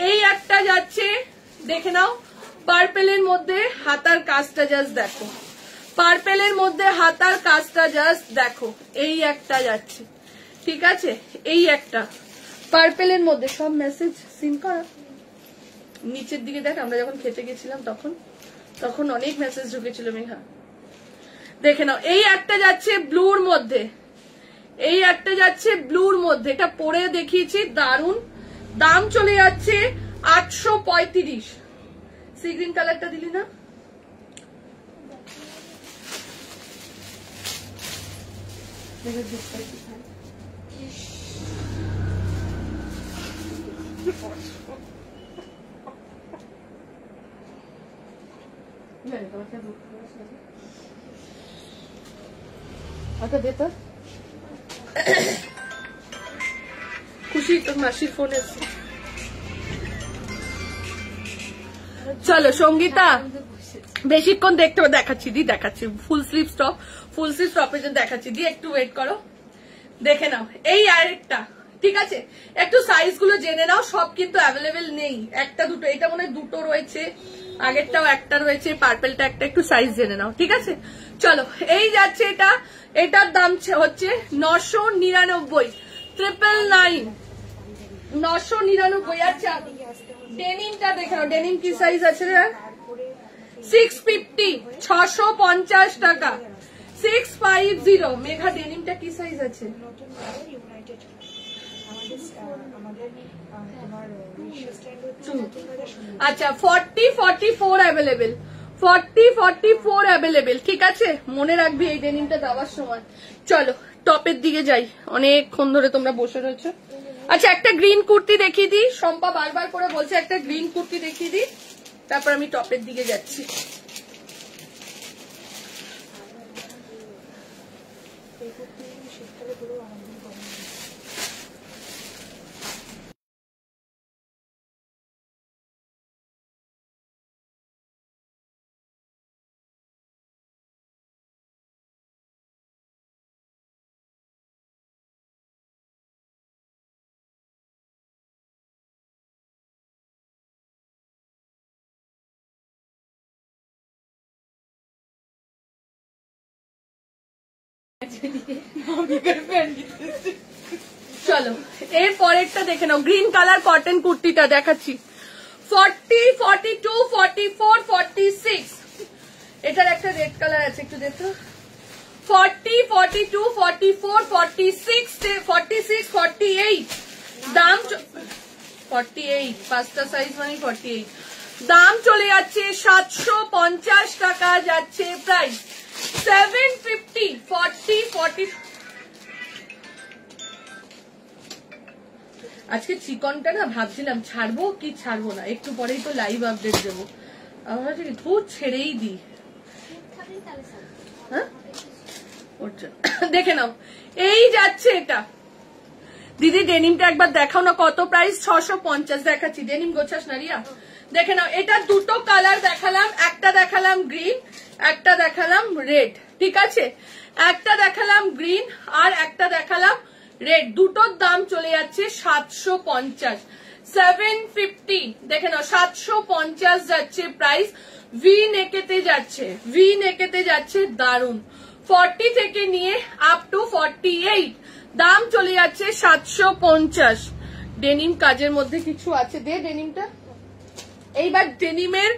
এই একটা যাচ্ছে দেখে নাও, পার্পেলের মধ্যে হাতার কাজটা জাস্ট দেখো, পার্পেলের মধ্যে হাতার কাজটা জাস্ট দেখো। এই একটা যাচ্ছে, ঠিক আছে। এই একটা পার্পেলের মধ্যে, সব মেসেজ সিন করা নিচের দিকে দেখ, আমরা যখন খেতে গেছিলাম তখন অনেক মেসেজ ঢুকেছিল মেঘা, দেখে নাও। এই একটা যাচ্ছে ব্লুর মধ্যে, এই একটা যাচ্ছে ব্লুর মধ্যে, এটা পরে দেখিয়েছি, দারুন। দাম চলে যাচ্ছে 835। সি গ্রিন কালারটা দিলি না, খুশি তোর মাসির ফোন এসছে। চলো সঙ্গীতা বেশিক্ষণ দেখতে দেখাচ্ছি, দেখাচ্ছি full sleeve top, full sleeve টপের জন্য দেখাচ্ছি, একটু ওয়েট করো, দেখে নাও। এই আরেকটা, ঠিক আছে, একটু সাইজ গুলো জেনে নাও, সব কিন্তু অ্যাভেলেবেল নেই, একটা দুটো, এটা মনে হয় দুটো রয়েছে, আগেরটাও একটা রয়েছে, পার্পেলটা একটা, একটু সাইজ জেনে নাও, ঠিক আছে। চলো এই যাচ্ছে এটা, এটার দাম হচ্ছে 999, 999, 999। আচ্ছা ডেনিমটা দেখে নাও, ডেনিম কি সাইজ আছে রে, 650, 650 টাকা, 650। মেঘা ডেনিমটা কি সাইজ আছে, আচ্ছা 40, 44 অ্যাভেলেবেল, 40, 44 অ্যাভেলেবেল, ঠিক আছে, মনে রাখবি এই ডেনিমটা দেওয়ার সময়। চলো টপের দিকে যাই, অনেকক্ষণ ধরে তোমরা বসে রয়েছো। আচ্ছা একটা গ্রিন কুর্তি দেখিয়ে দিই, শম্পা বারবার করে বলছে একটা গ্রিন কুর্তি দেখিয়ে দিই, তারপর আমি টপের দিকে যাচ্ছি। চলো এর পরেরটা দেখে নাও, গ্রিন কালার কটন কুর্তিটা দেখাচ্ছি, 40, 42, 44, 46। এটার একটা রেড কালার আছে, একটু দেখো, 40, 42, 44, 46, 46, 48। দাম 48, পাঁচটা সাইজ মানে 48। দাম চলে যাচ্ছে 750 টাকা যাচ্ছে প্রাইস, 750 40 আজকে চিকনটা না ভাবছিলাম ছাড়বো কি ছাড়বো না, একটু পরেই তো লাইভ আপডেট দেবো। আমরা খুব ছেড়েই দিই। হ্যাঁ দেখে নাও, এই যাচ্ছে এটা। দিদি ডেনিমটা একবার দেখাও না, কত প্রাইস? 650। দেখাচ্ছি, ডেনিম গোছাস না রিয়া। দেখে নাও, এটা দুটো কালার দেখালাম, একটা দেখালাম গ্রিন, একটা দেখালাম রেড, ঠিক আছে? একটা দেখালাম গ্রিন আর একটা দেখালাম রেড, দুটোর দাম চলে যাচ্ছে 750, 750। দেখে নাও 750 যাচ্ছে প্রাইস। ভি নেকেতে যাচ্ছে, ভি নেকেতে যাচ্ছে, দারুন। 40 থেকে নিয়ে আপ টু 48 দাম চলে যাচ্ছে 750। ডেনিম কাজের মধ্যে কিছু আছে, দে ডেনিমটা। এইবার ডেনিমের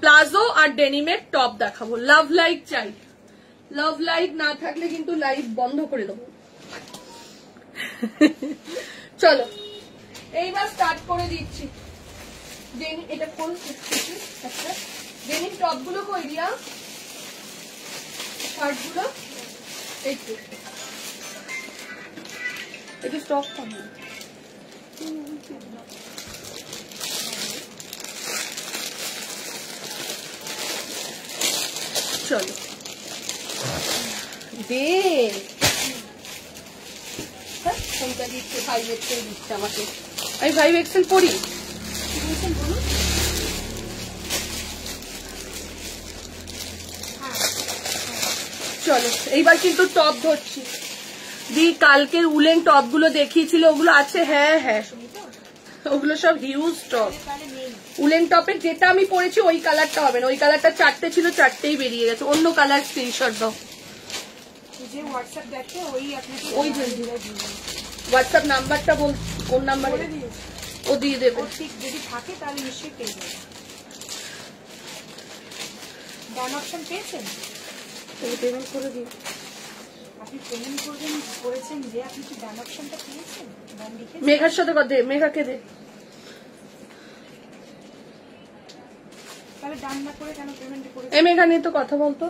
প্লাজো আর ডেনিমের টপ দেখাবো। লাভ লাইক চাই, লাভ লাইক না থাকলে কিন্তু লাইভ বন্ধ করে দেবো। চলো এইবার স্টার্ট করে দিচ্ছি। এটা কোন একটা ডেনিম টপ গুলো কই দিয়া, শার্ট গুলো একটু স্টক করবো। চলো দে, কোনটা দিচ্ছে? 5XL দিচ্ছে আমাকে, আমি 5XL পড়ি। চলো এইবার কিন্তু টপ ধরছি। দি কালকের উলেন টপ গুলো দেখিয়েছিল, ওগুলো আছে? হ্যাঁ হ্যাঁ, ওগুলো সব হিউজ টপ। উলেন টপের যেটা আমি পরেছি ওই কালারটা হবে না, ওই কালারটা 4টে ছিল, 4টেই বেরিয়ে গেছে। অন্য কালার স্ক্রিনশট দাও। ওই হোয়াটসঅ্যাপ নাম্বারটা বল, কোন নাম্বারে ও দিয়ে দেবে। যদি থাকে তাহলে নিশ্চয়ই পেয়ে যাবে। ডান অপশন পেয়েছেন? পেমেন্ট করে দিই। আপনি পেমেন্ট করবেন করেছেন যে, আপনি কি ডান অপশনটা পেয়েছেন? ডান লিখে মেঘার সাথে কথা দে, মেঘাকে দে। তাহলে ডান না করে কেন পেমেন্ট করে? এই মেঘা নিয়ে তো কথা বলতো।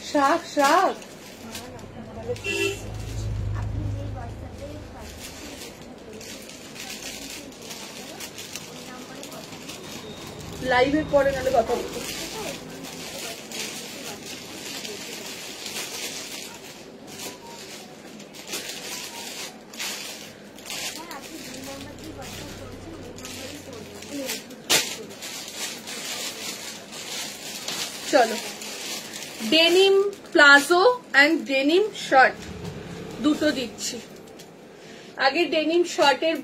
শাক শাক লাইভের পরে নাহলে কথা বলবো। চলো denim palazzo and denim shirt দুটো দিচ্ছি। আগে ডেনিম শার্টের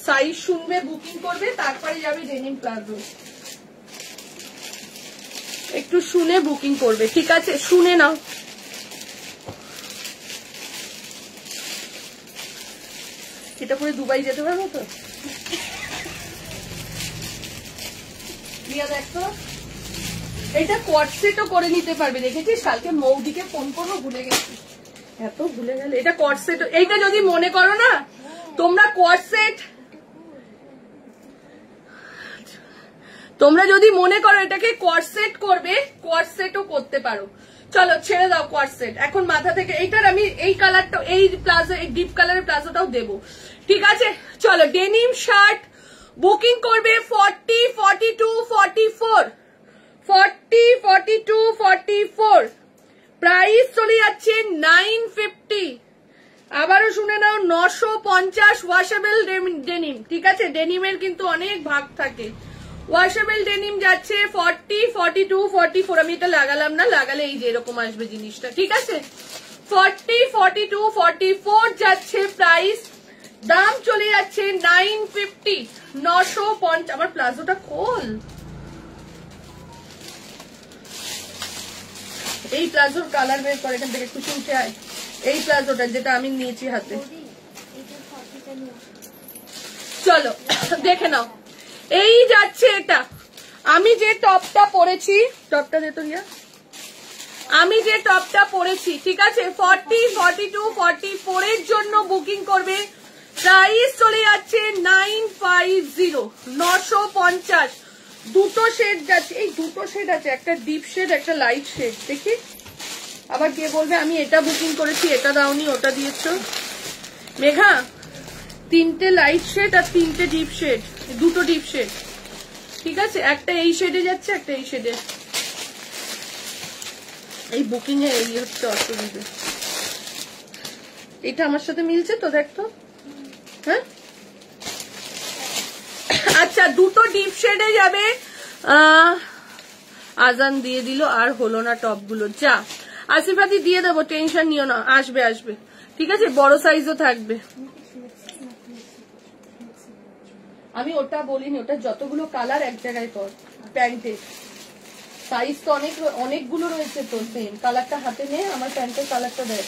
সাইজ শুনবে, বুকিং করবে, তারপরে যাবে ডেনিম প্লাজো। একটু শুনে বুকিং করবে, ঠিক আছে? শুনে নাও। এটা পরে দুবাই যেতে পারবো তো? দেখো এটা কটসেটও করে নিতে পারবে, দেখেছিস? কালকে মৌদিকে ফোন করবো, ভুলে গেছি, এত ভুলে গেলে। এটা কটসেট, এইটা যদি মনে করো না তোমরা কটসেট, তোমরা যদি মনে করো এটাকে কটসেট করবে, কটসেটও করতে পারো। চলো ছেড়ে দাও কটসেট এখন মাথা থেকে। এইটার আমি এই কালারটা, এই প্লাজো, এই ডিপ কালারের প্লাজোটাও দেবো, ঠিক আছে? চলো ডেনিম শার্ট বুকিং করবে 40, 42, 44, 40, 42, 44। প্রাইস চলে যাচ্ছে 950। আবারও শুনে নাও, 950 ওয়াশেবল ডেনিম, ঠিক আছে? ডেনিমের কিন্তু অনেক ভাগ থাকে। ওয়াশেবল ডেনিম যাচ্ছে 40, 42, 44। আমি এটা লাগালাম না, লাগালে এই যে এরকম আসবে জিনিসটা, ঠিক আছে? 40, 42, 44 যাচ্ছে প্রাইস। দাম চলে যাচ্ছে 950, 950। আমার প্লাজোটা খোল। এই প্লাজোর কালার বের করে এখান থেকে, খুশি উঠে আয়। এই প্লাজোটা যেটা আমি নিয়েছি হাতে, চলো দেখে নাও। এই যাচ্ছে এটা। আমি যে টপটা পরেছি, টপটা দে তো রিয়া, আমি যে টপটা পরেছি, ঠিক আছে? 40, 42, 44 এর জন্য বুকিং করবে প্রাইস চলে যাচ্ছে 950, 950। দুটো শেড যাচ্ছে, এই দুটো শেড আছে, একটা ডিপ শেড একটা লাইট শেড। দেখি আবার কে বলবে আমি এটা বুকিং করেছি এটা দাওনি ওটা দিয়েছো। মেঘা, 3টে লাইট শেড আর 3টে ডিপ শেড, দুটো ডিপ শেড, ঠিক আছে? একটা এই শেডে যাচ্ছে একটা এই শেডে। এই বুকিং এ এই হচ্ছে অসুবিধা। এটা আমার সাথে মিলছে তো, দেখতো। হ্যাঁ আচ্ছা, দুটো ডিপ শেডে যাবে। আজান দিয়ে দিল আর হলো না টপ গুলো। যা আসিফাতি দিয়ে দেবো, টেনশন নিও না, আসবে আসবে, ঠিক আছে? বড় সাইজও থাকবে। আমি ওটা বলিনি, ওটা যতগুলো কালার এক জায়গায় কর। প্যান্টের সাইজ তো অনেকগুলো রয়েছে তো, সেম কালারটা হাতে নে। আমার প্যান্টের কালারটা দেখ,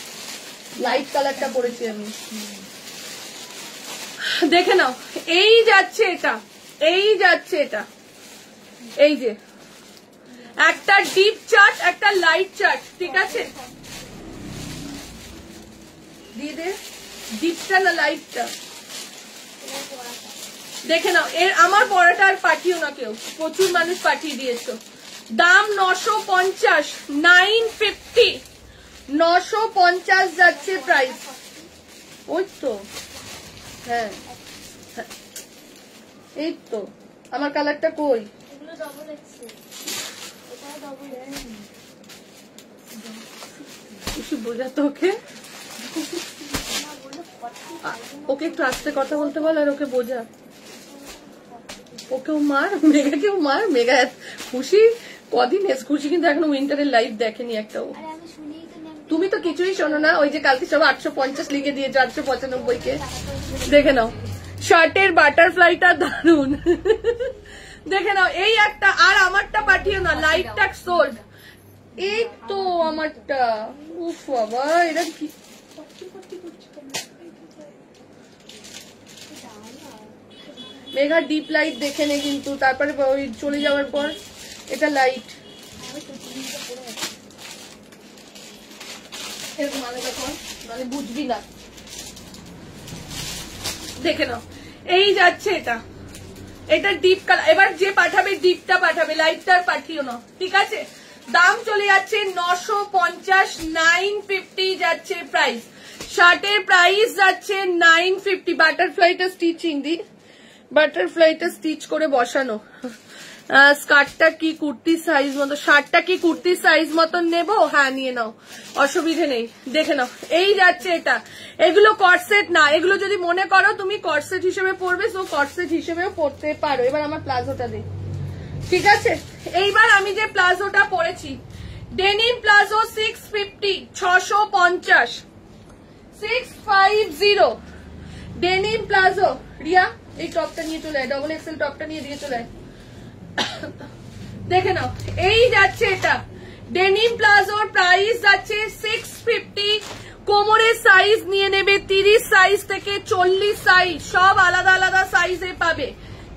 লাইট কালারটা পরেছি আমি, দেখে নাও। এই যাচ্ছে এটা, এই যাচ্ছে এটা, এই যে একটা ডিপ চার্ট একটা লাইট চার্ট, ঠিক আছে? দিয়ে দে ডিপটা না লাইটটা, দেখে নাও। এর আমার পড়াটা আর পাঠিও না কেউ, প্রচুর মানুষ পাঠিয়ে দিয়েছো। দাম 950, 950, 950 যাচ্ছে প্রাইস। ওই তো, হ্যাঁ এই তো। আমার কালারটা কই? কিছু বোঝাতো ওকে, ওকে একটু আস্তে কথা বলতে বল আর ওকে বোঝা। ওকেও মার, মেঘাকেও মার। মেঘা খুশি কদিন খুশি, কিন্তু এখনো উইন্টারের লাইভ দেখেনি একটাও। তুমি তো কিছুই শোনো না। ওই যে কালকে সব 850 লিখে দিয়েছে 895 কে, দেখে নাও। শার্টের বাটারফ্লাইটা দারুন, দেখে নাও। এই একটা, আর আমারটা পাঠিও না, লাইটটা সোল্ড। এই তো আমারটা। উফ বাবা, এরা কি মেঘা ডিপ লাইট দেখে নে কিন্তু, তারপরে ওই চলে যাওয়ার পর এটা লাইট এরকম আলাদা কর, মানে বুঝবি না। দেখে নাও, এই যাচ্ছে এটা, এটা ডিপ কালার। এবার যে পাঠাবে ডিপটা পাঠাবে, লাইটটা আর পাঠিও না, ঠিক আছে? দাম চলে যাচ্ছে 950, 950 যাচ্ছে প্রাইস। শার্টের প্রাইস যাচ্ছে 950। বাটারফ্লাইটা স্টিচিং দি, বাটারফ্লাইটা স্টিচ করে বসানো। স্কার্টটা কি কুর্তির সাইজ মতো, শার্টটা কি কুর্তির সাইজ মতন নেবো? হ্যাঁ নিয়ে নাও, অসুবিধে নেই। দেখে নাও, এই যাচ্ছে এটা। এগুলো কটসেট না, এগুলো যদি মনে করো তুমি কটসেট হিসেবে পরবে, তো কটসেট হিসেবেও পরতে পারো। এবার আমার প্লাজোটা দে, ঠিক আছে? এইবার আমি যে প্লাজোটা পরেছি, denim palazzo 650, 650, 650 denim palazzo. Riya এই টপটা নিয়ে চলে আয়, ডবল এক্সেল টপটা নিয়ে দিয়ে চলে আয়। দেখে নাও, এই যাচ্ছে এটা। ডেনিম প্লাজোর প্রাইস যাচ্ছে 650। কোমরের সাইজ নিয়ে নেবে 30 সাইজ থেকে 40 সাইজ, সব আলাদা আলাদা সাইজে পাবে।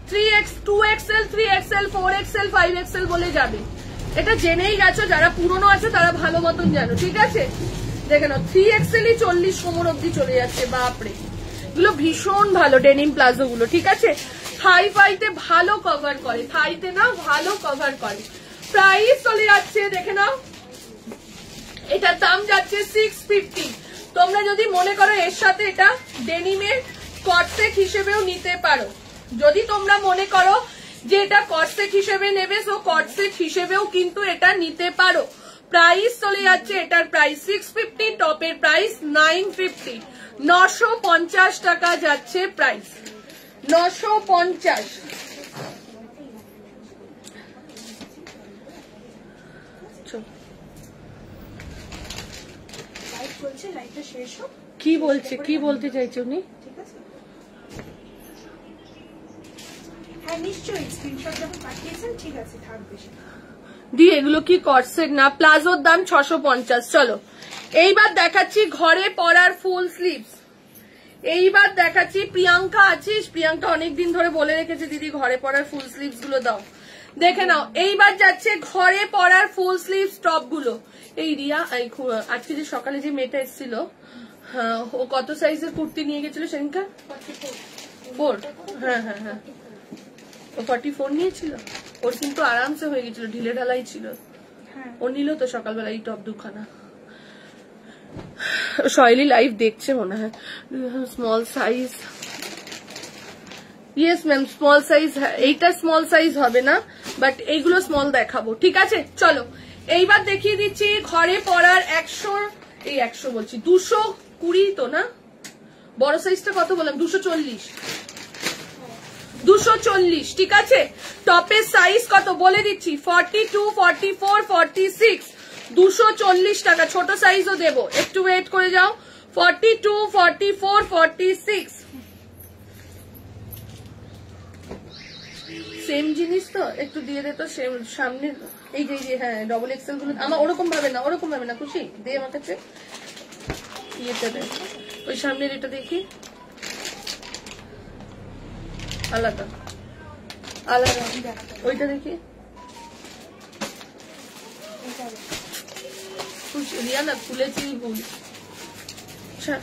3X, 2XL, 3XL, 4XL, 5XL বলে যাবে। এটা জেনেই গেছো, যারা পুরনো আছে তারা ভালো মতন জানো, ঠিক আছে? দেখে নাও, 3XL-ই 40 কোমর অব্দি চলে যাচ্ছে। বাপরে, এগুলো ভীষণ ভালো ডেনিম প্লাজো গুলো, ঠিক আছে? থাই ফাইতে ভালো কভার করে, থাইতে না ভালো কভার করে। প্রাইস চলে যাচ্ছে, দেখে নাও, এটার দাম যাচ্ছে 650। তোমরা যদি মনে করো এর সাথে এটা ডেনিমের কটসেট হিসেবেও নিতে পারো। যদি তোমরা মনে করো যে এটা কটসেট হিসেবে নেবে, সো কটসেট হিসেবেও কিন্তু এটা নিতে পারো। প্রাইস চলে যাচ্ছে, এটার প্রাইস 650, টপের প্রাইস 950, 950 টাকা যাচ্ছে প্রাইস, 950। কি বলছে, কি বলতে চাইছে উনি? দি এগুলো কি কটসেট না, প্লাজোর দাম 650। চলো এইবার দেখাচ্ছি ঘরে পরার ফুল স্লিভস। এইবার দেখাচ্ছি, প্রিয়াঙ্কা আছিস? প্রিয়াঙ্কা অনেকদিন ধরে বলে রেখেছে দিদি ঘরে পরার ফুল স্লিভস গুলো দাও। দেখে নাও, এইবার যাচ্ছে ঘরে পরার ফুল স্লিভস টপ গুলো। এই রিয়া, আজকে যে সকালে যে মেয়েটা এসেছিল হ্যাঁ, ও কত সাইজের কুর্তি নিয়ে গেছিল সেদিনকার? 4। হ্যাঁ হ্যাঁ হ্যাঁ, ও 44 নিয়েছিল। ওর কিন্তু আরামসে হয়ে গেছিল, ঢিলে ঢালাই ছিল। ও নিল তো সকালবেলা এই টপ দুখানা। শৈলী লাইভ দেখছে মনে হয়। Small size, yes ma'am small size. এইটা স্মল সাইজ হবে না, বাট এইগুলো স্মল দেখাবো, ঠিক আছে? চলো এইবার দেখিয়ে দিচ্ছি ঘরে পরার 100 বলছি 220 তো না, বড় সাইজটা কত বললাম? 240, ঠিক আছে? টপের সাইজ কত বলে দিচ্ছি, 42, 44, 46, 240 টাকা। ছোট সাইজও দেবো, একটু ওয়েট করে যাও। 42, 44, 46 সেম জিনিস তো, একটু দিয়ে দে তো সেম সামনে। এই যে হ্যাঁ ডবল এক্সেল গুলো আমার ওরকম ভাবে না, খুশি দে আমার কাছে। ইয়েটা দে, ওই সামনের এটা দেখি, আলাদা আলাদা, ওইটা দেখি। রিয়া না খুলেছি ভুল। আচ্ছা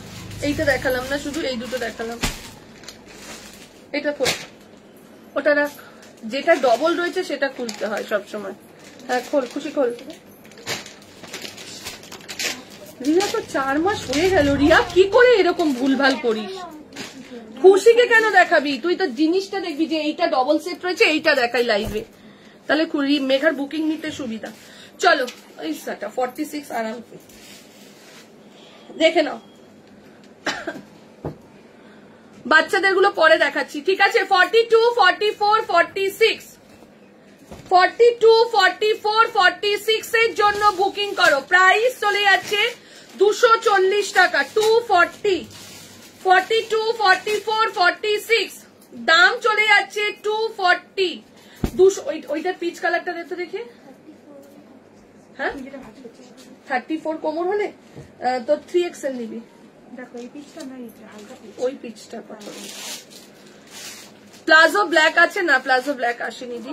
এইটা দেখালাম না, শুধু এই দুটো দেখালাম। এটা খোল, ওটা রাখ, যেটা ডবল রয়েছে সেটা খুলতে হয় সবসময়। হ্যাঁ খোল, খুশি খোল। রিয়া তো 4 মাস হয়ে গেল। রিয়া কি করে এরকম ভুলভাল করিস? খুশিকে কেন দেখাবি? তুই তো জিনিসটা দেখবি যে এইটা ডবল সেট রয়েছে, এইটা দেখাই লাইভে, তাহলে মেঘার বুকিং নিতে সুবিধা। চলো এই 46 আরামসে দেখে নাও। বাচ্চাদের গুলো পরে দেখাচ্ছি, ঠিক আছে? 42, 44, 46, 42, 44, 46 এর জন্য বুকিং করো। প্রাইস চলে যাচ্ছে 240 টাকা, 240। 42, 44, 46 দাম চলে যাচ্ছে 240। 200। ওইটার পিচ কালারটা দেখতে দেখি। হ্যাঁ 34 কোমর হলে তো 3XL নিবি। দেখো এই পিচটা না, এটা হালকা পিচ। ওই পিচটা কত? প্লাজো ব্ল্যাক আছে না? প্লাজো ব্ল্যাক আসেনি দি,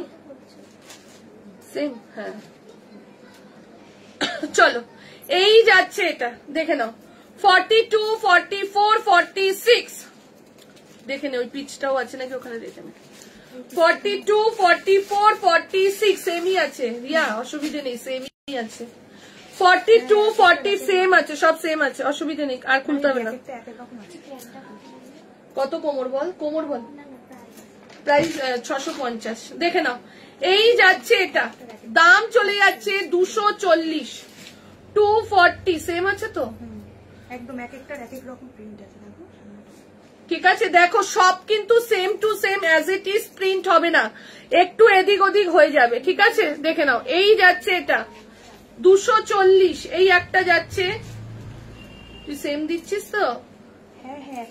সেম। হ্যাঁ চলো এই যাচ্ছে, এটা দেখে নাও। 42, 44, 46 দেখে নে, ওই পিচটাও আছে নাকি ওখানে দেখে নে। 42, 44, 46 সেমই আছে রিয়া, অসুবিধে নেই, সেমই আছে। 42, 40 সেম আছে, সব সেম আছে, অসুবিধা নেই। আর খুলতে হবে না। কত কোমর বল, কোমর বল। প্রাইস 650, দেখে নাও। এই যাচ্ছে এটা, দাম চলে যাচ্ছে 240। 240 সেম আছে তো একদম, এক একটার এক এক রকম প্রিন্ট আছে। দেখো ঠিক আছে, দেখো সব কিন্তু same to same as it is print হবে না, একটু এদিক ওদিক হয়ে যাবে, ঠিক আছে? দেখে নাও। এই যাচ্ছে এটা 240, এই একটা যাচ্ছে। তুই সেম দিচ্ছিস তো? হ্যাঁ হ্যাঁ,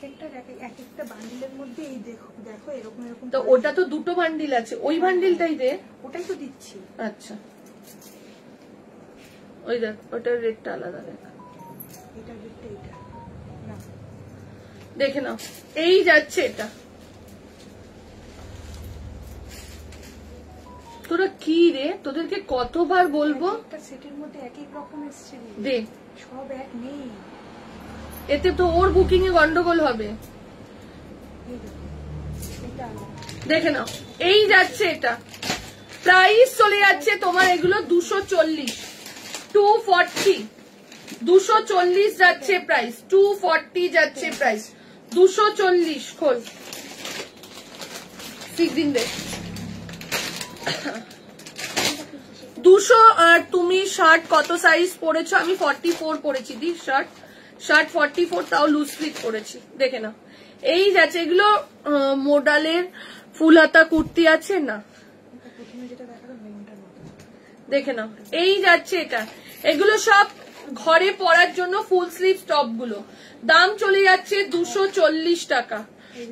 এক একটা বান্ডিলের মধ্যে এই দেখো দেখো এরকম এরকম। তো ওটা তো দুটো বান্ডিল আছে, ওই বান্ডিলটাই দে। ওটাই তো দিচ্ছি। আচ্ছা ওই দেখ, ওটার রেটটা আলাদা দেখ, এটা রেটটা এটা না, দেখে নাও। এই যাচ্ছে এটা। তোরা কি রে, তোদেরকে কতবার বলবো? একটা সেটের মধ্যে এক এক রকম এসছে, দে, সব এক নেই। এতে তো ওর বুকিং এ গন্ডগোল হবে। দেখে নাও, এই যাচ্ছে এটা। প্রাইস চলে যাচ্ছে তোমার এগুলো 240, 240, 240 যাচ্ছে প্রাইস, 240 যাচ্ছে প্রাইস, 240। খোল, সিক্সিন দে। 200। আর তুমি শার্ট কত সাইজ পরেছো? আমি 44 পরেছি দি, শার্ট 44, তাও লুজ ফিট পরেছি। দেখে নাও, এই যাচ্ছে। এগুলো মোডালের ফুল হাতা কুর্তি আছে না, দেখে নাও। এই যাচ্ছে এটা, এগুলো সব ঘরে পরার জন্য ফুল স্লিভ টপ গুলো। দাম চলে যাচ্ছে 240 টাকা,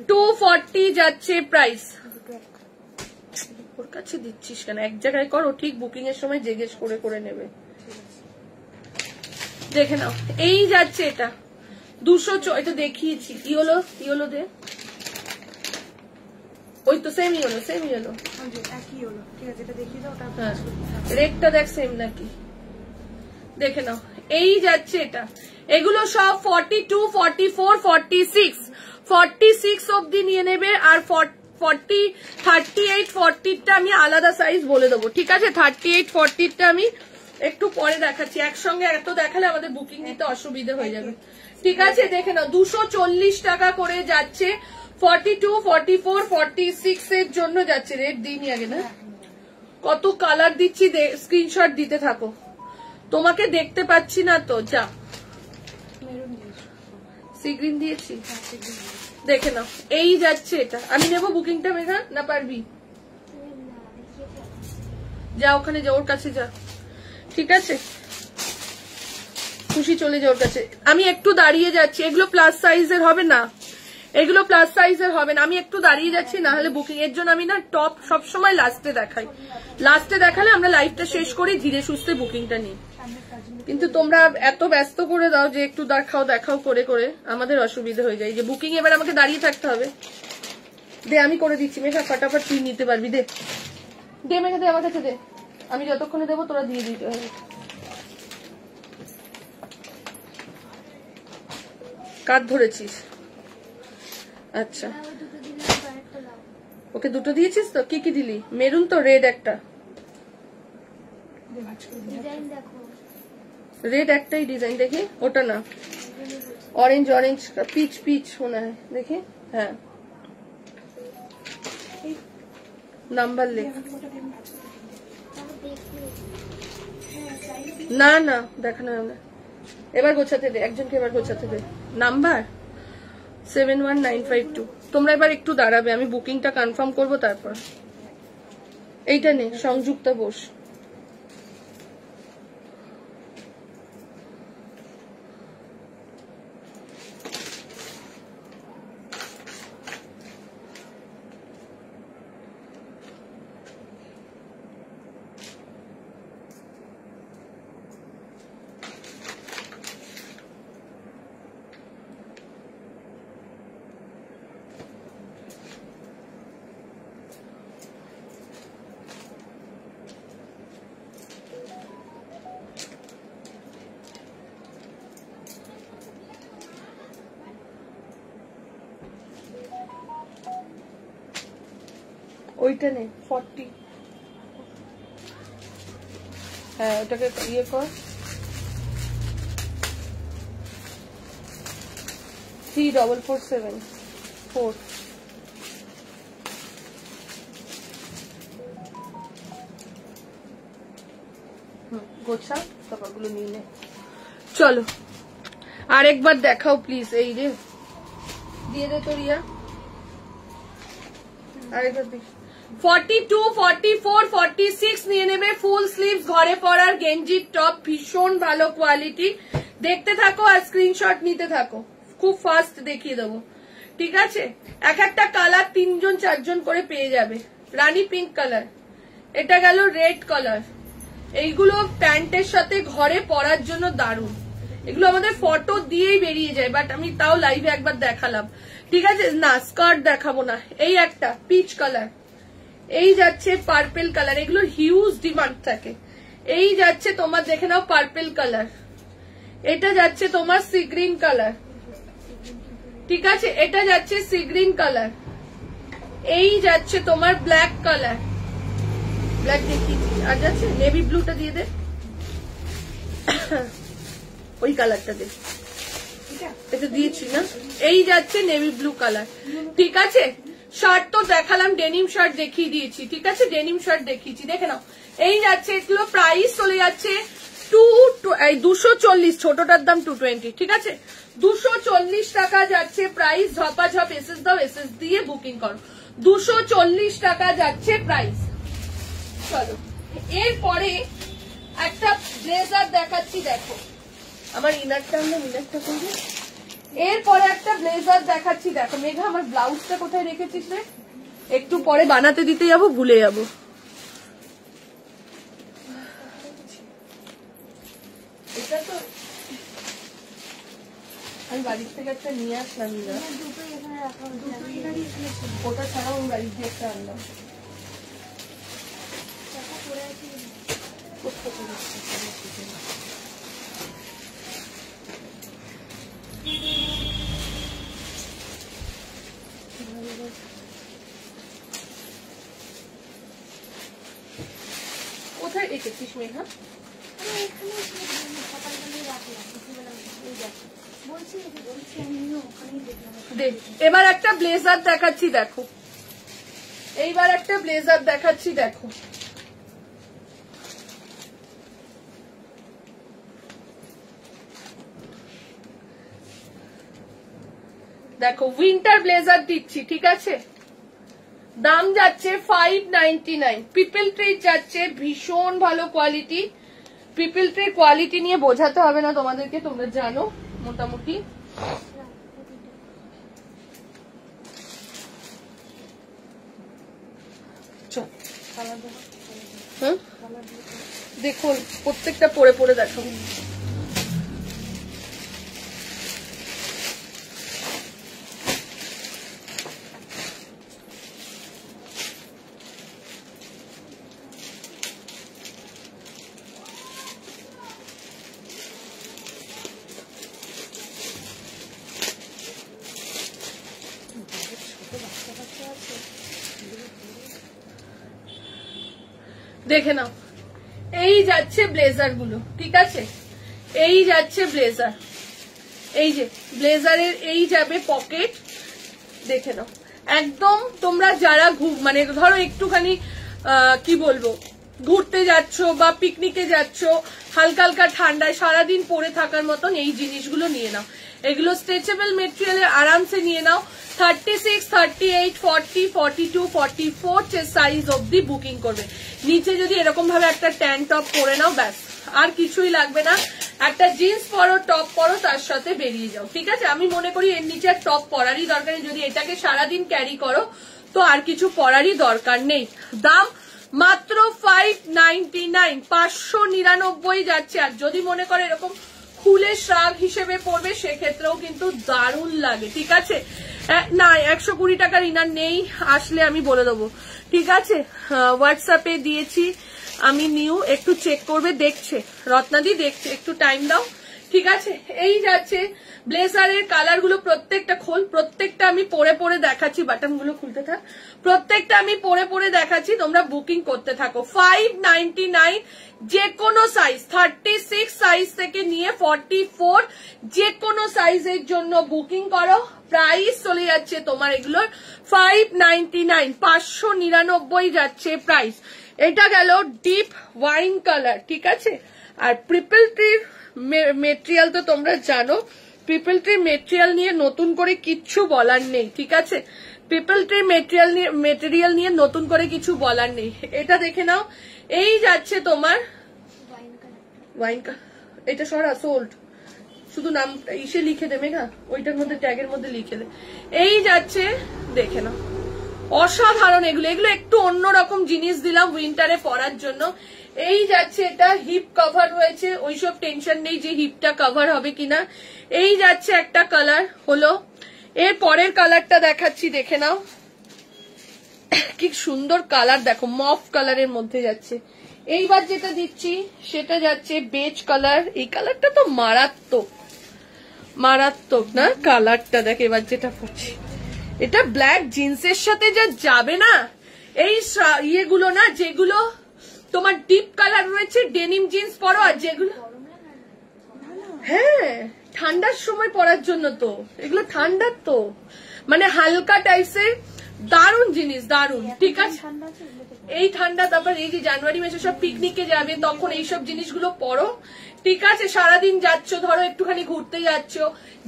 240 যাচ্ছে প্রাইস। ওর কাছে দিচ্ছিস কেন? এক জায়গায় করো, ঠিক বুকিং এর সময় জিজ্ঞেস করে করে নেবে। দেখে নাও, এই যাচ্ছে এটা 200। এটা দেখিয়েছি, ইয়েলো দে। ওই তো সেম ইয়েলো, একই হলো, ঠিক আছে, এটা দেখিয়ে দাও। হ্যাঁ রেটটা দেখ সেম নাকি, দেখে নাও। এই যাচ্ছে এটা, এগুলো সব 42, 44, 46, 46 অব্দি নিয়ে নেবে। আর 40, 38, 40টা আমি আলাদা সাইজ বলে দেবো, ঠিক আছে? 38, 40টা আমি একটু পরে দেখাচ্ছি, একসঙ্গে এত দেখালে আমাদের বুকিং নিতে অসুবিধা হয়ে যাবে, ঠিক আছে? দেখে নাও 240 টাকা করে যাচ্ছে, 42, 44, 46 এর জন্য যাচ্ছে। রেট দিইনি আগে না, কত কালার দিচ্ছি, স্ক্রিনশট দিতে থাকো। তোমাকে দেখতে পাচ্ছি না তো, যা সি গ্রিন দিয়েছি, দেখে নাও। এই যাচ্ছে এটা, আমি নেবো বুকিংটা মেঘা, না পারবি? যা ওখানে যা, ওর কাছে যা, ঠিক আছে? খুশি চলে যা ওর কাছে। আমি একটু দাঁড়িয়ে যাচ্ছি, এগুলো প্লাস সাইজের হবে না, এগুলো প্লাস সাইজের হবে না। আমি একটু দাঁড়িয়ে যাচ্ছি, না হলে বুকিং এর জন্য আমি না টপ সবসময় লাস্টে দেখাই, লাস্টে দেখালে আমরা লাইভটা শেষ করি, ধীরে সুস্থে বুকিংটা নিই। কিন্তু তোমরা এত ব্যস্ত করে দাও যে একটু দেখাও দেখাও করে করে আমাদের অসুবিধা হয়ে যায়, যে বুকিং এবার আমাকে দাঁড়িয়ে থাকতে হবে। দে আমি করে দিচ্ছি মেঘা, ফটাফট তুই নিতে পারবি, দে দে মেঘা, দে আমার কাছে দে, আমি যতক্ষণে দেবো তোরা দিয়ে দিতে হবে। কাঁধ ধরেছিস? আচ্ছা, ওকে দুটো দিয়েছিস তো? কি কি দিলি? মেরুন তো, রেড একটা, রেড একটাই ডিজাইন দেখি, ওটা না, অরেঞ্জ অরেঞ্জ, পিচ পিচ মনে হয়, দেখি। হ্যাঁ, নাম্বার লেখ। না না দেখানো হবে না, এবার গোছাতে দে একজনকে, এবার গোছাতে দে। নাম্বার 71952। তোমরা এবার একটু দাঁড়াবে, আমি বুকিংটা কনফার্ম করবো তারপর। এইটা নে, সংযুক্তা বোস। ওইটা নে 40। হ্যাঁ ওটাকে ইয়ে কর, 34474। গোছা কাপড়গুলো নিয়ে নে। চলো আরেকবার দেখাও প্লিজ, এই রে দিয়ে দে তো রিয়া, আরেকবার দেখ। 42, 44, 46 নিয়ে নেবে, ফুল স্লিভ ঘরে পরার গেঞ্জির টপ, ভীষণ ভালো কোয়ালিটি। দেখতে থাকো আর স্ক্রিনশট নিতে থাকো, খুব ফাস্ট দেখিয়ে দেবো, ঠিক আছে? এক একটা কালার 3 জন 4 জন করে পেয়ে যাবে। রানী পিঙ্ক কালার, এটা গেল রেড কালার। এইগুলো প্যান্টের সাথে ঘরে পরার জন্য দারুণ, এগুলো আমাদের ফটো দিয়েই বেরিয়ে যায়, বাট আমি তাও লাইভে একবার দেখালাম, ঠিক আছে? না স্কার্ট দেখাবো না। এই একটা পিচ কালার, এই যাচ্ছে পার্পেল কালার, এগুলোর হিউজ ডিমান্ড থাকে। এই যাচ্ছে তোমার দেখে নাও পার্পেল কালার, এটা যাচ্ছে তোমার সি গ্রিন কালার, ঠিক আছে? এটা যাচ্ছে সি গ্রিন কালার, এই যাচ্ছে তোমার ব্ল্যাক কালার, ব্ল্যাক দেখি আর যাচ্ছে নেভি ব্লুটা দিয়ে দে, ওই কালারটা দে, এটা দিয়েছি না? এই যাচ্ছে নেভি ব্লু কালার, ঠিক আছে? শার্ট তো দেখালাম, ডেনিম শার্ট দেখিয়ে দিয়েছি, ঠিক আছে? ডেনিম শার্ট দেখিয়েছি, দেখে নাও। এই যাচ্ছে, এগুলো প্রাইস চলে যাচ্ছে 240, ছোটটার দাম 220, ঠিক আছে? 240 টাকা যাচ্ছে প্রাইস। ঝপাঝপ এসএস দাও, এসএস দিয়ে বুকিং করো। 240 টাকা যাচ্ছে প্রাইস। চলো এরপরে একটা ব্লেজার দেখাচ্ছি, দেখো আমার ইনারটা, আমরা ইনারটা করবো। এরপরে একটা ব্লেজার দেখাচ্ছি, দেখো মেঘা আমার ব্লাউজটা কোথায় রেখেছিস রে? একটু পরে বানাতে দিতে যাবো, ভুলে যাবো। এটা তো আমি বাড়ির থেকে একটা নিয়ে আসলাম, ওটা ছাড়াও আমি বাড়ির থেকে একটা আনলাম। কোথায় এঁকেছিস মেঘা? আমি এখানে সকালবেলায় রাখলাম, দুপুরবেলা এই দেখো বলছি আমিও ওখানেই দেখলাম। দেখ, এবার একটা ব্লেজার দেখাচ্ছি দেখো, এইবার একটা ব্লেজার দেখাচ্ছি দেখো। দেখো উইন্টার ব্লেজার দিচ্ছি, ঠিক আছে? দাম যাচ্ছে 599। পিপল ট্রি যাচ্ছে, ভীষণ ভালো কোয়ালিটি। পিপল ট্রির কোয়ালিটি নিয়ে বোঝাতে হবে না তোমাদেরকে, তোমরা জানো মোটামুটি। হ্যাঁ দেখুন, প্রত্যেকটা পরে পরে দেখো। দেখে নাও, এই যাচ্ছে ব্লেজার গুলো, ঠিক আছে? এই যাচ্ছে ব্লেজার, এই যে ব্লেজারের এই যাবে পকেট, দেখে নাও। একদম তোমরা যারা মানে ধরো একটুখানি কি বলবো, ঘুরতে যাচ্ছ বা পিকনিকে যাচ্ছ, হালকা হালকা ঠান্ডায় সারাদিন পরে থাকার মতন এই জিনিসগুলো নিয়ে নাও। এগুলো স্ট্রেচেবল মেটেরিয়ালে আরামসে নিয়ে নাও। 36, 38, 40, 42, 44 সাইজ অব্দি বুকিং করবে। নিচে যদি এরকম ভাবে একটা ট্যান টপ পরে নাও, ব্যাস আর কিছুই লাগবে না। একটা জিন্স পরো, টপ পরো, তার সাথে বেরিয়ে যাও, ঠিক আছে? আমি মনে করি এর নিচে আর টপ পরারই দরকার নেই। যদি এটাকে সারাদিন ক্যারি করো তো আর কিছু পরারই দরকার নেই। দাম মাত্র 599, 599 যাচ্ছে। আর যদি মনে করে এরকম খুলে শ্রাগ হিসেবে পড়বে, সেক্ষেত্রেও কিন্তু দারুণ লাগে, ঠিক আছে? না 120 টাকার ইনার নেই, আসলে আমি বলে দেবো, ঠিক আছে? হোয়াটসঅ্যাপে দিয়েছি আমি, নিউ একটু চেক করবে, দেখছে রত্নাদি, দেখছে, একটু টাইম দাও, ঠিক আছে? এই যাচ্ছে ব্লেজারের কালার গুলো, প্রত্যেকটা খোল, প্রত্যেকটা আমি পরে পরে দেখাচ্ছি। বাটন গুলো খুলতে থাক, প্রত্যেকটা আমি পরে পরে দেখাচ্ছি, তোমরা বুকিং করতে থাকো। 599, যে কোনো সাইজ, 36 সাইজ থেকে নিয়ে 44, যে কোনো সাইজের জন্য বুকিং করো। প্রাইস চলে যাচ্ছে তোমার এগুলোর 599, 599 যাচ্ছে প্রাইস। এটা গেল ডিপ ওয়াইন কালার, ঠিক আছে? আর পিপল ট্রির মেটেরিয়াল তো তোমরা জানো, পিপল ট্রির মেটেরিয়াল নিয়ে নতুন করে কিচ্ছু বলার নেই, ঠিক আছে? পিপল ট্রির মেটেরিয়াল নিয়ে নতুন করে কিছু বলার নেই। এটা দেখে নাও, এই যাচ্ছে তোমার ওয়াইন কালার, এটা সরা সোল্ড, শুধু নাম ইসে লিখে দে মেঘা, ওইটার মধ্যে ট্যাগের মধ্যে লিখে দে। এই যাচ্ছে, দেখে নাও, অসাধারণ এগুলো। এগুলো একটু অন্যরকম জিনিস দিলাম উইন্টারে পরার জন্য। এই যাচ্ছে, এটা হিপ কভার রয়েছে, ওইসব টেনশন নেই যে হিপটা কভার হবে কিনা। এই যাচ্ছে একটা কালার হলো, এর পরের কালারটা দেখাচ্ছি, দেখে নাও কি সুন্দর কালার, দেখো মফ কালারের মধ্যে যাচ্ছে। এইবার যেটা দিচ্ছি সেটা যাচ্ছে বেজ কালার। এই কালারটা তো মারাত্মক, মারাত্মক না কালারটা? দেখ এবার যেটা পড়ছি, এটা ব্ল্যাক জিন্সের সাথে যা যাবে না, এই ইয়েগুলো না, যেগুলো তোমার ডিপ কালার রয়েছে, ডেনিম জিন্স পরো, আর যেগুলো হ্যাঁ ঠান্ডার সময় পরার জন্য, তো এগুলো ঠান্ডার তো মানে হালকা টাইপসের দারুণ জিনিস, দারুণ, ঠিক আছে? এই ঠান্ডা, তারপর এই যে জানুয়ারি মাসে সব পিকনিকে যাবে, তখন এইসব জিনিসগুলো পরো, ঠিক আছে? সারাদিন যাচ্ছ, ধরো একটুখানি ঘুরতে যাচ্ছ,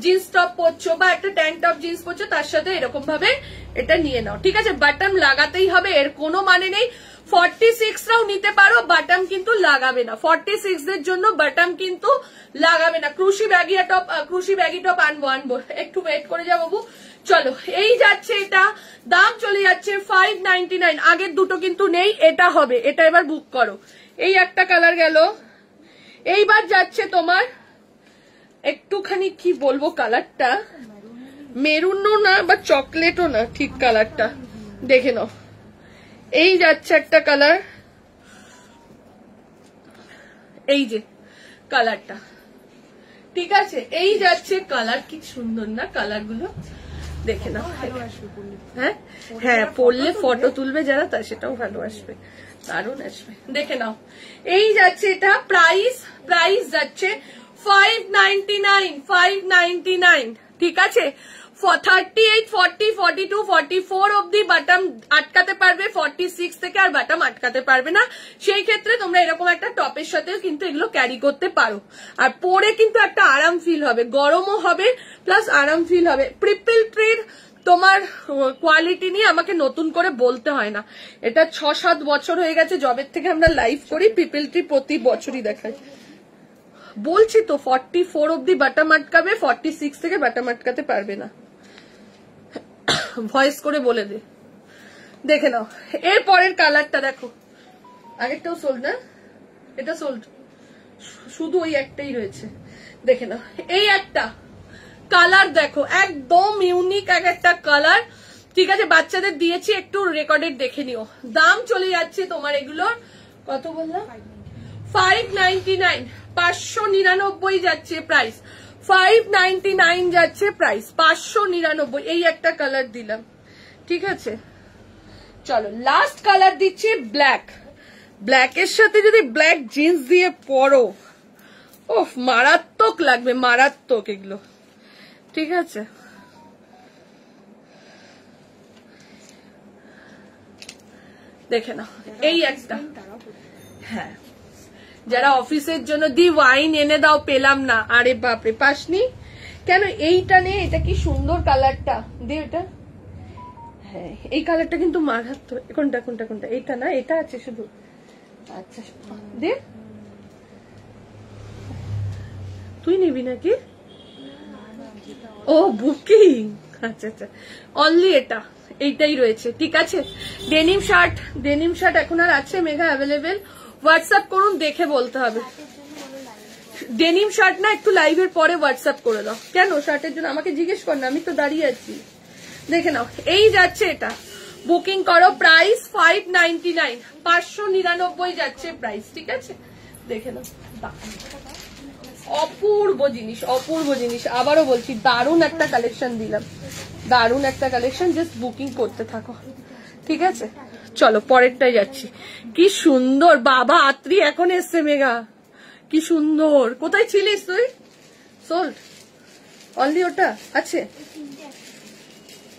জিন্স টপ পরছো বা একটা ট্যাঙ্ক টপ জিন্স পরছো, তার সাথে এরকম ভাবে এটা নিয়ে নাও, ঠিক আছে? বাটন লাগাতেই হবে, এর কোনো মানে নেই। 46রাও নিতে পারো, বাটন কিন্তু লাগাবে না। 46 এর জন্য বাটন কিন্তু লাগাবে না। ক্রুশি ব্যাগি টপ আনবো, একটু ওয়েট করে যাও বাবু। চলো, এই যাচ্ছে, এটা দাম চলে যাচ্ছে 599। আগের দুটো কিন্তু নেই, এটা হবে, এটা এবার বুক করো। এই একটা কালার গেল। এইবার যাচ্ছে তোমার একটুখানি কি বলবো, কালারটা মেরুনও না বা চকলেটও না, ঠিক কালারটা দেখে নাও। এই যাচ্ছে একটা কালার, এই যে কালারটা, ঠিক আছে, এই যাচ্ছে কালার, কি সুন্দর না কালার গুলো, দেখে নাও। হ্যাঁ হ্যাঁ, পরলে ফটো তুলবে যারা, তা সেটাও ভালো আসবে, দারুণ আসবে, দেখে নাও। এই যাচ্ছে এটা, প্রাইস যাচ্ছে 599, ঠিক আছে। 38, 40, 42, 44 অব্দি বাটাম আটকাতে পারবে, 46 থেকে আর বাটাম আটকাতে পারবে না। সেই ক্ষেত্রে তোমরা এরকম একটা টপের সাথেও কিন্তু এগুলো ক্যারি করতে পারো, আর পরে কিন্তু একটা আরাম ফিল হবে, গরমও হবে প্লাস আরাম ফিল হবে। ট্রিপল ট্রির তোমার কোয়ালিটি নিয়ে আমাকে নতুন করে বলতে হয় না, এটা 6-7 বছর হয়ে গেছে জবের থেকে আমরা লাইভ করি, ট্রিপল ট্রি প্রতি বছরই দেখাই। বলছি তো 44 অব্দি বাটাম আটকাবে, 46 থেকে বাটাম আটকাতে পারবে না, ভয়েস করে বলে দে। দেখে নাও এর পরের কালারটা দেখো, আগেরটাও সোল্ড না, এটা সোল্ড, শুধু ওই একটাই রয়েছে। দেখে নাও এই একটা কালার দেখো, একদম ইউনিক এক একটা কালার, ঠিক আছে। বাচ্চাদের দিয়েছি, একটু রেকর্ডেড দেখে নিও। দাম চলে যাচ্ছে তোমার এগুলোর, কত বললাম, 599, 599 যাচ্ছে প্রাইস, 599 যাচ্ছে প্রাইস, 599। এই একটা কালার দিলাম, ঠিক আছে। চলো লাস্ট কালার দিচ্ছি ব্ল্যাক, ব্ল্যাকের সাথে যদি ব্ল্যাক জিন্স দিয়ে পরো, ওফ মারাত্মক লাগবে, মারাত্মক এগুলো, ঠিক আছে। দেখে নাও এই একটা, হ্যাঁ যারা অফিসের জন্য দি ওয়াইন এনে দাও, পেলাম না, আরে বাপরে পাসনি কেন, এইটা নে, এটা কি সুন্দর কালারটা দে, এটা হ্যাঁ এই কালারটা কিন্তু মারাত্মক। কোনটা কোনটা কোনটা, এটা না, এটা আছে শুধু, আচ্ছা দে, তুই নিবি নাকি? ও বুকিং, আচ্ছা আচ্ছা, অনলি এটা, এইটাই রয়েছে, ঠিক আছে। ডেনিম শার্ট এখন আর আছে মেঘা অ্যাভেলেবেল, হোয়াটসঅ্যাপ করুন, দেখে বলতে হবে। ডেনিম শার্ট না একটু লাইভের পরে হোয়াটসঅ্যাপ করে দাও। কেন শার্টের জন্য আমাকে জিজ্ঞেস কর না, আমি তো দাঁড়িয়ে আছি। দেখে নাও এই যাচ্ছে এটা, বুকিং করো, প্রাইস 599, 599 যাচ্ছে প্রাইস, ঠিক আছে। দেখে নাও অপূর্ব জিনিস, অপূর্ব জিনিস, আবারও বলছি দারুণ একটা কালেকশন দিলাম, দারুণ একটা কালেকশন, জাস্ট বুকিং করতে থাকো, ঠিক আছে। চলো পরেরটাই যাচ্ছি, কি সুন্দর, বাবা আত্রি এখন এসছে মেঘা, কি সুন্দর। কোথায় ছিলিস তুই? সোল্ড অনলি ওটা আছে,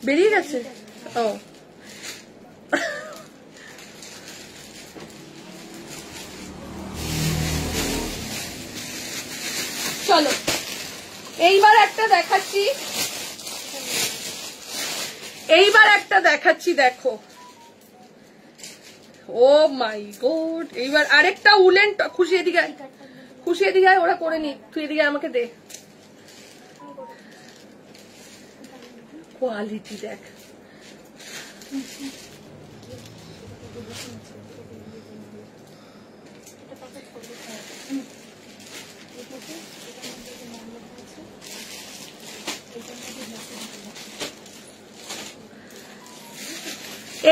বেরিয়ে গেছে, ও চলো এইবার একটা দেখাচ্ছি, দেখো, ও মাই গড। এইবার আরেকটা উলেন, খুশি এদিকে আয়, ওরা করে নি, তুই এদিকে আমাকে দে, কোয়ালিটি দেখ,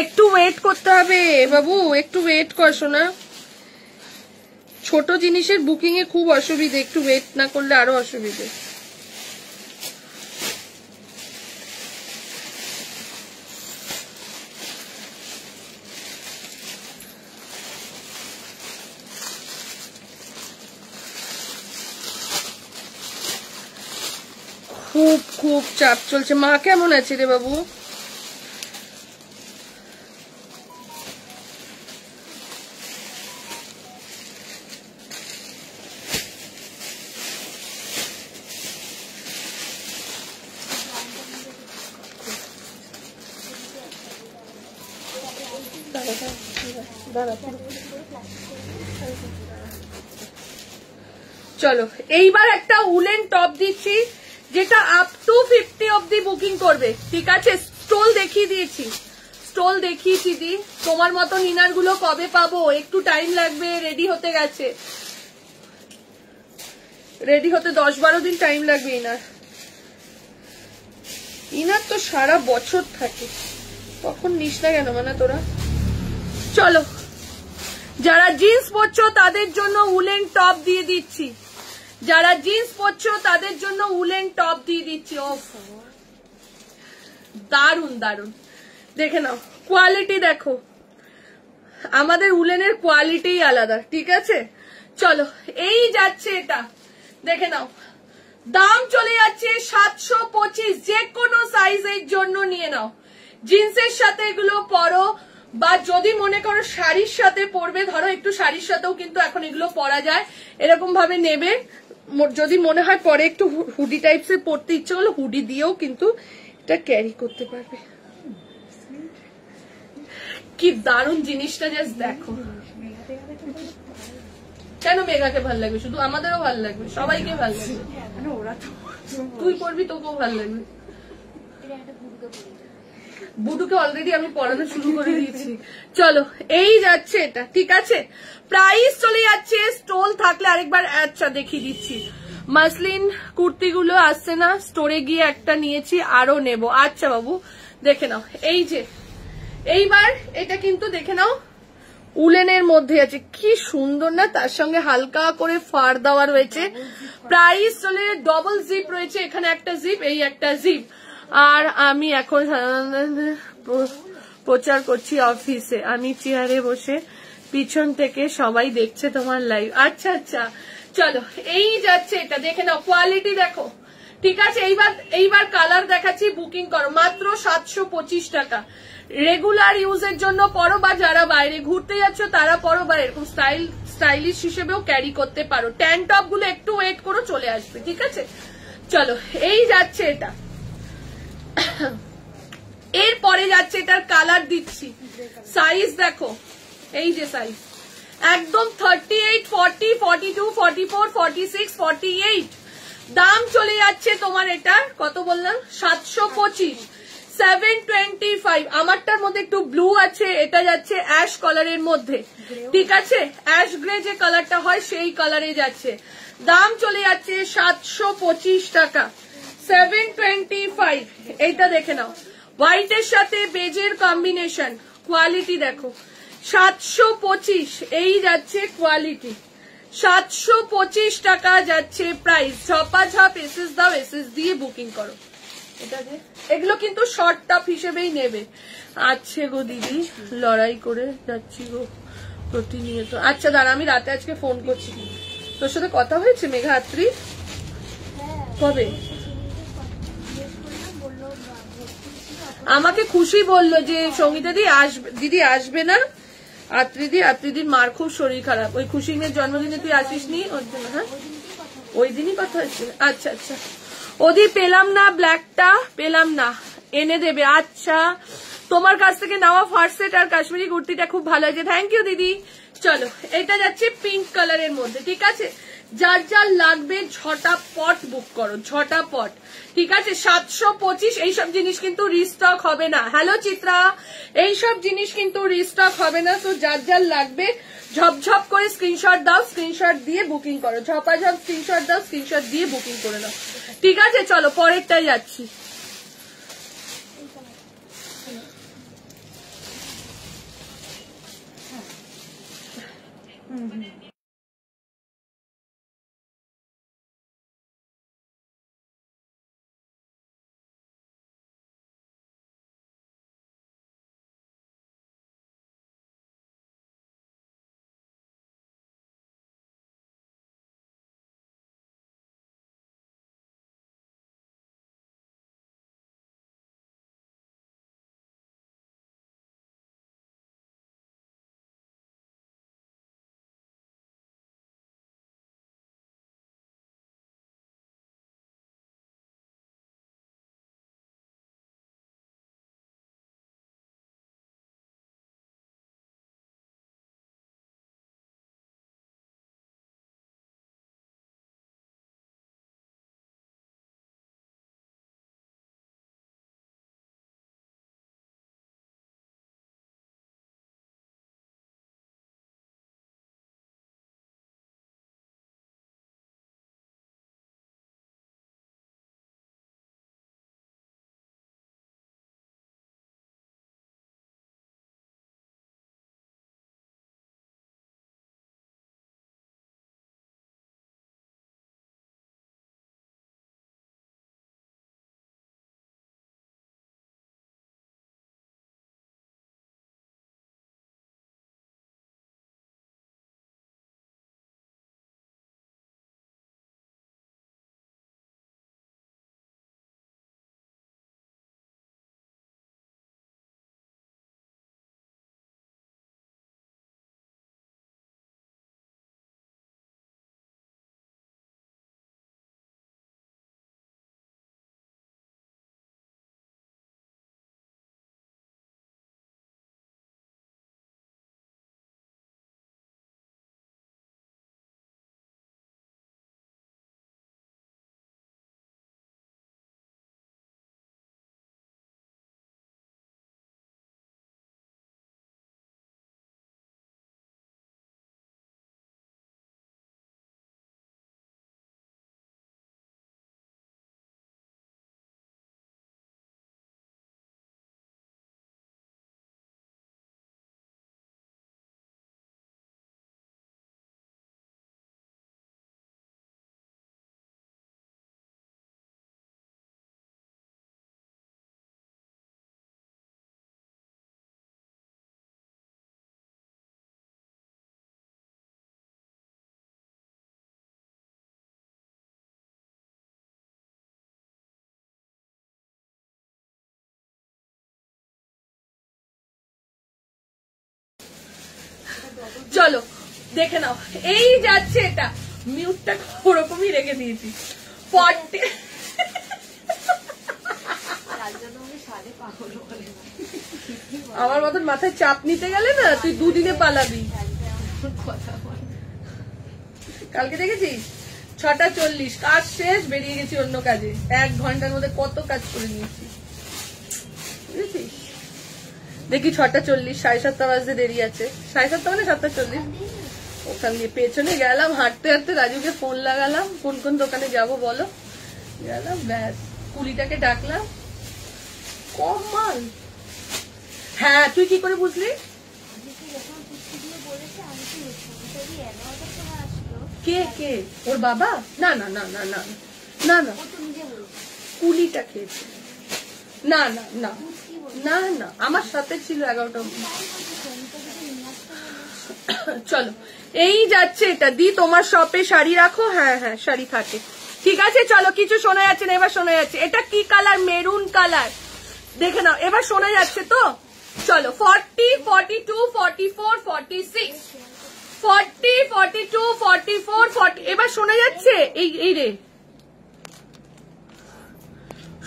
একটু ওয়েট করতে হবে বাবু, একটু ওয়েট কর শোনা, ছোট জিনিসের বুকিং এ খুব অসুবিধে, একটু ওয়েট না করলে আরো অসুবিধে। খুব খুব চাপ চলছে। মা কেমন আছে রে বাবু? চলো এইবার একটা উলেন টপ দিচ্ছি, যেটা আপ টু 50 অব্দি বুকিং করবে, ঠিক আছে। স্টোল দেখিয়ে দেখিয়েছি দি, তোমার মতো ইনার গুলো কবে পাবো, একটু টাইম লাগবে, রেডি হতে গেছে, রেডি হতে 10-12 দিন টাইম লাগবে। ইনার তো সারা বছর থাকে, তখন নিস না কেন মানে তোরা। চলো যারা জিন্স পরছো তাদের জন্য উলেন টপ দিয়ে দিচ্ছি, যারা জিন্স পরছো তাদের জন্য উলেন টপ দিয়ে দিচ্ছি। ওফ, দারুন দারুন, দেখে নাও কোয়ালিটি দেখো, আমাদের উলেনের কোয়ালিটি আলাদা, ঠিক আছে। চলো এই যাচ্ছে এটা, দেখে নাও, দাম চলে যাচ্ছে 725, যে কোনো সাইজের জন্য নিয়ে নাও। জিন্সের সাথে এগুলো পরো, বা যদি মনে করো শাড়ির সাথে পরবে, ধরো একটু শাড়ির সাথেও কিন্তু এখন এগুলো পরা যায়, এরকম ভাবে নেবে। যদি মনে হয় পরে একটু হুডি টাইপসের পরতে ইচ্ছে হলো, হুডি দিয়েও কিন্তু এটা ক্যারি করতে পারবে। কি দারুণ জিনিসটা, জাস্ট দেখো। কেন মেঘাকে ভাল লাগবে? শুধু আমাদেরও ভাল লাগবে, সবাইকে ভাল লাগবে। তুই পড়বি, তোকেও ভাল লাগবে। বুডুকে অলরেডি আমি পড়ানো শুরু করে দিয়েছি। চলো এই যাচ্ছে এটা, ঠিক আছে। প্রাইস চলে যাচ্ছে, স্টোল থাকলে আরেকবার আচ্ছা দেখিয়ে দিচ্ছি। মাসলিন কুর্তিগুলো আসছে না, স্টোরে গিয়ে একটা নিয়েছি, আরো নেব। আচ্ছা বাবু দেখে নাও, এই যে এইবার এটা কিন্তু দেখে নাও উলেনের মধ্যে আছে, কি সুন্দর না, তার সঙ্গে হালকা করে ফার দেওয়া রয়েছে। প্রাইস চলে, ডবল জিপ রয়েছে, এখানে একটা জিপ, এই একটা জিপ। আর আমি এখন প্রচার করছি অফিসে, আমি চেয়ারে বসে, পিছন থেকে সবাই দেখছে তোমার লাইভ। আচ্ছা আচ্ছা, চলো এই যাচ্ছে এটা, দেখে নাও কোয়ালিটি দেখো, ঠিক আছে। এইবার কালার দেখাচ্ছি, বুকিং করো, মাত্র 725 টাকা। রেগুলার ইউজের জন্য পরো, বা যারা বাইরে ঘুরতে যাচ্ছ তারা পরো, বা এরকম স্টাইলিশ হিসেবেও ক্যারি করতে পারো। ট্যান টপ গুলো একটু ওয়েট করো, চলে আসবে, ঠিক আছে। চলো এই যাচ্ছে এটা, এরপরে যাচ্ছে এটার কালার দিচ্ছি, সাইজ দেখো, এই যে সাইজ একদম 38, 40, 42, 44, 46, 48। দাম চলে যাচ্ছে তোমার এটার কত বললাম, 725, 725। আমারটার মধ্যে একটু ব্লু আছে, এটা যাচ্ছে অ্যাশ কালারের মধ্যে, ঠিক আছে। অ্যাশ গ্রে যে কালারটা হয় সেই কালারে যাচ্ছে। দাম চলে যাচ্ছে 725 টাকা, 725। এইটা দেখে নাও, হোয়াইটের সাথে বেজের কম্বিনেশন, কোয়ালিটি দেখো, 725। এই যাচ্ছে কোয়ালিটি, 725 টাকা যাচ্ছে প্রাইস। ঝপাঝপ এসএস দাও, এসএস দিয়ে বুকিং করো। এটা যে এগুলো কিন্তু শর্ট টপ হিসেবেই নেবে। আচ্ছা গো দিদি, লড়াই করে যাচ্ছি গো প্রতিনিয়ত। আচ্ছা দাঁড়া, আমি রাতে আজকে ফোন করছি। তোর সাথে কথা হয়েছে মেঘাত্রী? কবে? আমাকে খুশি বললো যে সঙ্গীতা দিদি আসবে না, আত্রিদির মার খুব শরীর খারাপ, ওই খুশিনের জন্মদিনে তুই আসিস নি ওর জন্য। হ্যাঁ ওই দিনই কথা হয়েছে। আচ্ছা আচ্ছা, ওদি পেলাম না, ব্ল্যাকটা পেলাম না, এনে দেবে। আচ্ছা, তোমার কাছ থেকে নেওয়া ফার্স্ট সেট আর কাশ্মীরি কুর্তিটা খুব ভালো হয়েছে, থ্যাংক ইউ দিদি। চলো এটা যাচ্ছে পিঙ্ক কালারের মধ্যে, ঠিক আছে। যার যার লাগবে ঝটাপট বুক করো, ঝটাপট, ঠিক আছে। 725। এইসব জিনিস কিন্তু রিস্টক হবে না। হ্যালো চিত্রা, এইসব জিনিস কিন্তু রিস্টক হবে না, তো যার যার লাগবে ঝপঝপ করে স্ক্রিনশট দাও, স্ক্রিনশট দিয়ে বুকিং করো, ঝপাঝপ স্ক্রিনশট দাও, স্ক্রিনশট দিয়ে বুকিং করে নাও, ঠিক আছে। চলো পরেরটাই যাচ্ছি। চলো দেখে নাও, এই যাচ্ছে এটা, মিউটটা ওরকমই রেখে দিয়েছি। 40 আমার মতন মাথায় চাপ নিতে গেলে না তুই দুদিনে পালাবি। কালকে দেখেছিস 6:40 কাজ শেষ, বেরিয়ে গেছি অন্য কাজে। 1 ঘন্টার মধ্যে কত কাজ করে নিয়েছি বুঝেছিস। দেখি 6:40, 7:30 বাজতে দেরি আছে, 7:30 মানে 7:40। ওখান দিয়ে পেছনে গেলাম, হাঁটতে হাঁটতে রাজুকে ফোন লাগালাম, কোন কোন দোকানে যাব বলো, গেলাম, ব্যাস কুলিটাকে ডাকলাম, কম মাল। হ্যাঁ তুই কি করে বুঝলি? কে কে? ওর বাবা? না না না না না না না, কুলিটা খেয়েছে। না না না না না, আমার সাথে ছিল 11টা। চলো এই যাচ্ছে এটা দি, তোমার শপে শাড়ি রাখো? হ্যাঁ হ্যাঁ শাড়ি থাকে, ঠিক আছে। চলো কিছু শোনা যাচ্ছে না, এবার শোনা যাচ্ছে। এটা কি কালার? মেরুন কালার, দেখে নাও এবার শোনা যাচ্ছে তো। চলো 40, 42, 44, 46, 40, 42, 44, 40, এবার শোনা যাচ্ছে। এই রে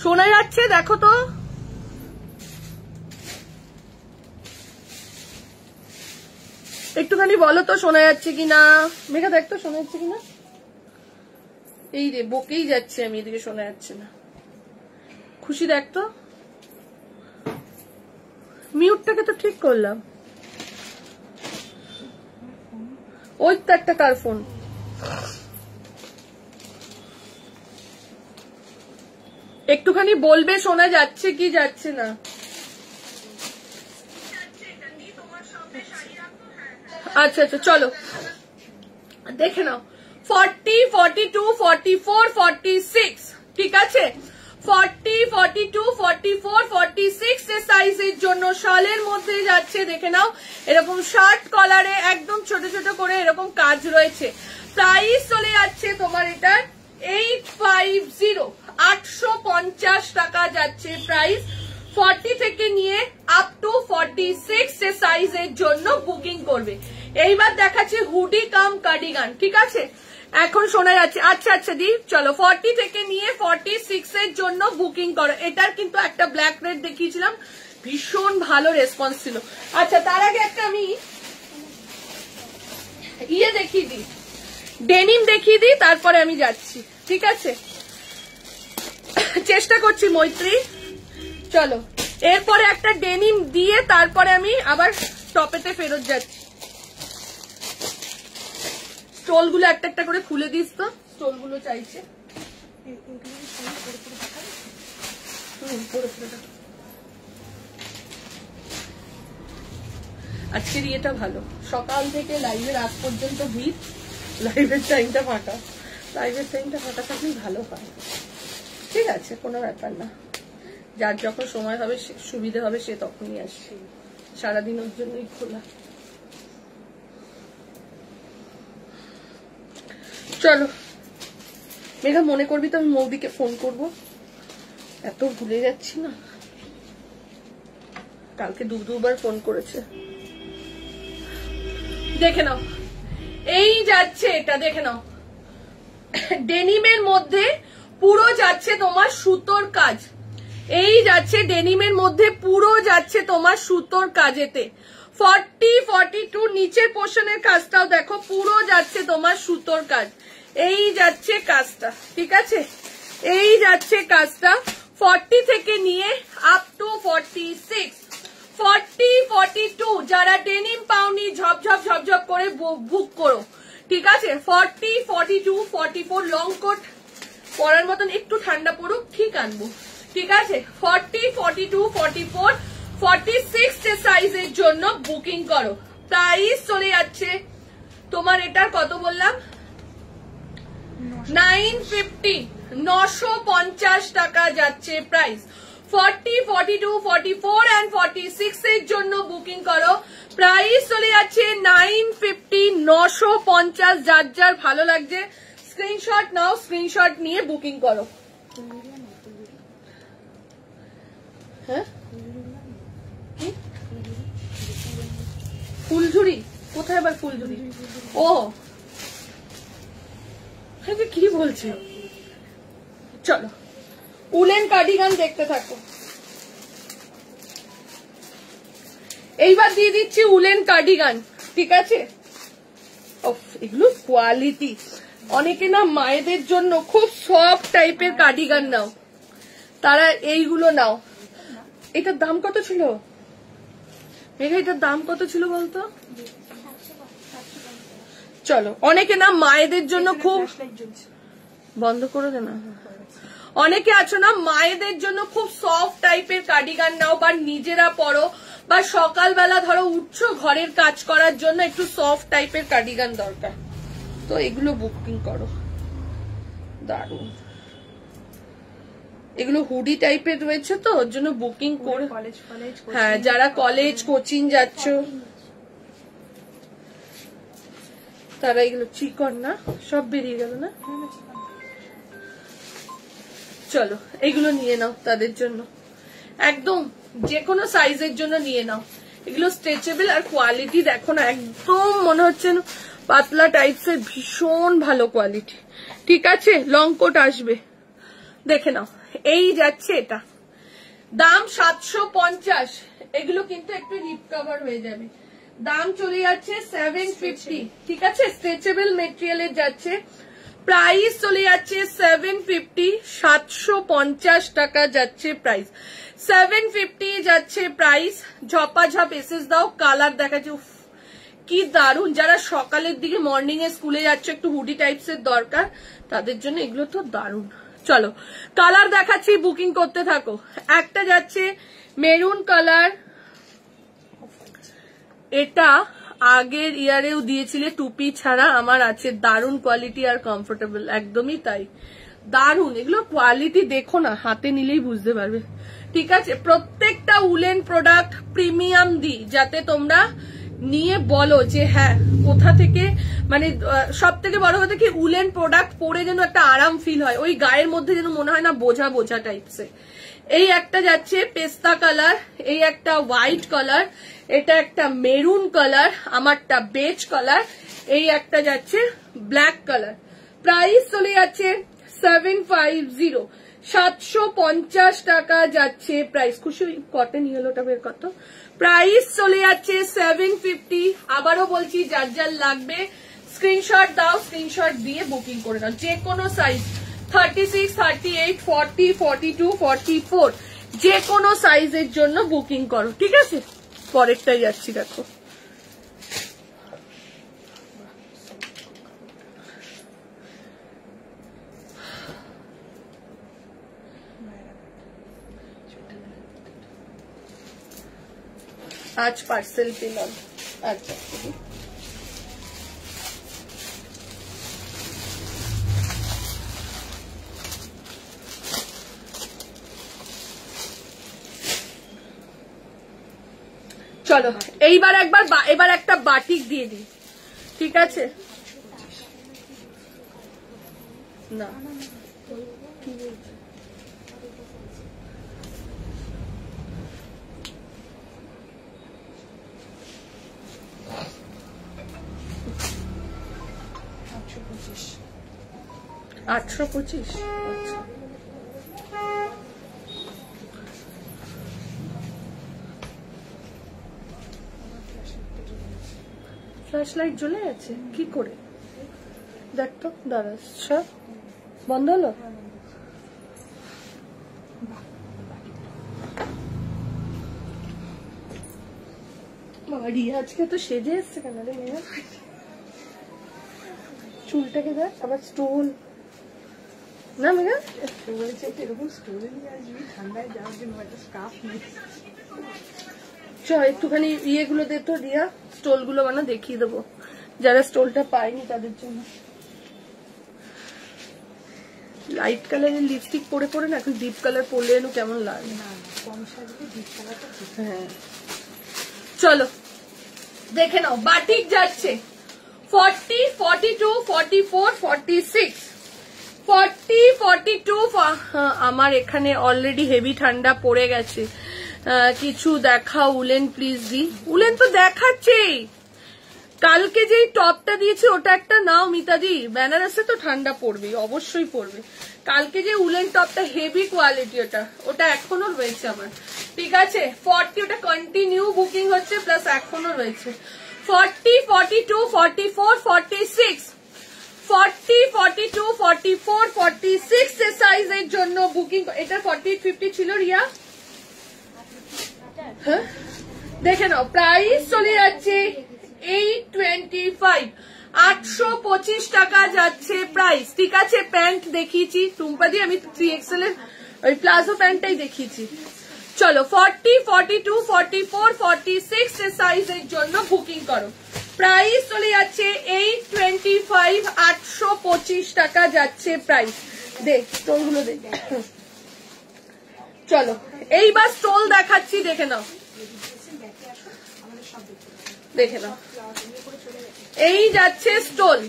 শোনা যাচ্ছে, দেখো তো। একটুখানি বলো তো শোনা যাচ্ছে কিনা, মেঘা দেখ তো শোনা যাচ্ছে কিনা। এই রে বকেই যাচ্ছে আমি, এদিকে শোনা যাচ্ছে না। খুশি দেখ তো, মিউটটাকে তো ঠিক করলাম। ওই তো একটা কার ফোন। একটুখানি বলবে শোনা যাচ্ছে কি যাচ্ছে না। আচ্ছা আচ্ছা চলো দেখে নাও। 40, 42, 44, 46, ঠিক আছে। 40, 42, 44, 46 এর সাইজের জন্য শালের মধ্যে যাচ্ছে, দেখে নাও। এরকম শার্ট কলারে একদম ছোট ছোট করে এরকম কাজ রয়েছে। প্রাইস চলে যাচ্ছে তোমার এটা 850, 850 টাকা যাচ্ছে প্রাইস। 40 থেকে নিয়ে আপ টু 46 এর সাইজের জন্য বুকিং করবে। এইবার দেখাচ্ছি হুডি কাম কার্ডিগান, ঠিক আছে। এখন শোনা যাচ্ছে। আচ্ছা আচ্ছা দি চলো 40 থেকে নিয়ে 46 এর জন্য বুকিং করো। এটার কিন্তু একটা ব্ল্যাক রেড দেখিয়েছিলাম, ভীষণ ভালো রেসপন্স ছিল। আচ্ছা তার আগে একটা আমি ইয়ে দেখিয়ে দিই, ডেনিম দেখিয়ে দিই, তারপরে আমি যাচ্ছি, ঠিক আছে। চেষ্টা করছি মৈত্রী। চলো এরপরে একটা ডেনিম দিয়ে তারপরে আমি আবার টপেতে ফেরত যাচ্ছি। স্টোলগুলো একটা একটা করে খুলে দিস তো, স্টোলগুলো চাইছে। আজকের ইয়েটা ভালো, সকাল থেকে লাইভের আগ পর্যন্ত ভিড়, লাইভের টাইমটা ফাঁকা। লাইভের টাইমটা ফাঁকা থাকলেই ভালো হয়, ঠিক আছে, কোনো ব্যাপার না। যার যখন সময় হবে সুবিধে হবে সে তখনই আসছে, সারাদিন ওর জন্যই খোলা। চলো মেঘা মনে করবি তো আমি মৌদিকে ফোন করব, এত ভুলে যাচ্ছি না। কালকে দুবার ফোন করেছে। দেখে নাও এই যাচ্ছে এটা, দেখে নাও ডেনিমের মধ্যে পুরো যাচ্ছে তোমার সুতোর কাজ। এই যাচ্ছে ডেনিমের মধ্যে পুরো যাচ্ছে তোমার সুতোর কাজেতে। 40, 42 নিচের পোর্শনের কাজটাও দেখো, পুরো যাচ্ছে তোমার সুতোর কাজ। এই যাচ্ছে কাজটা, ঠিক আছে, এই যাচ্ছে কাজটা। 40 থেকে নিয়ে আপ টু 46, 40, 42 যারা ডেনিম পাওনি ঝপঝপ ঝপঝপ করে বুক করো, ঠিক আছে। 40, 42, 44 লং কোট পরার মতন একটু ঠান্ডা পড়ুক ঠিক আনবো, ঠিক আছে। 40, 42, 44, 46 এর সাইজের জন্য বুকিং করো। প্রাইস চলে যাচ্ছে তোমার এটার কত বললাম, 950, 950 টাকা যাচ্ছে প্রাইস। 40, 42, 44 and 46 এর জন্য বুকিং করো। প্রাইস চলে যাচ্ছে 950, 950। যার যার ভালো লাগছে স্ক্রিনশট নাও, স্ক্রিনশট নিয়ে বুকিং করো। হ্যাঁ ফুলঝুরি কোথায় আবার ফুলঝুরি? ও কি বলছে? চলো উলেন কার্ডিগান দেখতে থাকো। এইবার দিয়ে দিচ্ছি উলেন কার্ডিগান, ঠিক আছে? এগুলো কোয়ালিটি। অনেকে না মায়েদের জন্য খুব সফট টাইপের কার্ডিগান নাও, তারা এইগুলো নাও। এটার দাম কত ছিল মেঘা? এটার দাম কত ছিল বলতো? চলো, অনেকে না মায়েদের জন্য খুব, বন্ধ করে দে না, অনেকে আছো না মায়েদের জন্য খুব সফট টাইপের কার্ডিগান নাও, বা নিজেরা পরো, বা সকালবেলা ধরো উঠছো ঘরের কাজ করার জন্য একটু সফট টাইপের কার্ডিগান দরকার, তো এগুলো বুকিং করো। দারুন, এগুলো হুডি টাইপের রয়েছে তো ওর জন্য বুকিং করে। হ্যাঁ, যারা কলেজ কোচিং যাচ্ছ তারা এগুলো চিকন না, সব বেরিয়ে গেল না? চলো এগুলো নিয়ে নাও তাদের জন্য, একদম যে কোনো সাইজের জন্য নিয়ে নাও। এগুলো স্ট্রেচেবল আর কোয়ালিটি দেখো না, একদম মনে হচ্ছে পাতলা টাইপস এর, ভীষণ ভালো কোয়ালিটি। ঠিক আছে, লং কোট আসবে, দেখে নাও। এই যাচ্ছে, এটা দাম 750। এগুলো কিন্তু একটু হিপ কভার হয়ে যাবে, দাম চলে যাচ্ছে 750। ঠিক আছে, স্ট্রেচেবল মেটেরিয়ালের যাচ্ছে, প্রাইস চলে যাচ্ছে 750। 750 টাকা যাচ্ছে প্রাইস, 750 যাচ্ছে প্রাইস। ঝপাঝপ এসেস দাও, কালার দেখাচ্ছে, কি দারুন। যারা সকালের দিকে মর্নিং এ স্কুলে যাচ্ছে, একটু হুডি টাইপস এর দরকার, তাদের জন্য এগুলো তো দারুন। চলো কালার দেখাচ্ছি, বুকিং করতে থাকো। একটা যাচ্ছে মেরুন কালার, এটা আগের ইয়ারেও দিয়েছিলে টুপি ছাড়া, আমার আছে, দারুন কোয়ালিটি আর কমফোর্টেবল, একদমই তাই, দারুন। এগুলো কোয়ালিটি দেখো না, হাতে নিলেই বুঝতে পারবে। ঠিক আছে, প্রত্যেকটা উলেন প্রোডাক্ট প্রিমিয়াম দিই, যাতে তোমরা নিয়ে বলো যে হ্যাঁ কোথা থেকে, মানে সব থেকে বড় কথা কি, উলেন প্রোডাক্ট পরে যেন একটা আরাম ফিল হয়, ওই গায়ের মধ্যে যেন মনে হয় না বোঝা বোঝা টাইপসে। এই একটা যাচ্ছে পেস্তা কালার, এই একটা হোয়াইট কালার, এটা একটা মেরুন কালার, আমারটা বেজ কালার, এই একটা যাচ্ছে ব্ল্যাক কালার। প্রাইস চলে যাচ্ছে 750, 750 টাকা যাচ্ছে প্রাইস। খুশি কটন ইয়েলোটা বের কত, প্রাইস চলে যাচ্ছে 750। আবারও বলছি, যার যার লাগবে স্ক্রিনশট দাও, স্ক্রিনশট দিয়ে বুকিং করে নাও। যে কোনো সাইজ 36, 38, 40, 42, 44 যে কোনো সাইজের জন্য বুকিং করো। ঠিক আছে, পরেরটাই যাচ্ছি, দেখো আজ পার্সেল পেলাম। আচ্ছা চলো, এবার একটা বাটিক দিয়ে দিই। ঠিক আছে, না আটশো 25। আচ্ছা, ফ্ল্যাশ লাইট জ্বলে আছে কি করে, দেখ তো দাঁড়া, সব বন্ধ হলো। রিয়া আজকে তো সেজে এসছে কেন রে মেয়ে, চুলটাকে দেখ, আবার স্টোল না মেঘা বলেছে এরকম স্টোরে নিয়ে আসবি, ঠান্ডায় যাওয়ার জন্য একটা স্কার্ফ নেই। চ একটুখানি ইয়েগুলো দে তো রিয়া, স্টোল গুলো মানে দেখিয়ে দেবো যারা স্টোলটা পায়নি তাদের জন্য। লাইট কালারের লিপস্টিক পরে পরে না এখন ডিপ কালার পরলে এলো কেমন লাগে। না কম সাজলে ডিপ কালারটা ঠিক। হ্যাঁ চলো দেখে নাও, বাটিক যাচ্ছে 40, 42, 44, 46, 40, 42। আমার এখানে অলরেডি হেভি ঠান্ডা পড়ে গেছে, কিছু দেখাও উলেন প্লিজ দি। উলেন তো দেখাচ্ছেই, কালকে যেই টপটা দিয়েছি ওটা একটা নাও মিতাদি, বেনারসে তো ঠান্ডা পড়বে, অবশ্যই পড়বে। কালকে যে উলেন টপটা হেভি কোয়ালিটি, ওটা এখনো রয়েছে আমার, ঠিক আছে। 40 ওটা কন্টিনিউ বুকিং হচ্ছে, প্লাস এখনো রয়েছে। 40, 42, 44, 46, 40, 42, 44, 46 এর সাইজের জন্য বুকিং। এটা 48, 50 ছিল রিয়া, হ্যাঁ দেখে নাও। প্রাইস চলে যাচ্ছে 825, 825 টাকা যাচ্ছে প্রাইস, ঠিক আছে। প্যান্ট দেখিয়েছি টুম্পাদি, আমি 3XL এর ওই প্লাজো প্যান্টটাই দেখিয়েছি। চলো 40, 42, 44, 46 এর সাইজের জন্য বুকিং করো। প্রাইস চলে যাচ্ছে 825, 825 টাকা যাচ্ছে প্রাইস। দেখ স্টোলগুলো দেখ। চলো এইবার স্টোল দেখাচ্ছি, দেখে নাও, দেখে নাও। এই যাচ্ছে স্টোল,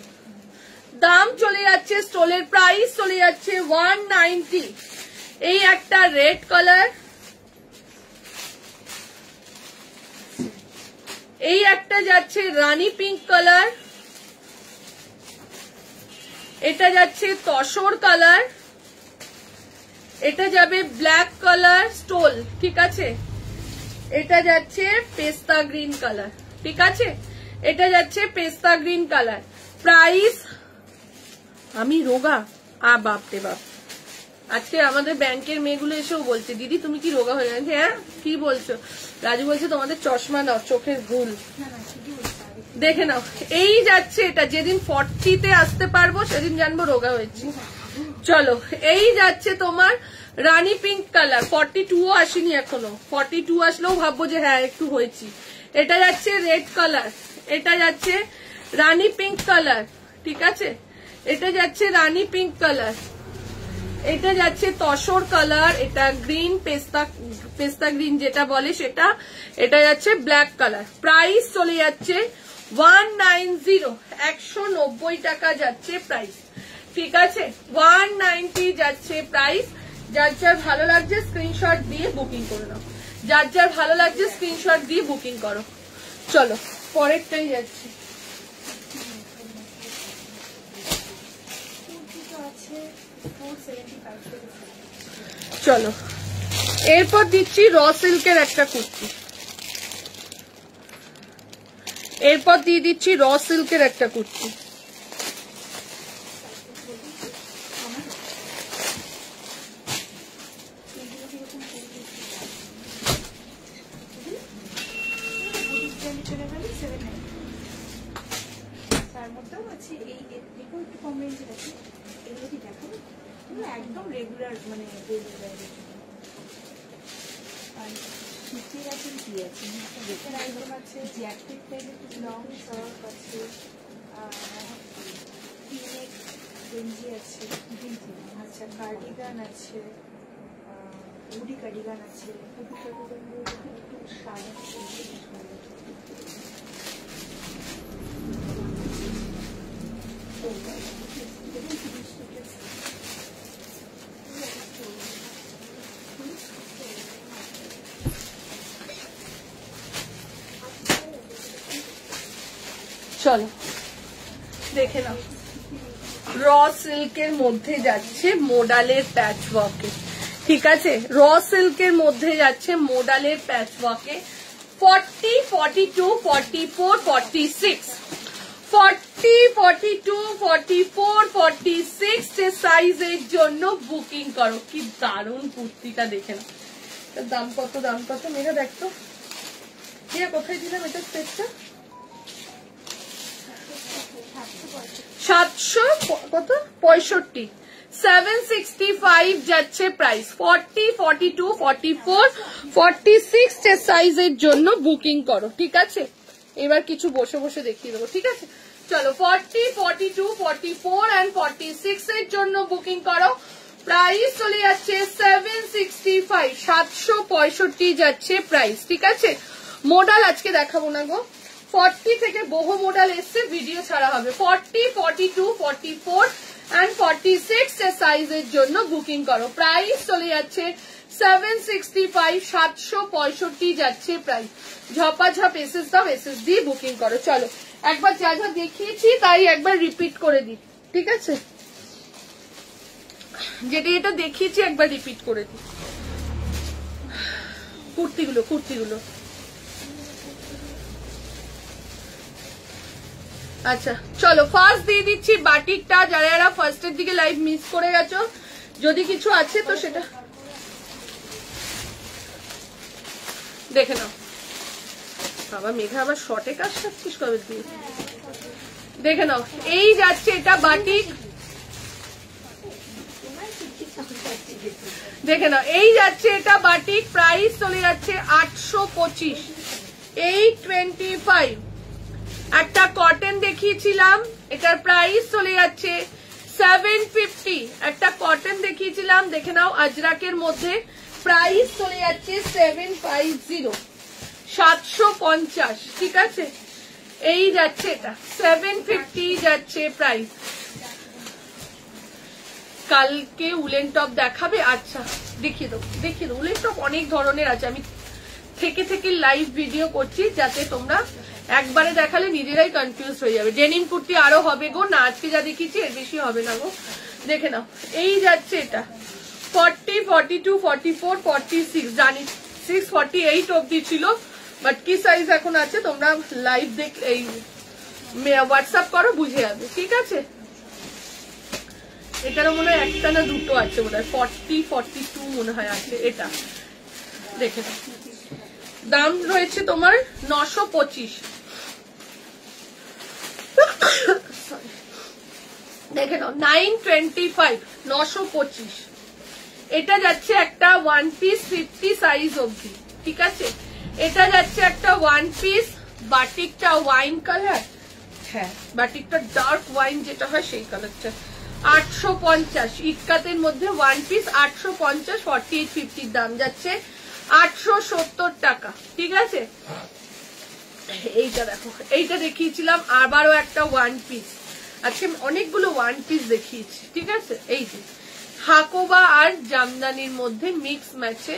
দাম চলে যাচ্ছে, স্টোলের প্রাইস চলে যাচ্ছে 190। এই একটা রেড কালার, এই একটা যাচ্ছে রানী পিঙ্ক কালার, এটা যাচ্ছে তসর কালার, এটা যাবে ব্ল্যাক কালার স্টোল, ঠিক আছে। এটা যাচ্ছে পেস্তা গ্রিন কালার, ঠিক আছে। এটা যাচ্ছে পেস্তা গ্রিন কালার। প্রাইস, আমি রোগা বাপরে বাপ, আজকে আমাদের ব্যাংকের মেয়েগুলো এসেও বলছে দিদি তুমি কি রোগা হয়ে গেছে। হ্যাঁ কি বলছো? রাজু বলছে তোমাদের চশমা নাও, চোখের ভুল। দেখে নাও, এই যাচ্ছে এটা, যেদিন 40-তে আসতে পারবো সেদিন জানবো রোগা হয়েছি। চলো এই যাচ্ছে তোমার রানী পিঙ্ক কালার, 42ও আসেনি এখনো, 42 আসলেও ভাববো যে হ্যাঁ একটু হয়েছি। এটা যাচ্ছে রেড কালার, এটা যাচ্ছে রানী পিঙ্ক কালার, ঠিক আছে। এটা যাচ্ছে রানী পিঙ্ক কালার, এটা যাচ্ছে তসর কালার, এটা গ্রিন পেস্তা গ্রিন যেটা বলে সেটা, এটা যাচ্ছে ব্ল্যাক কালার। প্রাইস চলে যাচ্ছে 190, 190 টাকা যাচ্ছে প্রাইস, ঠিক আছে। 190 যাচ্ছে প্রাইস। যার যার ভালো লাগছে স্ক্রিনশট দিয়ে বুকিং করে নাও, যার যার ভালো লাগছে স্ক্রিনশট দিয়ে বুকিং করো। চলো পরেরটাই যাচ্ছে। চলো এরপর দিচ্ছি র সিল্কের একটা কুর্তি, এরপর দিয়ে দিচ্ছি র সিল্কের একটা কুর্তি। তার মধ্যেও আছে এই একটু কম রেঞ্জের আছে, এগুলো কি দেখাবো? একদম রেগুলার মানে আর শীতের আছে কি আছে, দেখের আইটেম আছে, জ্যাকেট টাইপের লং ফ্রক আছে, পিনেক গেঞ্জি আছে, আচ্ছা কার্ডিগান আছে, হুডি কার্ডিগান আছে, হুডি কার্ডিগানগুলো একটু সাদা চলো দেখে নাও, র সিল্কের মধ্যে যাচ্ছে মোডালের প্যাচ ওয়ার্কে, ঠিক আছে। র সিল্কের মধ্যে যাচ্ছে মোডালের প্যাচ ওয়ার্কে। 40, 42, 44, 46, 40, 42, 44, 46 এর সাইজের জন্য বুকিং করো। কি দারুণ কুর্তিটা, দেখে নাও। দাম কত, দাম কত মেয়েরা দেখতো, কোথায় দিলাম এটা স্পেসটা? 765, 765 যাচ্ছে প্রাইস। 40, 42, 44, 46 এর সাইজের জন্য বুকিং করো, ঠিক আছে। এবার কিছু বসে বসে দেখিয়ে দেবো, ঠিক আছে। চলো 40, 42, 44 and 46 এর জন্য বুকিং করো। প্রাইস চলে যাচ্ছে 765, 765 যাচ্ছে প্রাইস, ঠিক আছে। মডেল আজকে দেখাবো না গো, 40 থেকে বহু মডেল এসছে, ভিডিও ছাড়া হবে। 40, 42, 44 and 46 এর সাইজের জন্য বুকিং করো। প্রাইস চলে যাচ্ছে 765, 765 যাচ্ছে প্রাইস। ঝপাঝপ এসএস দাও, এসএস দিয়ে বুকিং করো। চলো একবার যা যা দেখিয়েছি তাই একবার রিপিট করে দিই, ঠিক আছে? যেটা এটা দেখিয়েছি একবার রিপিট করে দিই। কুর্তিগুলো আচ্ছা চলো ফার্স্ট দিয়ে দিচ্ছি বাটিকটা। যারা যারা ফার্স্টের দিকে লাইভ মিস করে গেছো, যদি কিছু আছে তো সেটা দেখে নাও। বাবা মেঘা আবার শর্টে কাজ করছিস কবে দিয়ে? দেখে নাও, এই যাচ্ছে এটা বাটিক। দেখে নাও, এই যাচ্ছে এটা বাটিক, প্রাইস চলে যাচ্ছে 825, 825। একটা কটন দেখিয়েছিলাম, এটার প্রাইস চলে যাচ্ছে 750। একটা কটন দেখিয়েছিলাম, দেখে নাও আজরাকের মধ্যে, প্রাইস চলে যাচ্ছে 750, 750, ঠিক আছে? এই যাচ্ছে এটা 750 যাচ্ছে প্রাইস। কালকে উলেন টপ দেখাবে? আচ্ছা দেখিয়ে দেবো। উলেন টপ অনেক ধরনের আছে, আমি থেকে লাইভ ভিডিও করছি যাতে তোমরা একবারে দেখালে নিজেরাই কনফিউজ হয়ে যাবে। ডেনিম কুর্তি আরো হবে গো, না আজকে যা দেখিয়েছি এর বেশি হবে না গো। দেখে নাও, এই যাচ্ছে এটা 40, 42, 44, 46, জানি 648 অব্দি ছিল, বাট কি সাইজ এখন আছে তোমরা লাইভ দেখ এই হোয়াটসঅ্যাপ করো, বুঝে যাবে, ঠিক আছে? এটারও মনে হয় একটা না দুটো আছে মনে হয়, 40, 42 মনে হয় আছে এটা। দেখে নাও, দাম রয়েছে তোমার 925। দেখে নাও 925, 925। এটা যাচ্ছে একটা ওয়ান পিস 50 সাইজ অবধি, ঠিক আছে? এটা যাচ্ছে একটা ওয়ান পিস, বাটিকটা ওয়াইন কালার, হ্যাঁ বাটিকটা ডার্ক ওয়াইন যেটা হয় সেই কালারটা, 850। ইটকাতের মধ্যে ওয়ান পিস 850, 48, 50 দাম যাচ্ছে 870 টাকা, ঠিক আছে? এইটা দেখো, এইটা দেখিয়েছিলাম আবারও একটা ওয়ান পিস। আজকে অনেকগুলো ওয়ান পিস দেখিয়েছি, ঠিক আছে? এই যে হাকোবা আর জামদানির মধ্যে মিক্স ম্যাচে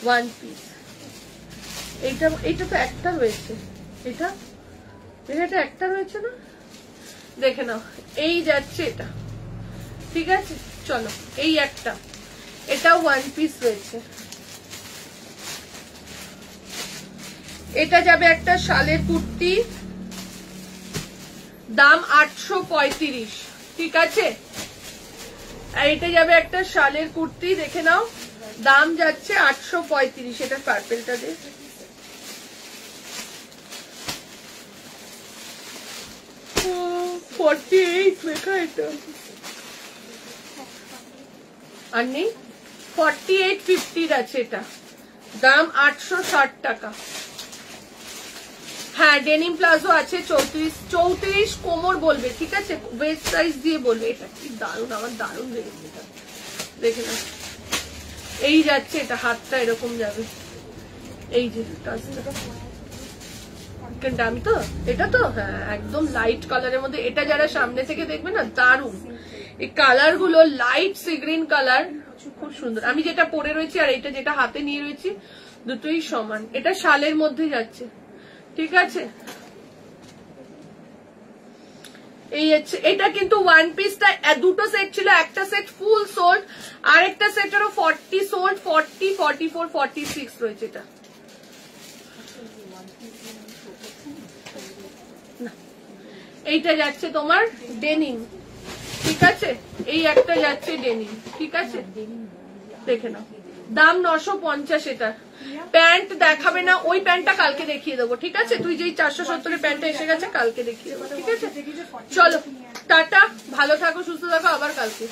ওয়ান পিস। এইটা তো একটা রয়েছে, এটা একটা রয়েছে না? দেখে নাও, এই যাচ্ছে এটা, ঠিক আছে? চলো এই একটা, এটা ওয়ান পিস রয়েছে। এটা যাবে একটা শালের কুর্তি, দাম 835, ঠিক আছে? আর এটা যাবে একটা শালের কুর্তি, দেখে নাও দাম যাচ্ছে 835। এটা পার্পেলটা দিয়ে লেখা, এটা আর নেই, 4850 আছে এটা, দাম 860 টাকা। হ্যাঁ ডেনিম প্লাজো আছে 34 কোমর বলবে, ঠিক আছে? ওয়েস্ট সাইজ দিয়ে বলবে। এটা কি দারুণ, আমার দারুণ লেগেছে এটা, দেখে না? এই যাচ্ছে এটা, হাতটা এরকম যাবে, এই যে দামি তো এটা তো, হ্যাঁ একদম লাইট কালারের মধ্যে। এটা যারা সামনে থেকে দেখবে না দারুণ, এই কালার গুলো লাইট সি গ্রিন কালার, খুব সুন্দর। আমি যেটা পরে রয়েছি আর এটা যেটা হাতে নিয়ে রয়েছি দুটোই সমান। এটা শালের মধ্যে যাচ্ছে, ঠিক আছে? এই এটা কিন্তু ওয়ান পিসটা দুটো সেট ছিল, একটা সেট ফুল সোল্ড, আর একটা সেটেরও 40 সোল্ড, 40, 44, 46 রয়েছে। এটা এইটা যাচ্ছে তোমার ডেনিম, ঠিক আছে? এই একটা যাচ্ছে ডেনিম, ঠিক আছে? দেখে নাও, দাম 950। এটা প্যান্ট দেখাবে না, ওই প্যান্টটা কালকে দেখিয়ে দেবো, ঠিক আছে? তুই যেই 470 প্যান্টটা এসে গেছে কালকে দেখিয়ে দেবো, ঠিক আছে? চলো টাটা, ভালো থাকো, সুস্থ থাকো, আবার কালকে।